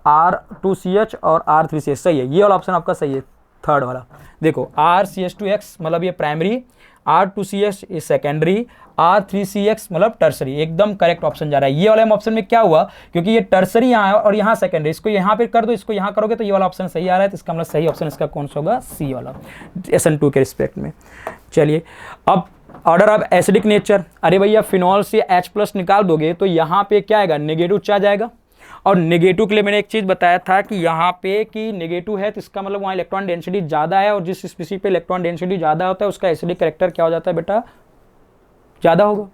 R2CH और R3CH सही है, ये वाला ऑप्शन आपका सही है, थर्ड वाला। देखो RCH2X मतलब ये प्राइमरी, R2CH ये सेकेंडरी, R3CX मतलब टर्सरी, एकदम करेक्ट ऑप्शन जा रहा है। ये वाले ऑप्शन में क्या हुआ, क्योंकि ये टर्सरी यहाँ है और यहाँ सेकेंडरी, इसको यहाँ पे कर दो, इसको यहाँ करोगे तो ये वाला ऑप्शन सही आ रहा है। तो इसका मतलब सही ऑप्शन इसका कौन सा होगा? सी वाला, SN2 के रिस्पेक्ट में। चलिए अब ऑर्डर ऑफ एसिडिक नेचर, अरे भैया फिनॉल से H+ निकाल दोगे तो यहाँ पे क्या आएगा? नेगेटिव चार्ज जाएगा। और नेगेटिव के लिए मैंने एक चीज़ बताया था कि यहाँ पे कि नेगेटिव है तो इसका मतलब वहाँ इलेक्ट्रॉन डेंसिटी ज़्यादा है, और जिस स्पीशीज पे इलेक्ट्रॉन डेंसिटी ज़्यादा होता है उसका एसिडिक कैरेक्टर क्या हो जाता है बेटा? ज़्यादा होगा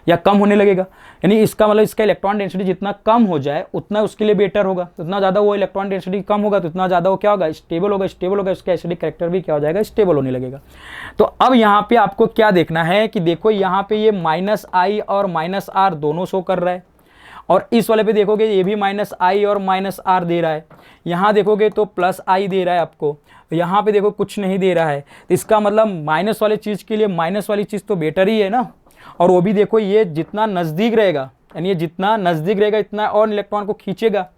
या कम होने लगेगा। यानी इसका मतलब इसका इलेक्ट्रॉन डेंसिटी जितना कम हो जाए उतना उसके लिए बेटर होगा, तो उतना ज़्यादा वो इलेक्ट्रॉन डेंसिटी कम होगा तो उतना ज़्यादा वो क्या होगा? स्टेबल होगा। स्टेबल होगा, उसका एसिडिक कैरेक्टर भी क्या हो जाएगा? स्टेबल होने लगेगा। तो अब यहाँ पे आपको क्या देखना है कि देखो यहाँ पे ये -I और -R दोनों शो कर रहा है, और इस वाले पे देखोगे ये भी -I और -R दे रहा है। यहाँ देखोगे तो +I दे रहा है आपको, यहाँ पे देखो कुछ नहीं दे रहा है। तो इसका मतलब माइनस वाले चीज़ के लिए माइनस वाली चीज़ तो बेटर ही है ना। और वो भी देखो ये जितना नज़दीक रहेगा, यानी ये जितना नज़दीक रहेगा इतना और इलेक्ट्रॉन को खींचेगा,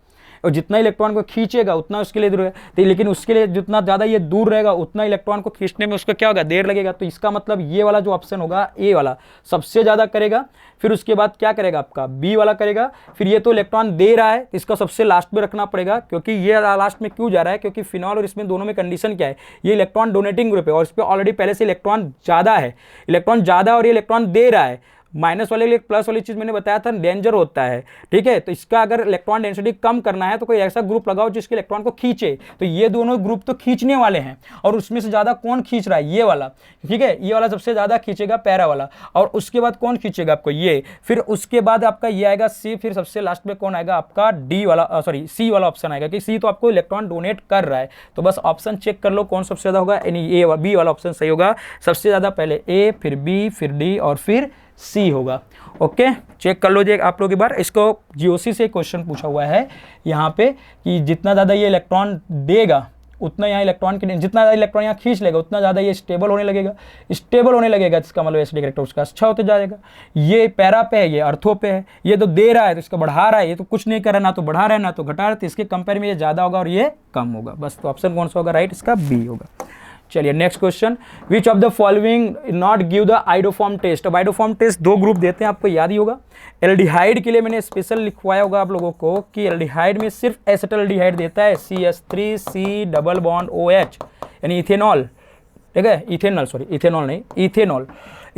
और जितना इलेक्ट्रॉन को खींचेगा उतना उसके लिए दूर है। तो लेकिन उसके लिए जितना ज़्यादा ये दूर रहेगा उतना इलेक्ट्रॉन को खींचने में उसका क्या होगा? देर लगेगा। तो इसका मतलब ये वाला जो ऑप्शन होगा ए वाला सबसे ज़्यादा करेगा। फिर उसके बाद क्या करेगा आपका? बी वाला करेगा। फिर ये तो इलेक्ट्रॉन दे रहा है, इसका सबसे लास्ट में रखना पड़ेगा, क्योंकि ये लास्ट में क्यों जा रहा है? क्योंकि फिनॉल और इसमें दोनों में कंडीशन क्या है? ये इलेक्ट्रॉन डोनेटिंग ग्रुप है और इस पर ऑलरेडी पहले से इलेक्ट्रॉन ज़्यादा है, इलेक्ट्रॉन ज़्यादा और ये इलेक्ट्रॉन दे रहा है। माइनस वाले लिए प्लस वाली चीज़ मैंने बताया था डेंजर होता है, ठीक है। तो इसका अगर इलेक्ट्रॉन डेंसिटी कम करना है तो कोई ऐसा ग्रुप लगाओ जिसके इलेक्ट्रॉन को खींचे। तो ये दोनों ग्रुप तो खींचने वाले हैं, और उसमें से ज़्यादा कौन खींच रहा है? ये वाला, ठीक है, ये वाला सबसे ज़्यादा खींचेगा, पैरा वाला। और उसके बाद कौन खींचेगा आपको? ये। फिर उसके बाद आपका ये आएगा सी, फिर सबसे लास्ट में कौन आएगा आपका? डी वाला, सॉरी सी वाला ऑप्शन आएगा, कि सी तो आपको इलेक्ट्रॉन डोनेट कर रहा है। तो बस ऑप्शन चेक कर लो कौन सबसे ज़्यादा होगा, यानी ए बी वाला ऑप्शन सही होगा। सबसे ज़्यादा पहले ए, फिर बी, फिर डी और फिर सी होगा। ओके, चेक कर लो जी आप लोग एक बार। इसको जीओसी से क्वेश्चन पूछा हुआ है यहाँ पे कि जितना ज़्यादा ये इलेक्ट्रॉन देगा उतना यहाँ इलेक्ट्रॉन के, जितना ज़्यादा इलेक्ट्रॉन यहाँ खींच लेगा उतना ज़्यादा ये स्टेबल होने लगेगा। स्टेबल होने लगेगा इसका मतलब एसिडिक कैरेक्टर उसका अच्छा होते जाएगा। ये पैरा पे है, ये अर्थो पे है, ये तो दे रहा है तो इसका बढ़ा रहा है, ये तो कुछ नहीं कर रहा, ना तो बढ़ा रहा है ना तो घटा रहा है। तो इसके कंपेयर में ये ज़्यादा होगा और ये कम होगा। बस तो ऑप्शन कौन सा होगा? राइट, इसका बी होगा। चलिए next question, which of the following not give the iodoform test. अब आइडोफॉर्म टेस्ट दो ग्रुप देते हैं, आपको याद ही होगा। एल्डिहाइड के लिए मैंने स्पेशल लिखवाया होगा आप लोगों को कि एल्डिहाइड में सिर्फ एसिटल्डिहाइड देता है CH3C डबल बॉन्ड OH, यानी इथेनॉल, ठीक है, इथेनॉल, सॉरी इथेनॉल नहीं, इथेनॉल,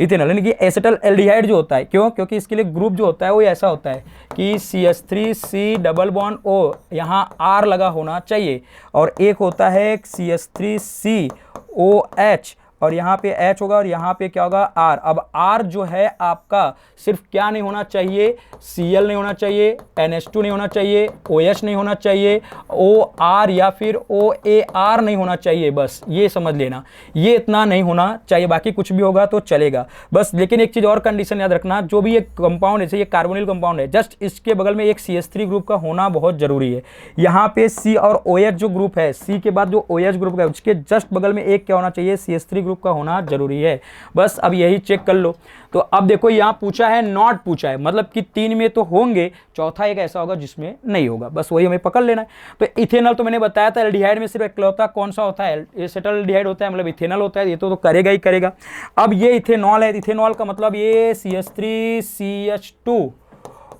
इथेनॉल यानी कि एसिटल एल्डिहाइड जो होता है। क्यों? क्योंकि इसके लिए ग्रुप जो होता है वो ऐसा होता है कि CH3C डबल बॉन्ड O, यहाँ R लगा होना चाहिए, और एक होता है CH3COH, और यहाँ पे H होगा और यहाँ पे क्या होगा R। अब R जो है आपका सिर्फ क्या नहीं होना चाहिए, Cl नहीं होना चाहिए, NH2 नहीं होना चाहिए, OH नहीं होना चाहिए, OR या फिर OAR नहीं होना चाहिए, बस ये समझ लेना, ये इतना नहीं होना चाहिए, बाकी कुछ भी होगा तो चलेगा बस। लेकिन एक चीज़ और कंडीशन याद रखना, जो भी एक कंपाउंड है, जैसे ये कार्बोनिल कंपाउंड है, जस्ट इसके बगल में एक CH3 ग्रुप का होना बहुत जरूरी है। यहाँ पे C और OH जो ग्रुप है, C के बाद जो OH ग्रुप है उसके जस्ट बगल में एक क्या होना चाहिए, CH3 ग्रुप का होना जरूरी है, बस। अब यही चेक कर लो। तो अब देखो यहाँ पूछा है, नॉट पूछा है, मतलब कि 3 में तो होंगे, चौथा एक ऐसा होगा जिसमें नहीं होगा, बस वही हमें पकड़ लेना है। तो इथेनॉल तो मैंने बताया था, एल्डिहाइड में सिर्फ इकलौता कौन सा होता है, एसिटल एल्डिहाइड होता है, मतलब इथेनॉल होता है, ये तो करेगा ही करेगा। अब ये इथेनॉल है, इथेनॉल का मतलब ये CH3CH2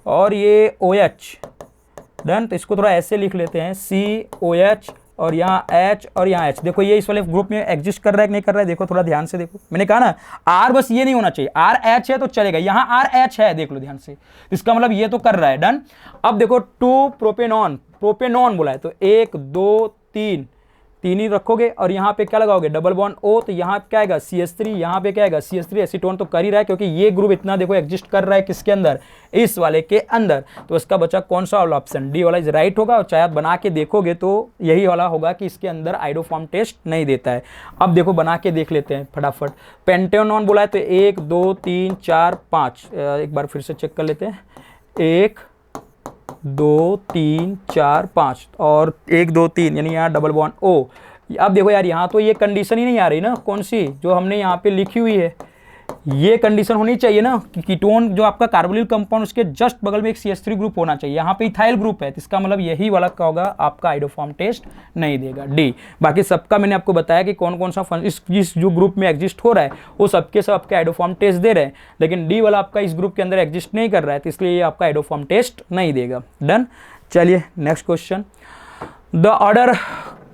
और ये OH, डन। तो इसको थोड़ा ऐसे लिख लेते हैं, COH और यहाँ H और यहाँ H। देखो ये इस वाले ग्रुप में एग्जिस्ट कर रहा है कि नहीं कर रहा है, देखो थोड़ा ध्यान से देखो, मैंने कहा ना R बस ये नहीं होना चाहिए, RH है तो चलेगा, यहाँ RH है, देख लो ध्यान से, इसका मतलब ये तो कर रहा है, डन। अब देखो 2 प्रोपेनॉन, प्रोपेनॉन बोला है, तो 1 2 3 ही रखोगे, और यहाँ पे क्या लगाओगे, डबल बॉन्ड O, तो यहाँ क्या आएगा CH3, यहाँ पे क्या आएगा CH3, एसीटोन तो कर ही रहा है, क्योंकि ये ग्रुप इतना देखो एग्जिस्ट कर रहा है किसके अंदर, इस वाले के अंदर। तो इसका बचा कौन सा वाला ऑप्शन, डी वाला इज राइट होगा। और चाहे आप बना के देखोगे तो यही वाला होगा कि इसके अंदर आइडोफॉर्म टेस्ट नहीं देता है। अब देखो बना के देख लेते हैं फटाफट। पेंटेनॉन बोला है तो 1 2 3 4 5, एक बार फिर से चेक कर लेते हैं, 1 2 3 4 5 और 1 2 3, यानी यहाँ डबल बॉन्ड O। अब देखो यार यहाँ तो ये कंडीशन ही नहीं आ रही ना, कौन सी जो हमने यहाँ पे लिखी हुई है, ये कंडीशन होनी चाहिए ना कि कीटोन जो आपका कार्बोनिल कंपाउंड उसके जस्ट बगल में एक CH3 ग्रुप होना चाहिए। यहाँ पे इथाइल ग्रुप है, तो इसका मतलब यही वाला क्या होगा, आपका आइडोफॉर्म टेस्ट नहीं देगा, डी। बाकी सबका मैंने आपको बताया कि कौन कौन सा इस जो ग्रुप में एग्जिस्ट हो रहा है वो सबके सब आपके आइडोफॉर्म टेस्ट दे रहे हैं, लेकिन डी वाला आपका इस ग्रुप के अंदर एग्जिस्ट नहीं कर रहा है, तो इसलिए ये आपका आइडोफॉर्म टेस्ट नहीं देगा, डन। चलिए next question, the order,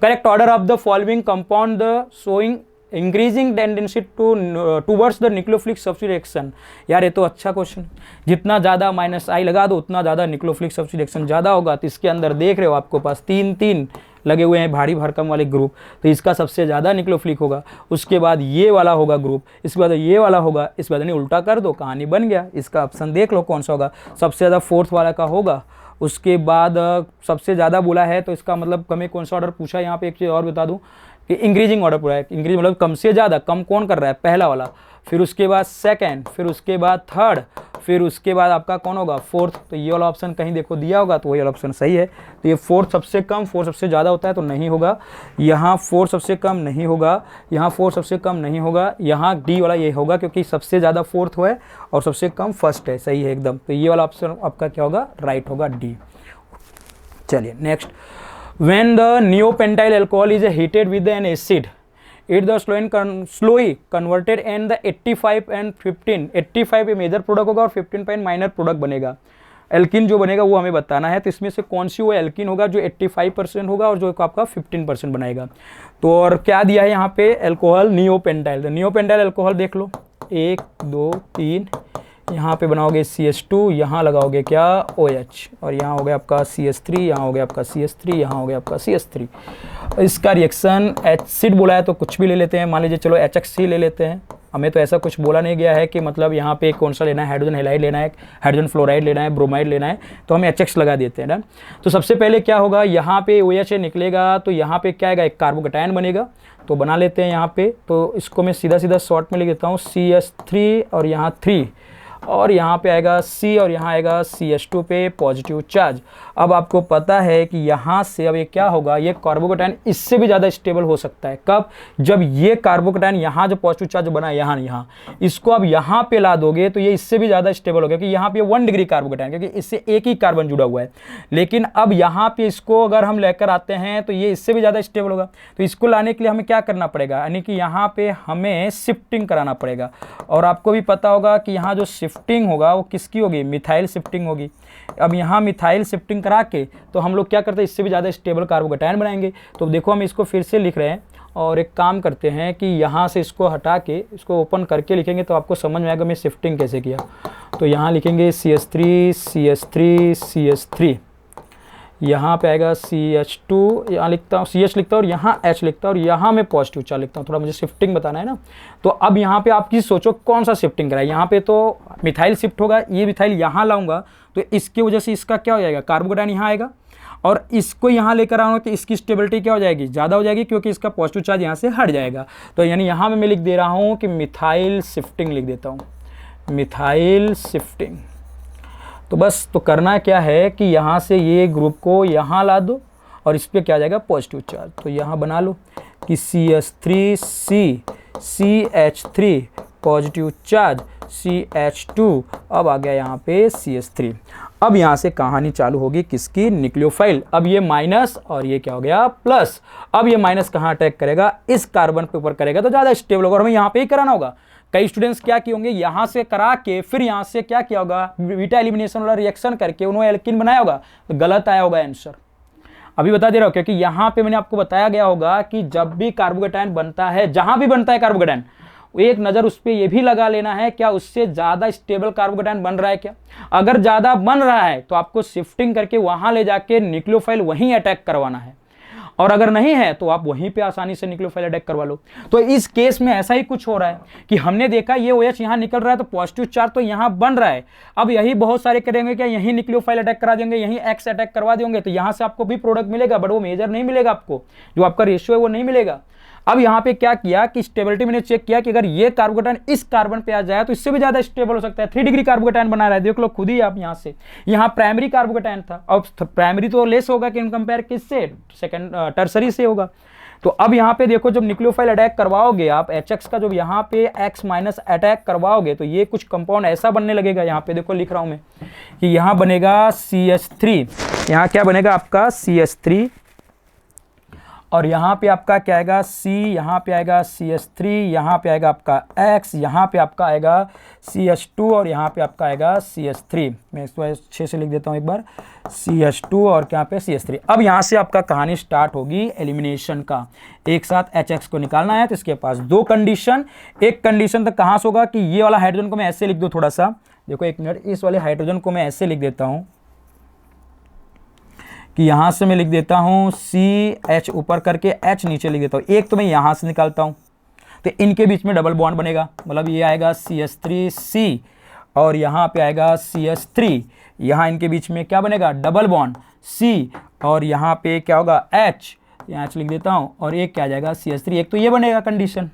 correct order of the following compound the showing increasing tendency towards the nucleophilic substitution. यार ये तो अच्छा क्वेश्चन, जितना ज़्यादा -I लगा दो उतना ज़्यादा न्यूक्लियोफिलिक सब्स्टिट्यूशन ज़्यादा होगा। तो इसके अंदर देख रहे हो आपको पास 3 लगे हुए हैं भारी भरकम वाले ग्रुप, तो इसका सबसे ज़्यादा न्यूक्लियोफिलिक होगा, उसके बाद ये वाला होगा ग्रुप, इसके बाद ये वाला होगा, इसके बाद नहीं उल्टा कर दो, कहानी बन गया। इसका ऑप्शन देख लो कौन सा होगा, सबसे ज़्यादा 4th वाला का होगा। उसके बाद सबसे ज़्यादा बोला है तो इसका मतलब हमें कौन सा ऑर्डर पूछा है यहाँ पे, एक चीज़ और बता दूँ कि इंक्रीजिंग ऑर्डर पूरा है, इंक्रीज मतलब कम से ज़्यादा, कम कौन कर रहा है, पहला वाला, फिर उसके बाद 2nd, फिर उसके बाद 3rd, फिर उसके बाद आपका कौन होगा 4th। तो ये वाला ऑप्शन कहीं देखो दिया होगा तो वही वाला ऑप्शन सही है। तो ये 4th सबसे कम, 4 सबसे ज़्यादा होता है तो नहीं होगा, यहाँ 4 सबसे कम नहीं होगा, यहाँ 4 सबसे कम नहीं होगा, यहाँ डी वाला ये होगा क्योंकि सबसे ज़्यादा 4th है और सबसे कम 1st है, सही है एकदम। तो ये वाला ऑप्शन आपका क्या होगा, राइट होगा, डी। चलिए next, when the neopentyl alcohol is heated with an acid, it the slowly converted and the 85 and 15, 85 ये मेजर प्रोडक्ट होगा और 15 पे माइनर प्रोडक्ट बनेगा। एल्किन जो बनेगा वो हमें बताना है, तो इसमें से कौन सी वो एल्किन होगा जो 85% होगा और जो आपका 15% बनाएगा। तो और क्या दिया है यहाँ पे, एल्कोहल नियोपेंटाइल। तो नियोपेंटाइल एल्कोहल देख लो, 1 2 3, यहाँ पे बनाओगे CH2, यहाँ लगाओगे क्या OH, और यहाँ हो गया आपका CH3, यहाँ हो गया आपका CH3, यहाँ हो गया आपका CH3। इसका रिएक्शन एसिड बोला है तो कुछ भी ले लेते हैं, मान लीजिए चलो HX ले लेते हैं। हमें तो ऐसा कुछ बोला नहीं गया है कि मतलब यहाँ पे कौन सा लेना है, हाइड्रोजन हैलाइड लेना है, हाइड्रोजन फ्लोराइड लेना है, ब्रोमाइड लेना है, तो हम HX लगा देते हैं ना। तो सबसे पहले क्या होगा, यहाँ पे OH निकलेगा तो यहाँ पे क्या आएगा, एक कार्बोकैटायन बनेगा, तो बना लेते हैं यहाँ पे। तो इसको मैं सीधा सीधा शॉर्ट में लिख देता हूँ, CH3 और यहाँ 3, और यहाँ पे आएगा C और यहाँ आएगा CH2 पे पॉजिटिव चार्ज। अब आपको पता है कि यहाँ से अब ये क्या होगा, ये कार्बोकेटायन इससे भी ज़्यादा स्टेबल हो सकता है। कब? जब ये कार्बोकेटायन यहाँ जो पॉजिटिव चार्ज बना है यहाँ इसको अब यहाँ पे ला दोगे तो ये इससे भी ज़्यादा स्टेबल होगा, क्योंकि यहाँ पे 1 डिग्री कार्बोकेटायन, क्योंकि इससे एक ही कार्बन जुड़ा हुआ है। लेकिन अब यहाँ पे इसको अगर हम लेकर आते हैं तो ये इससे भी ज़्यादा स्टेबल होगा। तो इसको लाने के लिए हमें क्या करना पड़ेगा, यानी कि यहाँ पे हमें शिफ्टिंग कराना पड़ेगा। और आपको भी पता होगा कि यहाँ जो शिफ्टिंग होगा वो किसकी होगी, मिथाइल शिफ्टिंग होगी। अब यहाँ मिथाइल शिफ्टिंग करा के तो हम लोग क्या करते हैं, इससे भी ज़्यादा स्टेबल कार्बोकेटायन बनाएंगे। तो देखो हम इसको फिर से लिख रहे हैं और एक काम करते हैं कि यहाँ से इसको हटा के इसको ओपन करके लिखेंगे तो आपको समझ में आएगा मैं शिफ्टिंग कैसे किया। तो यहाँ लिखेंगे CH3 CH3 CH3, यहाँ पे आएगा CH2, यहाँ लिखता हूँ CH लिखता हूँ और यहाँ H लिखता हूँ और यहाँ मैं पॉजिटिव चार्ज लिखता हूँ, थोड़ा मुझे शिफ्टिंग बताना है ना। तो अब यहाँ पे आप चीज़ सोचो कौन सा शिफ्टिंग कराए। यहाँ पे तो मिथाइल शिफ्ट होगा, ये मिथाइल यहाँ लाऊंगा तो इसकी वजह से इसका क्या हो जाएगा, कार्बोकेटायन यहाँ आएगा और इसको यहाँ लेकर आऊँगा तो इसकी स्टेबिलिटी क्या हो जाएगी, ज़्यादा हो जाएगी, क्योंकि इसका पॉजिटिव चार्ज यहाँ से हट जाएगा। तो यानी यहाँ मैं लिख दे रहा हूँ कि मिथाइल शिफ्टिंग लिख देता हूँ, मिथाइल शिफ्टिंग। तो बस तो करना क्या है कि यहाँ से ये ग्रुप को यहाँ ला दो और इस पर क्या आ जाएगा, पॉजिटिव चार्ज। तो यहाँ बना लो कि CH3C CH3 positive charge CH2, अब आ गया यहाँ पे CH3। अब यहाँ से कहानी चालू होगी किसकी, न्यूक्लियोफाइल। अब ये माइनस और ये क्या हो गया, प्लस। अब ये माइनस कहाँ अटैक करेगा, इस कार्बन पे ऊपर करेगा तो ज़्यादा स्टेबल होगा और हमें यहाँ पे ही कराना होगा। कई स्टूडेंट्स क्या किए होंगे, यहाँ से करा के फिर यहाँ से क्या किया होगा, बीटा एलिमिनेशन वाला रिएक्शन करके उन्होंने एल्कीन बनाया होगा, तो गलत आया होगा आंसर। अभी बता दे रहा हूँ, क्योंकि यहाँ पे मैंने आपको बताया गया होगा कि जब भी कार्बोकेटायन बनता है, जहां भी बनता है कार्बोकेटायन, एक नज़र उस पर यह भी लगा लेना है क्या उससे ज़्यादा स्टेबल कार्बोकेटायन बन रहा है क्या। अगर ज़्यादा बन रहा है तो आपको शिफ्टिंग करके वहां ले जाके न्यूक्लियोफाइल वहीं अटैक करवाना है, और अगर नहीं है तो आप वहीं पे आसानी से न्यूक्लियोफाइल अटैक करवा लो। तो इस केस में ऐसा ही कुछ हो रहा है कि हमने देखा ये OH यहाँ निकल रहा है तो पॉजिटिव चार्ज तो यहाँ बन रहा है। अब यही बहुत सारे करेंगे क्या, यहीं न्यूक्लियोफाइल अटैक करा देंगे, यहीं X अटैक करवा देंगे, तो यहाँ से आपको भी प्रोडक्ट मिलेगा बट वो मेजर नहीं मिलेगा, आपको जो आपका रेशियो है वो नहीं मिलेगा। अब यहाँ पे क्या किया कि स्टेबिलिटी मैंने चेक किया कि अगर ये कार्बोकेटायन इस कार्बन पे आ जाए तो इससे भी ज्यादा स्टेबल हो सकता है। 3 डिग्री कार्बोकेटायन बना रहा है, देख लो खुद ही आप। यहाँ से यहाँ प्राइमरी कार्बोकेटायन था, अब प्राइमरी तो लेस होगा कि इन कंपेयर किससे, सेकंड टर्सरी से होगा। तो अब यहाँ पे देखो जब न्यूक्लियोफाइल अटैक करवाओगे आप HX का, जब यहाँ पे X माइनस अटैक करवाओगे तो ये कुछ कंपाउंड ऐसा बनने लगेगा। यहाँ पे देखो लिख रहा हूं मैं कि यहाँ बनेगा CH3, यहाँ क्या बनेगा आपका CH3, और यहाँ पे आपका क्या आएगा C, यहाँ पे आएगा CH3, यहाँ पे आएगा आपका X, यहाँ पे आपका आएगा CH2 और यहाँ पे आपका आएगा CH3। मैं इसको अच्छे से लिख देता हूँ एक बार, CH2 और यहाँ पे CH3। अब यहाँ से आपका कहानी स्टार्ट होगी एलिमिनेशन का। एक साथ HX को निकालना है तो इसके पास 2 कंडीशन। एक कंडीशन तक कहाँ से होगा कि ये वाला हाइड्रोजन को मैं ऐसे लिख दूँ, थोड़ा सा देखो 1 मिनट, इस वाले हाइड्रोजन को मैं ऐसे लिख देता हूँ कि यहाँ से मैं लिख देता हूँ CH ऊपर करके H नीचे लिख देता हूँ। एक तो मैं यहाँ से निकालता हूँ तो इनके बीच में डबल बॉन्ड बनेगा, मतलब ये आएगा CH3C और यहाँ पे आएगा CH3, यहाँ इनके बीच में क्या बनेगा, डबल बॉन्ड C, और यहाँ पे क्या होगा H, यहाँ H लिख देता हूँ और एक क्या आ जाएगा CH3। एक तो ये बनेगा कंडीशन,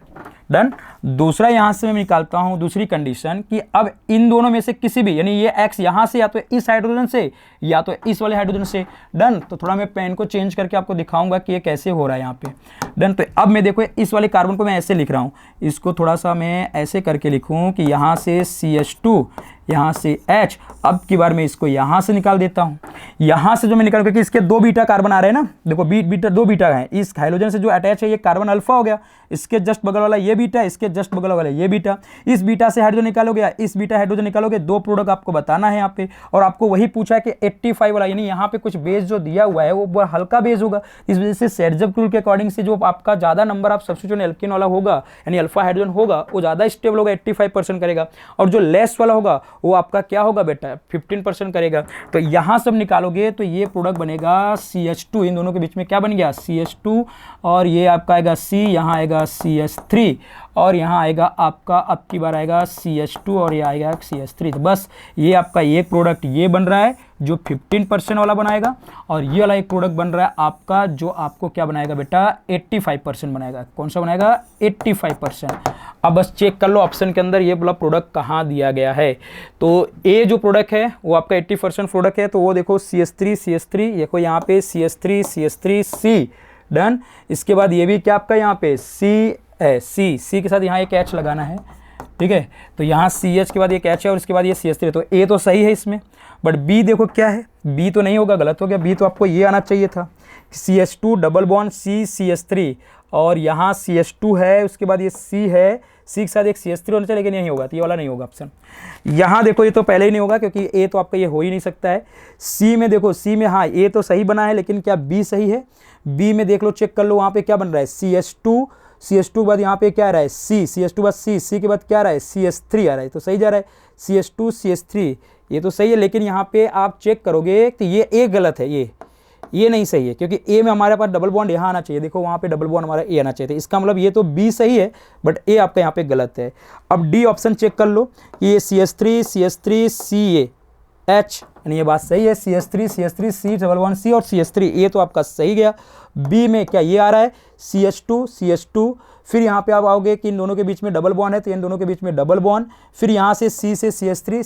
डन। दूसरा यहाँ से मैं निकालता हूँ दूसरी कंडीशन कि अब इन दोनों में से किसी भी, यानी ये X यहाँ से या तो इस हाइड्रोजन से या तो इस वाले हाइड्रोजन से, डन। तो थोड़ा मैं पेन को चेंज करके आपको दिखाऊंगा कि ये कैसे हो रहा है यहाँ पे, डन। तो अब मैं देखो इस वाले कार्बन को मैं ऐसे लिख रहा हूँ, इसको थोड़ा सा मैं ऐसे करके लिखूँ कि यहाँ से CH2, यहाँ से H। अब की बार मैं इसको यहाँ से निकाल देता हूँ, यहाँ से जो मैं निकाल, क्योंकि इसके 2 बीटा कार्बन आ रहे हैं ना, देखो बीटा 2 बीटा है, इस हाइड्रोजन से जो अटैच है ये कार्बन अल्फा हो गया, इसके जस्ट बगल वाला ये बीटा, इसके जस्ट बगल वाला ये बीटा, इस बीटा से हाइड्रोजन निकालोगे या इस बीटा हाइड्रोजन निकालोगे, 2 प्रोडक्ट आपको बताना है यहाँ पे। और आपको वही पूछा है कि 85 वाला, यानी यहाँ पे कुछ बेस जो दिया हुआ है वो बहुत हल्का बेस होगा, इस वजह से सेडजब रूल के अकॉर्डिंग से जो आपका ज़्यादा नंबर आप सब्स्टिट्यूशन एल्कीन वाला होगा, यानी अल्फा हाइड्रोजन होगा, वो ज़्यादा स्टेबल होगा, 85% करेगा, और जो लेस वाला होगा वो आपका क्या होगा बेटा, 15% करेगा। तो यहाँ सब निकालोगे तो ये प्रोडक्ट बनेगा CH2, इन दोनों के बीच में क्या बन गया CH2, और ये आपका आएगा C, यहाँ आएगा CH3, और यहाँ आएगा आपका अब की बार आएगा CH2 और ये आएगा CH3। तो बस ये आपका ये प्रोडक्ट ये बन रहा है, जो 15% वाला बनाएगा, और ये वाला एक प्रोडक्ट बन रहा है आपका जो आपको क्या बनाएगा बेटा 85% बनाएगा। कौन सा बनाएगा 85%। अब बस चेक कर लो ऑप्शन के अंदर ये वाला प्रोडक्ट कहाँ दिया गया है। तो ए जो प्रोडक्ट है वो आपका 80% प्रोडक्ट है, तो वो देखो CH3 देखो यहाँ पे CH3C डन। इसके बाद ये भी क्या आपका यहाँ पे C के साथ यहाँ एक H लगाना है, ठीक है। तो यहाँ CH के बाद एक H है और इसके बाद ये CH3, तो A तो सही है इसमें, बट B देखो क्या है, B तो नहीं होगा, गलत हो गया। B तो आपको ये आना चाहिए था CH2 डबल बॉन्ड CH3, और यहाँ CH2 है, उसके बाद ये C है, C के साथ एक CH3 होना चाहिए, लेकिन यही होगा, तो ये वाला नहीं होगा ऑप्शन। यहाँ देखो ये तो पहले ही नहीं होगा क्योंकि A तो आपका ये हो ही नहीं सकता है। C में देखो, C में हाँ A तो सही बना है, लेकिन क्या B सही है? B में देख लो, चेक कर लो, वहाँ पे क्या बन रहा है CH2 के बाद यहाँ पे क्या आ रहा है CH2 बाद C के बाद क्या आ रहा है CH3 आ रहा है, तो सही जा रहा है CH2 CH3, ये तो सही है। लेकिन यहाँ पे आप चेक करोगे तो ये A गलत है, ये नहीं सही है, क्योंकि A में हमारे पास डबल बॉन्ड यहाँ आना चाहिए, देखो वहाँ पे डबल बॉन्ड हमारा A आना चाहिए था। इसका मतलब ये तो B सही है, बट A आपका यहाँ पे गलत है। अब D ऑप्शन चेक कर लो कि ये CH3 CA H, यानी ये बात सही है, CH3 C double bond C और CH3, ये तो आपका सही गया। B में क्या ये आ रहा है CH2, फिर यहाँ पे आप आओगे कि इन दोनों के बीच में डबल बॉन्ड है, तो इन दोनों के बीच में डबल बॉन्ड, फिर यहाँ से C से CH3,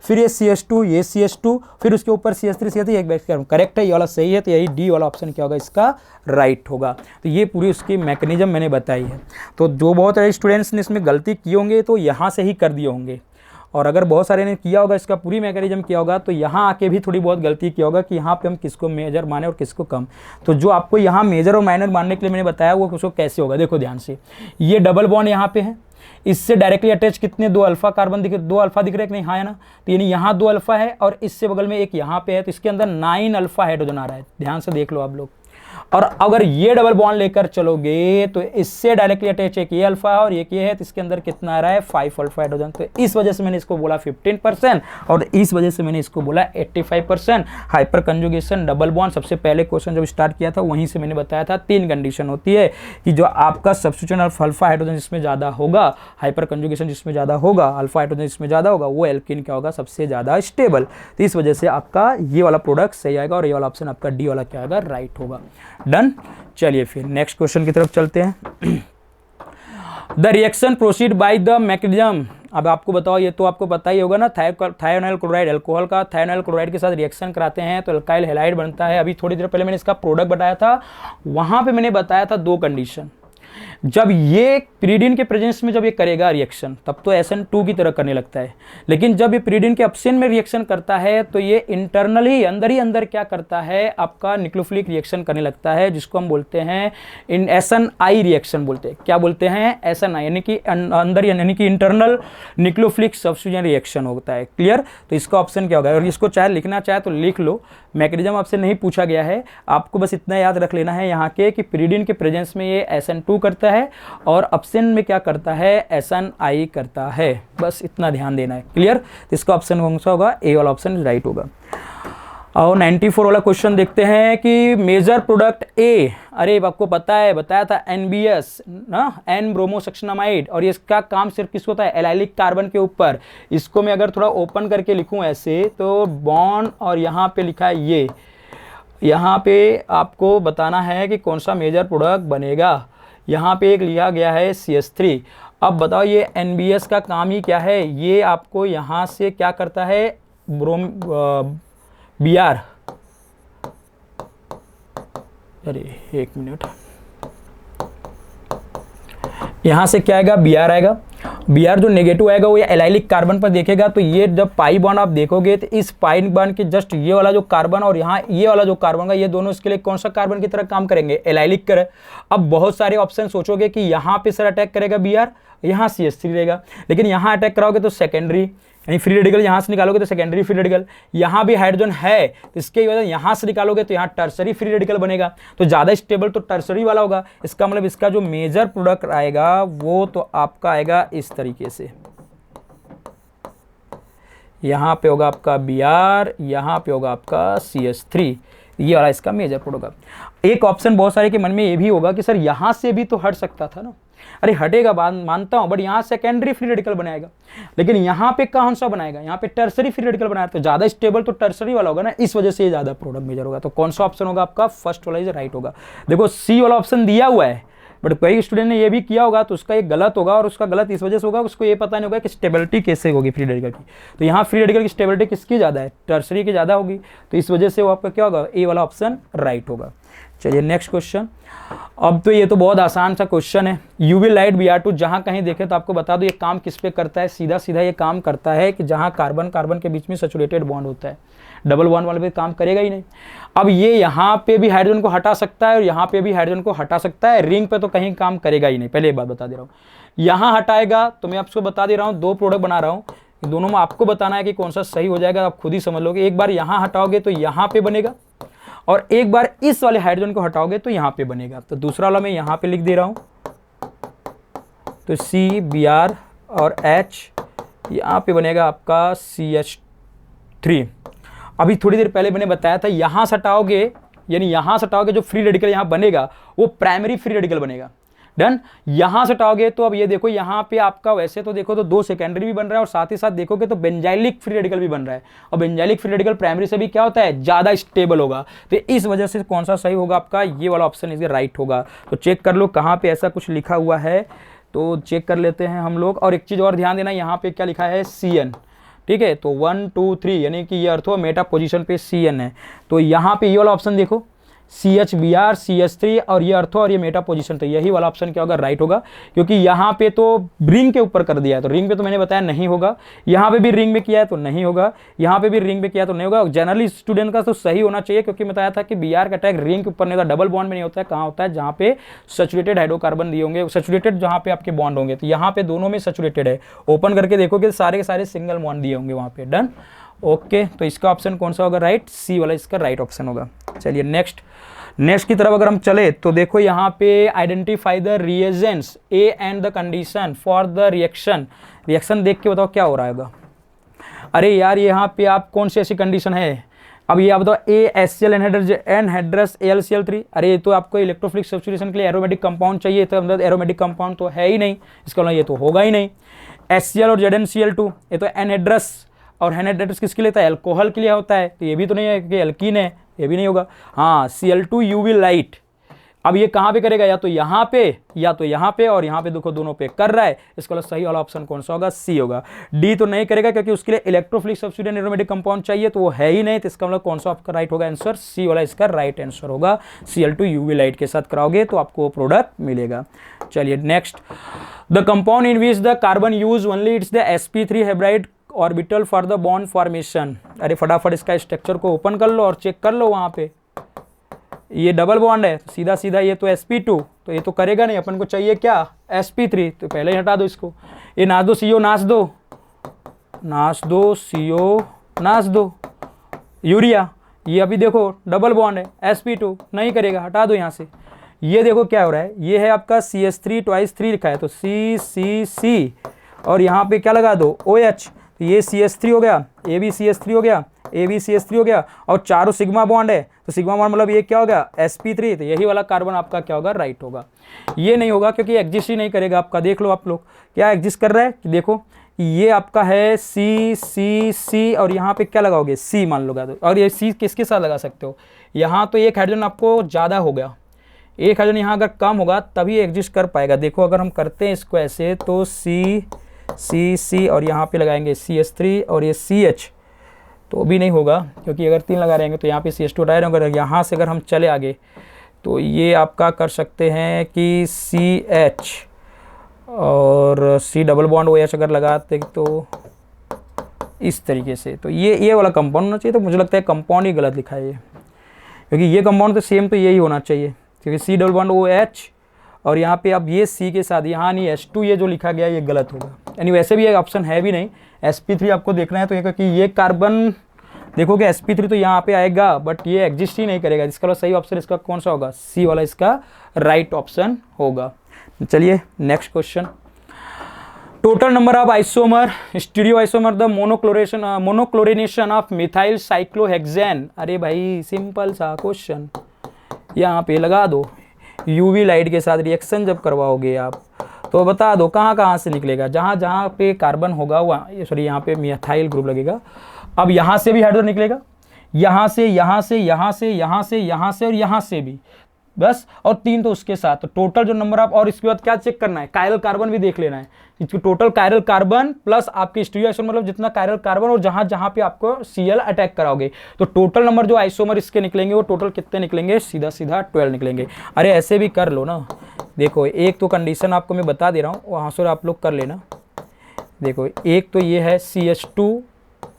फिर ये CH2, फिर उसके ऊपर CH3 एक बैठ करेक्ट है, ये वाला सही है, तो यही डी वाला ऑप्शन क्या होगा इसका राइट होगा। तो ये पूरी उसकी मैकेनिज्म मैंने बताई है। तो जो बहुत सारे स्टूडेंट्स ने इसमें गलती की होंगे तो यहाँ से ही कर दिए होंगे, और अगर बहुत सारे ने किया होगा इसका पूरी मैकेनिज्म किया होगा तो यहाँ आके भी थोड़ी बहुत गलती किया होगा कि यहाँ पे हम किसको मेजर माने और किसको कम। तो जो आपको यहाँ मेजर और माइनर मानने के लिए मैंने बताया वो उसको कैसे होगा, देखो ध्यान से, ये डबल बॉन्ड यहाँ पे है, इससे डायरेक्टली अटैच कितने 2 अल्फा कार्बन दिख रहे, 2 अल्फा दिख रहे हैं कि नहीं, हाँ है ना, तो यानी यहाँ 2 अल्फा है और इससे बगल में एक यहाँ पे है, तो इसके अंदर 9 अल्फा हाइड्रोजन आ रहा है, ध्यान से देख लो आप लोग। और अगर ये डबल बॉन्ड लेकर चलोगे तो इससे डायरेक्टली अटैच एक ये अल्फा है और एक ये है, तो इसके अंदर कितना आ रहा है 5 अल्फा हाइड्रोजन। तो इस वजह से मैंने इसको बोला 15% और इस वजह से मैंने इसको बोला 85%। हाइपर कंजुगेशन डबल बॉन्ड सबसे पहले क्वेश्चन जब स्टार्ट किया था वहीं से मैंने बताया था 3 कंडीशन होती है कि जो आपका सब्स्टिट्यूशन ऑफ अल्फा हाइड्रोजन जिसमें ज़्यादा होगा, हाइपर कंजुगेशन जिसमें ज़्यादा होगा, अल्फा हाइड्रोजन जिसमें ज़्यादा होगा, वो एल्कीन क्या होगा सबसे ज़्यादा स्टेबल। तो इस वजह से आपका ये वाला प्रोडक्ट सही आएगा और ये वाला ऑप्शन आपका डी वाला क्या आएगा राइट होगा। डन। चलिए फिर नेक्स्ट क्वेश्चन की तरफ चलते हैं। The reaction proceed by the mechanism. अब आपको बताओ, ये तो आपको पता ही होगा ना, थायोनाइल क्लोराइड, अल्कोहल का थायोनाइल क्लोराइड के साथ रिएक्शन कराते हैं तो अल्काइल हैलाइड बनता है। अभी थोड़ी देर पहले मैंने इसका प्रोडक्ट बताया था, वहां पे मैंने बताया था 2 कंडीशन। जब ये पिरीडिन के प्रेजेंस में जब ये करेगा रिएक्शन तब तो SN2 की तरह करने लगता है, लेकिन जब ये पिरीडिन के एब्सेंस में रिएक्शन करता है तो ये इंटरनली अंदर क्या करता है, आपका न्यूक्लियोफिलिक रिएक्शन करने लगता है, जिसको हम बोलते हैं SNI रिएक्शन बोलते हैं। क्या बोलते हैं? SNI, यानी कि अंदर, यानी कि इंटरनल न्यूक्लियोफिलिक सब्स्टिट्यूशन रिएक्शन होता है। क्लियर? तो इसका ऑप्शन क्या होगा? और इसको चाहे लिखना चाहे तो लिख लो, मैकेनिज्म आपसे नहीं पूछा गया है, आपको बस इतना याद रख लेना है यहाँ के कि पिरीडिन के प्रेजेंस में ये SN2 करता है और एब्सेंट में क्या करता है, SNI करता है, बस इतना ध्यान देना है। क्लियर? तो इसका ऑप्शन कौन सा होगा? ए वाला ऑप्शन राइट होगा। और 94 वाला क्वेश्चन देखते हैं कि मेजर प्रोडक्ट ए, अरे आपको पता है, बताया था NBS ना, एन ब्रोमोसक्सनामाइड, और ये इसका काम सिर्फ किसको होता है, एलाइलिक कार्बन के ऊपर। इसको मैं अगर थोड़ा ओपन करके लिखूं ऐसे तो बॉन्ड, और यहाँ पे लिखा है ये, यहाँ पे आपको बताना है कि कौन सा मेजर प्रोडक्ट बनेगा। यहाँ पे एक लिखा गया है CH3। अब बताओ ये NBS का काम ही क्या है, ये आपको यहाँ से क्या करता है, Br, अरे एक मिनट, यहाँ से क्या आएगा, Br आएगा। Br जो नेगेटिव आएगा वो ये एलाइलिक कार्बन पर देखेगा, तो ये जब पाई बॉन्ड आप देखोगे तो इस पाई बॉन्ड के जस्ट ये वाला जो कार्बन और यहाँ ये वाला जो कार्बन का, ये दोनों इसके लिए कौन सा कार्बन की तरह काम करेंगे, एलाइलिक कर। अब बहुत सारे ऑप्शन सोचोगे कि यहाँ पे सर अटैक करेगा Br, यहाँ CH3 रहेगा, लेकिन यहाँ अटैक कराओगे तो सेकेंडरी, यानी फ्री रेडिकल यहाँ से निकालोगे तो सेकेंडरी फ्री रेडिकल, यहाँ भी हाइड्रोजन है तो इसके वजह यहाँ से निकालोगे तो यहाँ टर्सरी फ्री रेडिकल बनेगा, तो ज़्यादा स्टेबल तो टर्सरी वाला होगा। इसका मतलब इसका जो मेजर प्रोडक्ट आएगा वो तो आपका आएगा इस तरीके से, यहाँ पे होगा आपका Br, यहाँ पे होगा आपका CH3, ये वाला इसका मेजर प्रोडक्ट। एक ऑप्शन बहुत सारे के मन में ये भी होगा कि सर यहाँ से भी तो हट सकता था ना, अरे हटेगा, बात मानता हूँ, बट यहाँ सेकेंडरी फ्री रेडिकल बनाएगा, लेकिन यहाँ पे कौन सा बनाएगा, यहाँ पे टर्सरी फ्री रेडिकल बनाया, तो ज़्यादा स्टेबल तो टर्सरी वाला होगा ना, इस वजह से ये ज़्यादा प्रोडक्ट मेजर होगा। तो कौन सा ऑप्शन होगा आपका, फर्स्ट वाला इज राइट होगा। देखो सी वाला ऑप्शन दिया हुआ है, बट कई स्टूडेंट ने ये भी किया होगा, तो उसका एक गलत होगा, और उसका गलत इस वजह से होगा, उसको ये पता नहीं होगा कि स्टेबिलिटी कैसे होगी फ्री रेडिकल की। तो यहाँ फ्री रेडिकल की स्टेबिलिटी किसकी ज़्यादा है, टर्सरी की ज़्यादा होगी, तो इस वजह से वो आपका क्या होगा, ए वाला ऑप्शन राइट होगा। चलिए नेक्स्ट क्वेश्चन। अब तो ये तो बहुत आसान सा क्वेश्चन है। यूवी लाइट Br2 जहाँ कहीं देखे तो आपको बता दो ये काम किस पे करता है, सीधा सीधा ये काम करता है कि जहाँ कार्बन कार्बन के बीच में सैचुरेटेड बॉन्ड होता है, डबल बॉन्ड वाले पे काम करेगा ही नहीं। अब ये यहाँ पे भी हाइड्रोजन को हटा सकता है और यहाँ पे भी हाइड्रोजन को हटा सकता है, रिंग पे तो कहीं काम करेगा ही नहीं, पहले ये बात बता दे रहा हूँ। यहाँ हटाएगा तो मैं आपको बता दे रहा हूँ, 2 प्रोडक्ट बना रहा हूँ, दोनों में आपको बताना है कि कौन सा सही हो जाएगा, आप खुद ही समझ लोगे। एक बार यहाँ हटाओगे तो यहाँ पे बनेगा, और एक बार इस वाले हाइड्रोजन को हटाओगे तो यहाँ पे बनेगा। तो दूसरा वाला मैं यहाँ पे लिख दे रहा हूँ, तो CBr और H, यहाँ पे बनेगा आपका CH3। अभी थोड़ी देर पहले मैंने बताया था यहाँ से हटाओगे, यानी यहाँ से हटाओगे जो फ्री रेडिकल यहाँ बनेगा वो प्राइमरी फ्री रेडिकल बनेगा, डन। यहाँ से हटाओगे तो अब ये देखो यहाँ पे आपका वैसे तो देखो तो 2 सेकेंडरी भी बन रहा है, और साथ ही साथ देखोगे तो बेंजाइलिक फ्री रेडिकल भी बन रहा है, और बेंजाइलिक फ्री रेडिकल प्राइमरी से भी क्या होता है, ज़्यादा स्टेबल होगा। तो इस वजह से कौन सा सही होगा आपका, ये वाला ऑप्शन इसके राइट होगा। तो चेक कर लो कहाँ पे ऐसा कुछ लिखा हुआ है, तो चेक कर लेते हैं हम लोग। और एक चीज़ और ध्यान देना, यहाँ पे क्या लिखा है, CN, ठीक है। तो 1 2 3 यानी कि ये अर्थो मेटा पोजीशन पे CN है, तो यहाँ पे ये वाला ऑप्शन देखो CHBr CH3 और ये अर्थो और ये मेटा पोजीशन, तो यही वाला ऑप्शन क्या होगा, राइट होगा, क्योंकि यहाँ पे तो रिंग के ऊपर कर दिया है, तो रिंग पे तो मैंने बताया नहीं होगा, यहाँ पे भी रिंग में किया है तो नहीं होगा, यहाँ पे भी रिंग में किया है तो नहीं होगा। जनरली स्टूडेंट का तो सही होना चाहिए, क्योंकि बताया था कि Br का अटैक रिंग के ऊपर नहीं होता, डबल बॉन्ड में नहीं होता है, कहाँ होता है, जहाँ पे सैचुरेटेड हाइड्रोकार्बन दिए होंगे, सैचुरेटेड जहाँ पे आपके बॉन्ड होंगे, तो यहाँ पे दोनों में सैचुरेटेड है। ओपन करके देखोगे सारे के सारे सिंगल बॉन्ड दिए होंगे वहाँ पे, डन। ओके, तो इसका ऑप्शन कौन सा होगा, राइट, सी वाला इसका राइट ऑप्शन होगा। चलिए नेक्स्ट की तरफ अगर हम चले तो देखो यहाँ पे identify the reagents A and the condition for the reaction देख के बताओ क्या हो रहा होगा। अरे यार यहाँ पे आप कौन सी ऐसी कंडीशन है, अब ये आप बताओ AHCl एनहाइड्रस AlCl3, अरे ये तो आपको इलेक्ट्रोफिलिक सब्स्टिट्यूशन के लिए एरोमेटिक कंपाउंड चाहिए, तो मतलब एरोमेटिक कंपाउंड तो है ही नहीं, इसका मतलब ये तो होगा ही नहीं। HCl और ZnCl2 ये तो एनहाइड्रस, और एनहाइड्रस किसके लिए था, एल्कोहल के लिए होता है, तो ये भी तो नहीं है कि एल्कीन है, ये भी नहीं होगा। हाँ Cl2 यूवी लाइट, अब ये कहाँ पे करेगा, या तो यहाँ पे या तो यहाँ पे, और यहाँ पे देखो दोनों पे कर रहा है, इसका सही वाला ऑप्शन कौन सा होगा, सी होगा। डी तो नहीं करेगा क्योंकि उसके लिए इलेक्ट्रोफिलिक सब्स्टिट्यूएंट एरोमेटिक कंपाउंड चाहिए, तो वो है ही नहीं, तो इसका मतलब कौन सा आपका राइट होगा आंसर, सी वाला इसका राइट आंसर होगा। Cl2 यूवी लाइट के साथ कराओगे तो आपको वो प्रोडक्ट मिलेगा। चलिए next, the compound in which the carbon use only it's the sp3 hybrid orbital for the bond formation. अरे फटाफट इसका स्ट्रक्चर को ओपन कर लो और चेक कर लो, वहाँ पे ये डबल बॉन्ड है, सीधा सीधा ये तो sp2, तो ये तो करेगा नहीं, अपन को चाहिए क्या, sp3, तो पहले ही हटा दो इसको, ये नाच दो CO, नाच दो CO, नाच दो यूरिया, ये अभी देखो डबल बॉन्ड है, sp2 नहीं करेगा, हटा दो यहाँ से। ये देखो क्या हो रहा है, ये है आपका CH3 ट्वाइस 3 लिखा है, तो CCC, और यहाँ पे क्या लगा दो OH, तो ये CH3 हो गया, ये भी CH3 हो गया, ए बी CH3 हो गया, और चारों सिग्मा बॉन्ड है, तो सिग्मा बॉन्ड मतलब ये क्या हो गया, sp3, तो यही वाला कार्बन आपका क्या होगा, राइट होगा। ये नहीं होगा क्योंकि एग्जिस्ट ही नहीं करेगा आपका, देख लो आप लोग क्या एग्जिस्ट कर रहा है, कि देखो ये आपका है CCC, और यहाँ पे क्या लगाओगे, C मान लो, और ये C किसके साथ लगा सकते हो, यहाँ तो एक हाइड्रोजन आपको ज़्यादा हो गया, एक हाइड्रोजन यहाँ अगर कम होगा तभी एग्जिस्ट कर पाएगा। देखो अगर हम करते हैं इसको ऐसे, तो CCC और यहाँ पे लगाएंगे CH3 और ये CH, तो भी नहीं होगा क्योंकि अगर 3 लगा रहेंगे तो यहाँ पे CH2 हटा रहेंगे। अगर यहाँ से अगर हम चले आगे तो ये आपका कर सकते हैं कि CH और C डबल बॉन्ड OH अगर लगाते तो इस तरीके से, तो ये वाला कंपाउंड होना चाहिए, तो मुझे लगता है कंपाउंड ही गलत लिखा है ये, क्योंकि ये कंपाउंड तो सेम तो यही होना चाहिए, क्योंकि C डबल बॉन्ड OH और यहाँ पे अब ये C के साथ यहाँ नहीं H2, ये जो लिखा गया ये गलत होगा। यानी वैसे भी एक ऑप्शन है भी नहीं, sp3 आपको देखना है, तो ये क्योंकि ये कार्बन देखोगे sp3 तो यहाँ पे आएगा, बट ये एग्जिस्ट ही नहीं करेगा, जिसका सही ऑप्शन इसका कौन सा होगा, सी वाला इसका राइट ऑप्शन होगा। चलिए next question, total number of isomer stereo isomer the monochlorination of methyl cyclohexane. अरे भाई सिंपल सा क्वेश्चन, यहाँ पे लगा दो, यूवी लाइट के साथ रिएक्शन जब करवाओगे आप तो बता दो कहाँ कहाँ से निकलेगा, जहाँ जहाँ पे कार्बन होगा वहाँ, सॉरी यहाँ पे मिथाइल ग्रुप लगेगा। अब यहाँ से भी हाइड्रोजन निकलेगा, यहाँ से, यहाँ से, यहाँ से, यहाँ से, यहाँ से और यहाँ से भी, बस। और 3 तो उसके साथ, तो टोटल जो नंबर आप, और इसके बाद क्या चेक करना है, कायरल कार्बन भी देख लेना है, इसकी टोटल कायरल कार्बन प्लस आपकी स्टीरियो आइसोमर, मतलब जितना कायरल कार्बन और जहां जहां पे आपको Cl अटैक कराओगे, तो टोटल नंबर जो आइसोमर इसके निकलेंगे वो टोटल कितने निकलेंगे, सीधा सीधा 12 निकलेंगे। अरे ऐसे भी कर लो ना, देखो एक तो कंडीशन आपको मैं बता दे रहा हूँ, वहाँ से आप लोग कर लेना। देखो एक तो ये है CH2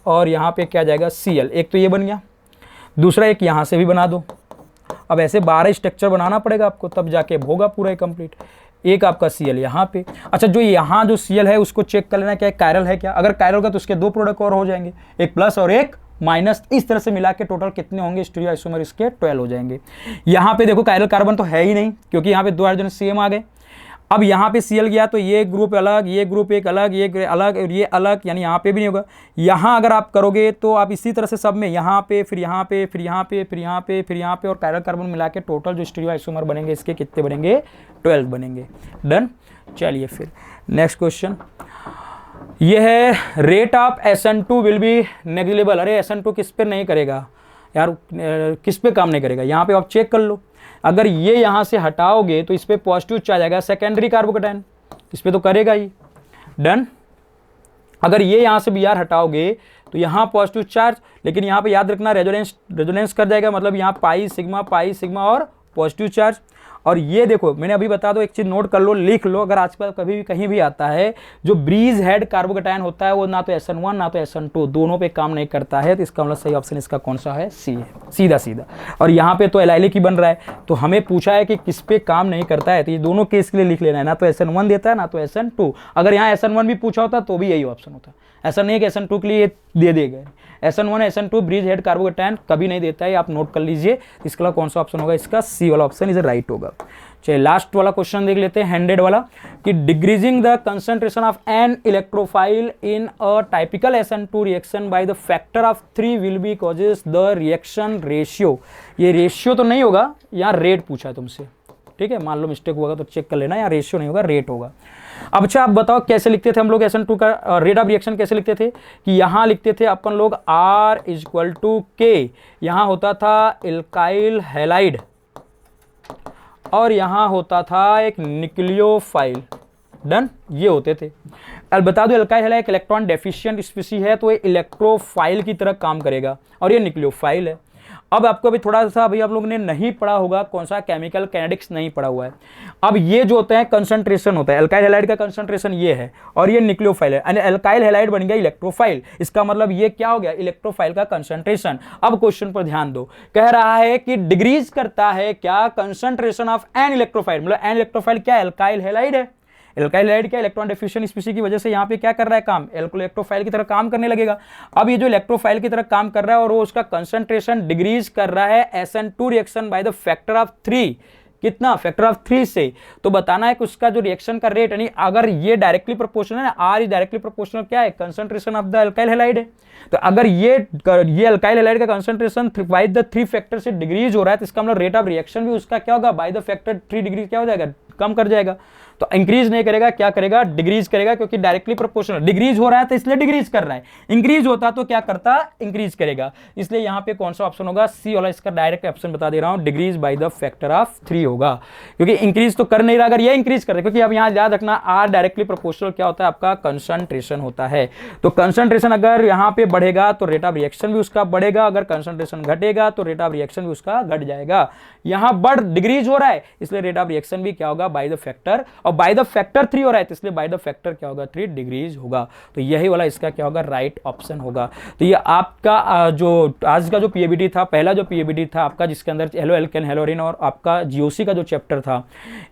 और यहाँ पे क्या जाएगा Cl, एक तो ये बन गया, दूसरा एक यहाँ से भी बना दो। अब ऐसे 12 स्ट्रक्चर बनाना पड़ेगा आपको, तब जाके होगा पूरा कंप्लीट। एक आपका Cl यहाँ पे, अच्छा जो यहाँ जो Cl है उसको चेक कर लेना क्या कायरल है क्या, अगर कायरल होगा तो उसके 2 प्रोडक्ट और हो जाएंगे, एक प्लस और एक माइनस, इस तरह से मिला के टोटल कितने होंगे स्टीरियो आइसोमर इसके 12 हो जाएंगे। यहाँ पे देखो कायरल कार्बन तो है ही नहीं, क्योंकि यहाँ पे 2 हाइड्रोजन सेम आ गए। अब यहाँ पे Cl गया तो ये ग्रुप अलग, ये ग्रुप एक अलग, ये अलग और ये अलग, यानी यहाँ पे भी नहीं होगा। यहाँ अगर आप करोगे तो आप इसी तरह से सब में यहाँ पे, फिर यहाँ पे, फिर यहाँ पे, फिर यहाँ पे, फिर यहाँ पे, और कायरल कार्बन मिला के टोटल जो स्टीरियो आइसोमर बनेंगे इसके कितने बनेंगे, 12 बनेंगे। डन। चलिए फिर नेक्स्ट क्वेश्चन ये है, rate of SN2 will be negligible. अरे SN2 किस पे नहीं करेगा यार, किस पे काम नहीं करेगा, यहाँ पे आप चेक कर लो। अगर ये यहाँ से हटाओगे तो इस पे पॉजिटिव चार्ज आएगा, सेकेंडरी कार्बोकैटायन, इस पे तो करेगा ही। डन। अगर ये यहाँ से Br हटाओगे तो यहाँ पॉजिटिव चार्ज, लेकिन यहाँ पे याद रखना रेजोनेंस कर जाएगा, मतलब यहाँ पाई सिग्मा और पॉजिटिव चार्ज। और ये देखो मैंने अभी बता दो, एक चीज नोट कर लो, लिख लो, अगर आजकल कभी भी कहीं भी आता है जो ब्रीज हेड कार्बोकैटायन होता है वो ना तो SN1 ना तो SN2 दोनों पे काम नहीं करता है, तो इसका मतलब सही ऑप्शन इसका कौन सा है, C है, सीधा सीधा। और यहाँ पे तो एलाइलिक ही बन रहा है, तो हमें पूछा है कि किस पे काम नहीं करता है, तो ये दोनों केस के लिए लिख लेना है, ना तो SN1 देता है ना तो SN2। अगर यहाँ SN1 भी पूछा होता तो भी यही ऑप्शन होता, ऐसा नहीं कि SN2 के लिए दे देगा। SN1 SN2 bridge head carbocation कभी नहीं देता है, आप नोट कर लीजिए। इसका कौन सा ऑप्शन होगा, इसका C वाला ऑप्शन इज राइट होगा। चलिए लास्ट वाला क्वेश्चन देख लेते हैं, 100 वाला, कि decreasing the concentration of an electrophile in a typical SN2 reaction by the factor of 3 will be causes the reaction ratio. ये रेशियो तो नहीं होगा, यहाँ रेट पूछा है तुमसे, ठीक है, मान लो मिस्टेक होगा तो चेक कर लेना, यहाँ रेशियो नहीं होगा, रेट होगा। अब अच्छा आप बताओ कैसे लिखते थे हम लोग SN2 का रेट ऑफ रिएक्शन कैसे लिखते थे, कि यहाँ लिखते थे अपन लोग R = K, यहाँ होता था एल्काइल हैलाइड और यहाँ होता था एक न्यूक्लियोफाइल। डन, ये होते थे। अब बता दो alkyl halide electron deficient species है, तो ये इलेक्ट्रोफाइल की तरह काम करेगा, और ये न्यूक्लियोफाइल है। अब आपको अभी थोड़ा सा अभी आप लोगों ने नहीं पढ़ा होगा, कौन सा, केमिकल कैनेटिक्स नहीं पढ़ा हुआ है। अब ये जो होता है कंसंट्रेशन होता है, एल्काइल हैलाइड का कंसंट्रेशन ये है और ये न्यूक्लियोफाइल है, यानी एल्काइल हैलाइड बन गया इलेक्ट्रोफाइल, इसका मतलब ये क्या हो गया, इलेक्ट्रोफाइल का कंसंट्रेशन। अब क्वेश्चन पर ध्यान दो, कह रहा है कि डिक्रीज करता है क्या कंसंट्रेशन ऑफ एन इलेक्ट्रोफाइल, मतलब एन इलेक्ट्रोफाइल क्या, एल्काइल हैलाइड है। एल्काइल हैलाइड क्या, इलेक्ट्रॉन डेफिशिएंट स्पीशीज की वजह से यहाँ पे क्या कर रहा है काम, इलेक्ट्रोफाइल की तरह काम करने लगेगा। अब ये जो इलेक्ट्रोफाइल की तरह काम कर रहा है और वो उसका कंसंट्रेशन डिक्रीज कर रहा है SN2 reaction by the factor of 3, कितना, फैक्टर ऑफ 3 से। तो बताना है कि उसका जो रिएक्शन का रेट, यानी अगर ये डायरेक्टली प्रोपोर्शनल है ना, R इज डायरेक्टली प्रोपोर्शनल क्या है, concentration of the alkyl halide है। तो अगर ये एल्काइल हैलाइड का कंसंट्रेशन बाय द 3 फैक्टर से डिक्रीज हो रहा है, तो इसका मतलब रेट ऑफ रिएक्शन भी उसका क्या होगा, बाय द फैक्टर 3 डिग्री क्या हो जाएगा, कम कर जाएगा। तो इंक्रीज नहीं करेगा, क्या करेगा, डिक्रीज करेगा, क्योंकि डायरेक्टली प्रोपोर्शनल, डिक्रीज हो रहा है तो इसलिए डिक्रीज कर रहा है, इंक्रीज होता तो क्या करता, इंक्रीज करेगा। इसलिए यहाँ पे कौन सा ऑप्शन होगा, C वाला, इसका डायरेक्ट ऑप्शन बता दे रहा हूँ, decrease by the factor of 3 होगा, क्योंकि इंक्रीज तो कर नहीं रहा, अगर ये इंक्रीज कर रहा है, क्योंकि अब यहाँ याद रखना R डायरेक्टली प्रोपोर्शनल क्या होता है, आपका कंसंट्रेशन होता है। तो कंसंट्रेशन अगर यहाँ पे बढ़ेगा तो रेट ऑफ रिएक्शन भी उसका बढ़ेगा, अगर कंसंट्रेशन घटेगा तो रेट ऑफ रिएक्शन भी उसका घट जाएगा। यहाँ बढ़ डिक्रीज हो रहा है, इसलिए रेट ऑफ रिएक्शन भी क्या होगा, बाय द फैक्टर, और बाय द फैक्टर 3 हो रहा है, तो इसलिए बाय द फैक्टर क्या होगा, 3 डिग्रीज होगा। तो यही वाला इसका क्या होगा, राइट ऑप्शन होगा। तो ये आपका जो आज का जो पीएबीटी था, पहला जो पीएबीटी था आपका, जिसके अंदर हेलो एल्केन हेलोरिन और आपका जीओसी का जो चैप्टर था,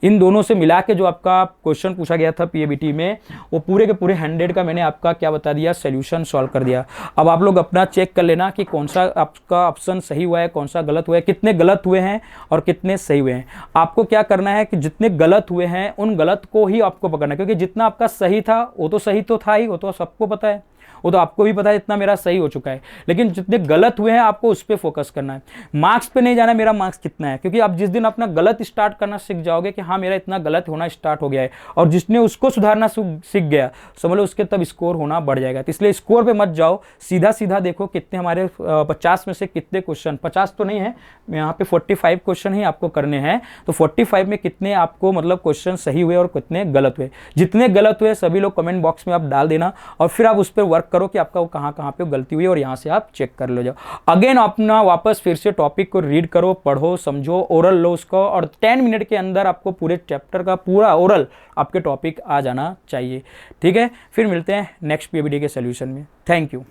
इन दोनों से मिला के जो आपका क्वेश्चन पूछा गया था पीएबीटी में, वो पूरे के पूरे 100 का मैंने आपका क्या बता दिया, सोल्यूशन सॉल्व कर दिया। अब आप लोग अपना चेक कर लेना कि कौन सा आपका ऑप्शन सही हुआ है, कौन सा गलत हुआ है, कितने गलत हुए हैं और कितने सही हुए हैं। आपको क्या करना है कि जितने गलत हुए हैं उन गलत को ही आपको पकड़ना है, क्योंकि जितना आपका सही था वो तो सही तो था ही, वो तो सबको पता है, वो तो आपको भी पता है इतना मेरा सही हो चुका है, लेकिन जितने गलत हुए हैं आपको उस पर फोकस करना है, मार्क्स पे नहीं जाना मेरा मार्क्स कितना है, क्योंकि आप जिस दिन अपना गलत स्टार्ट करना सीख जाओगे कि हाँ मेरा इतना गलत होना स्टार्ट हो गया है, और जिसने उसको सुधारना सीख गया समझ लो उसके तब स्कोर होना बढ़ जाएगा। तो इसलिए स्कोर पे मत जाओ, सीधा सीधा देखो कितने हमारे 50 में से कितने क्वेश्चन, 50 तो नहीं है यहाँ पे 45 क्वेश्चन ही आपको करने हैं, तो 45 में कितने आपको मतलब क्वेश्चन सही हुए और कितने गलत हुए। जितने गलत हुए सभी लोग कमेंट बॉक्स में आप डाल देना, और फिर आप उस पर वर्क करो कि आपका कहाँ कहाँ पे गलती हुई, और यहाँ से आप चेक कर लो जाओ। अगेन अपना वापस फिर से टॉपिक को रीड करो, पढ़ो, समझो, ओरल लो उसको, और 10 मिनट के अंदर आपको पूरे चैप्टर का पूरा ओरल आपके टॉपिक आ जाना चाहिए। ठीक है, फिर मिलते हैं नेक्स्ट पीएबीटी के सोल्यूशन में। Thank you.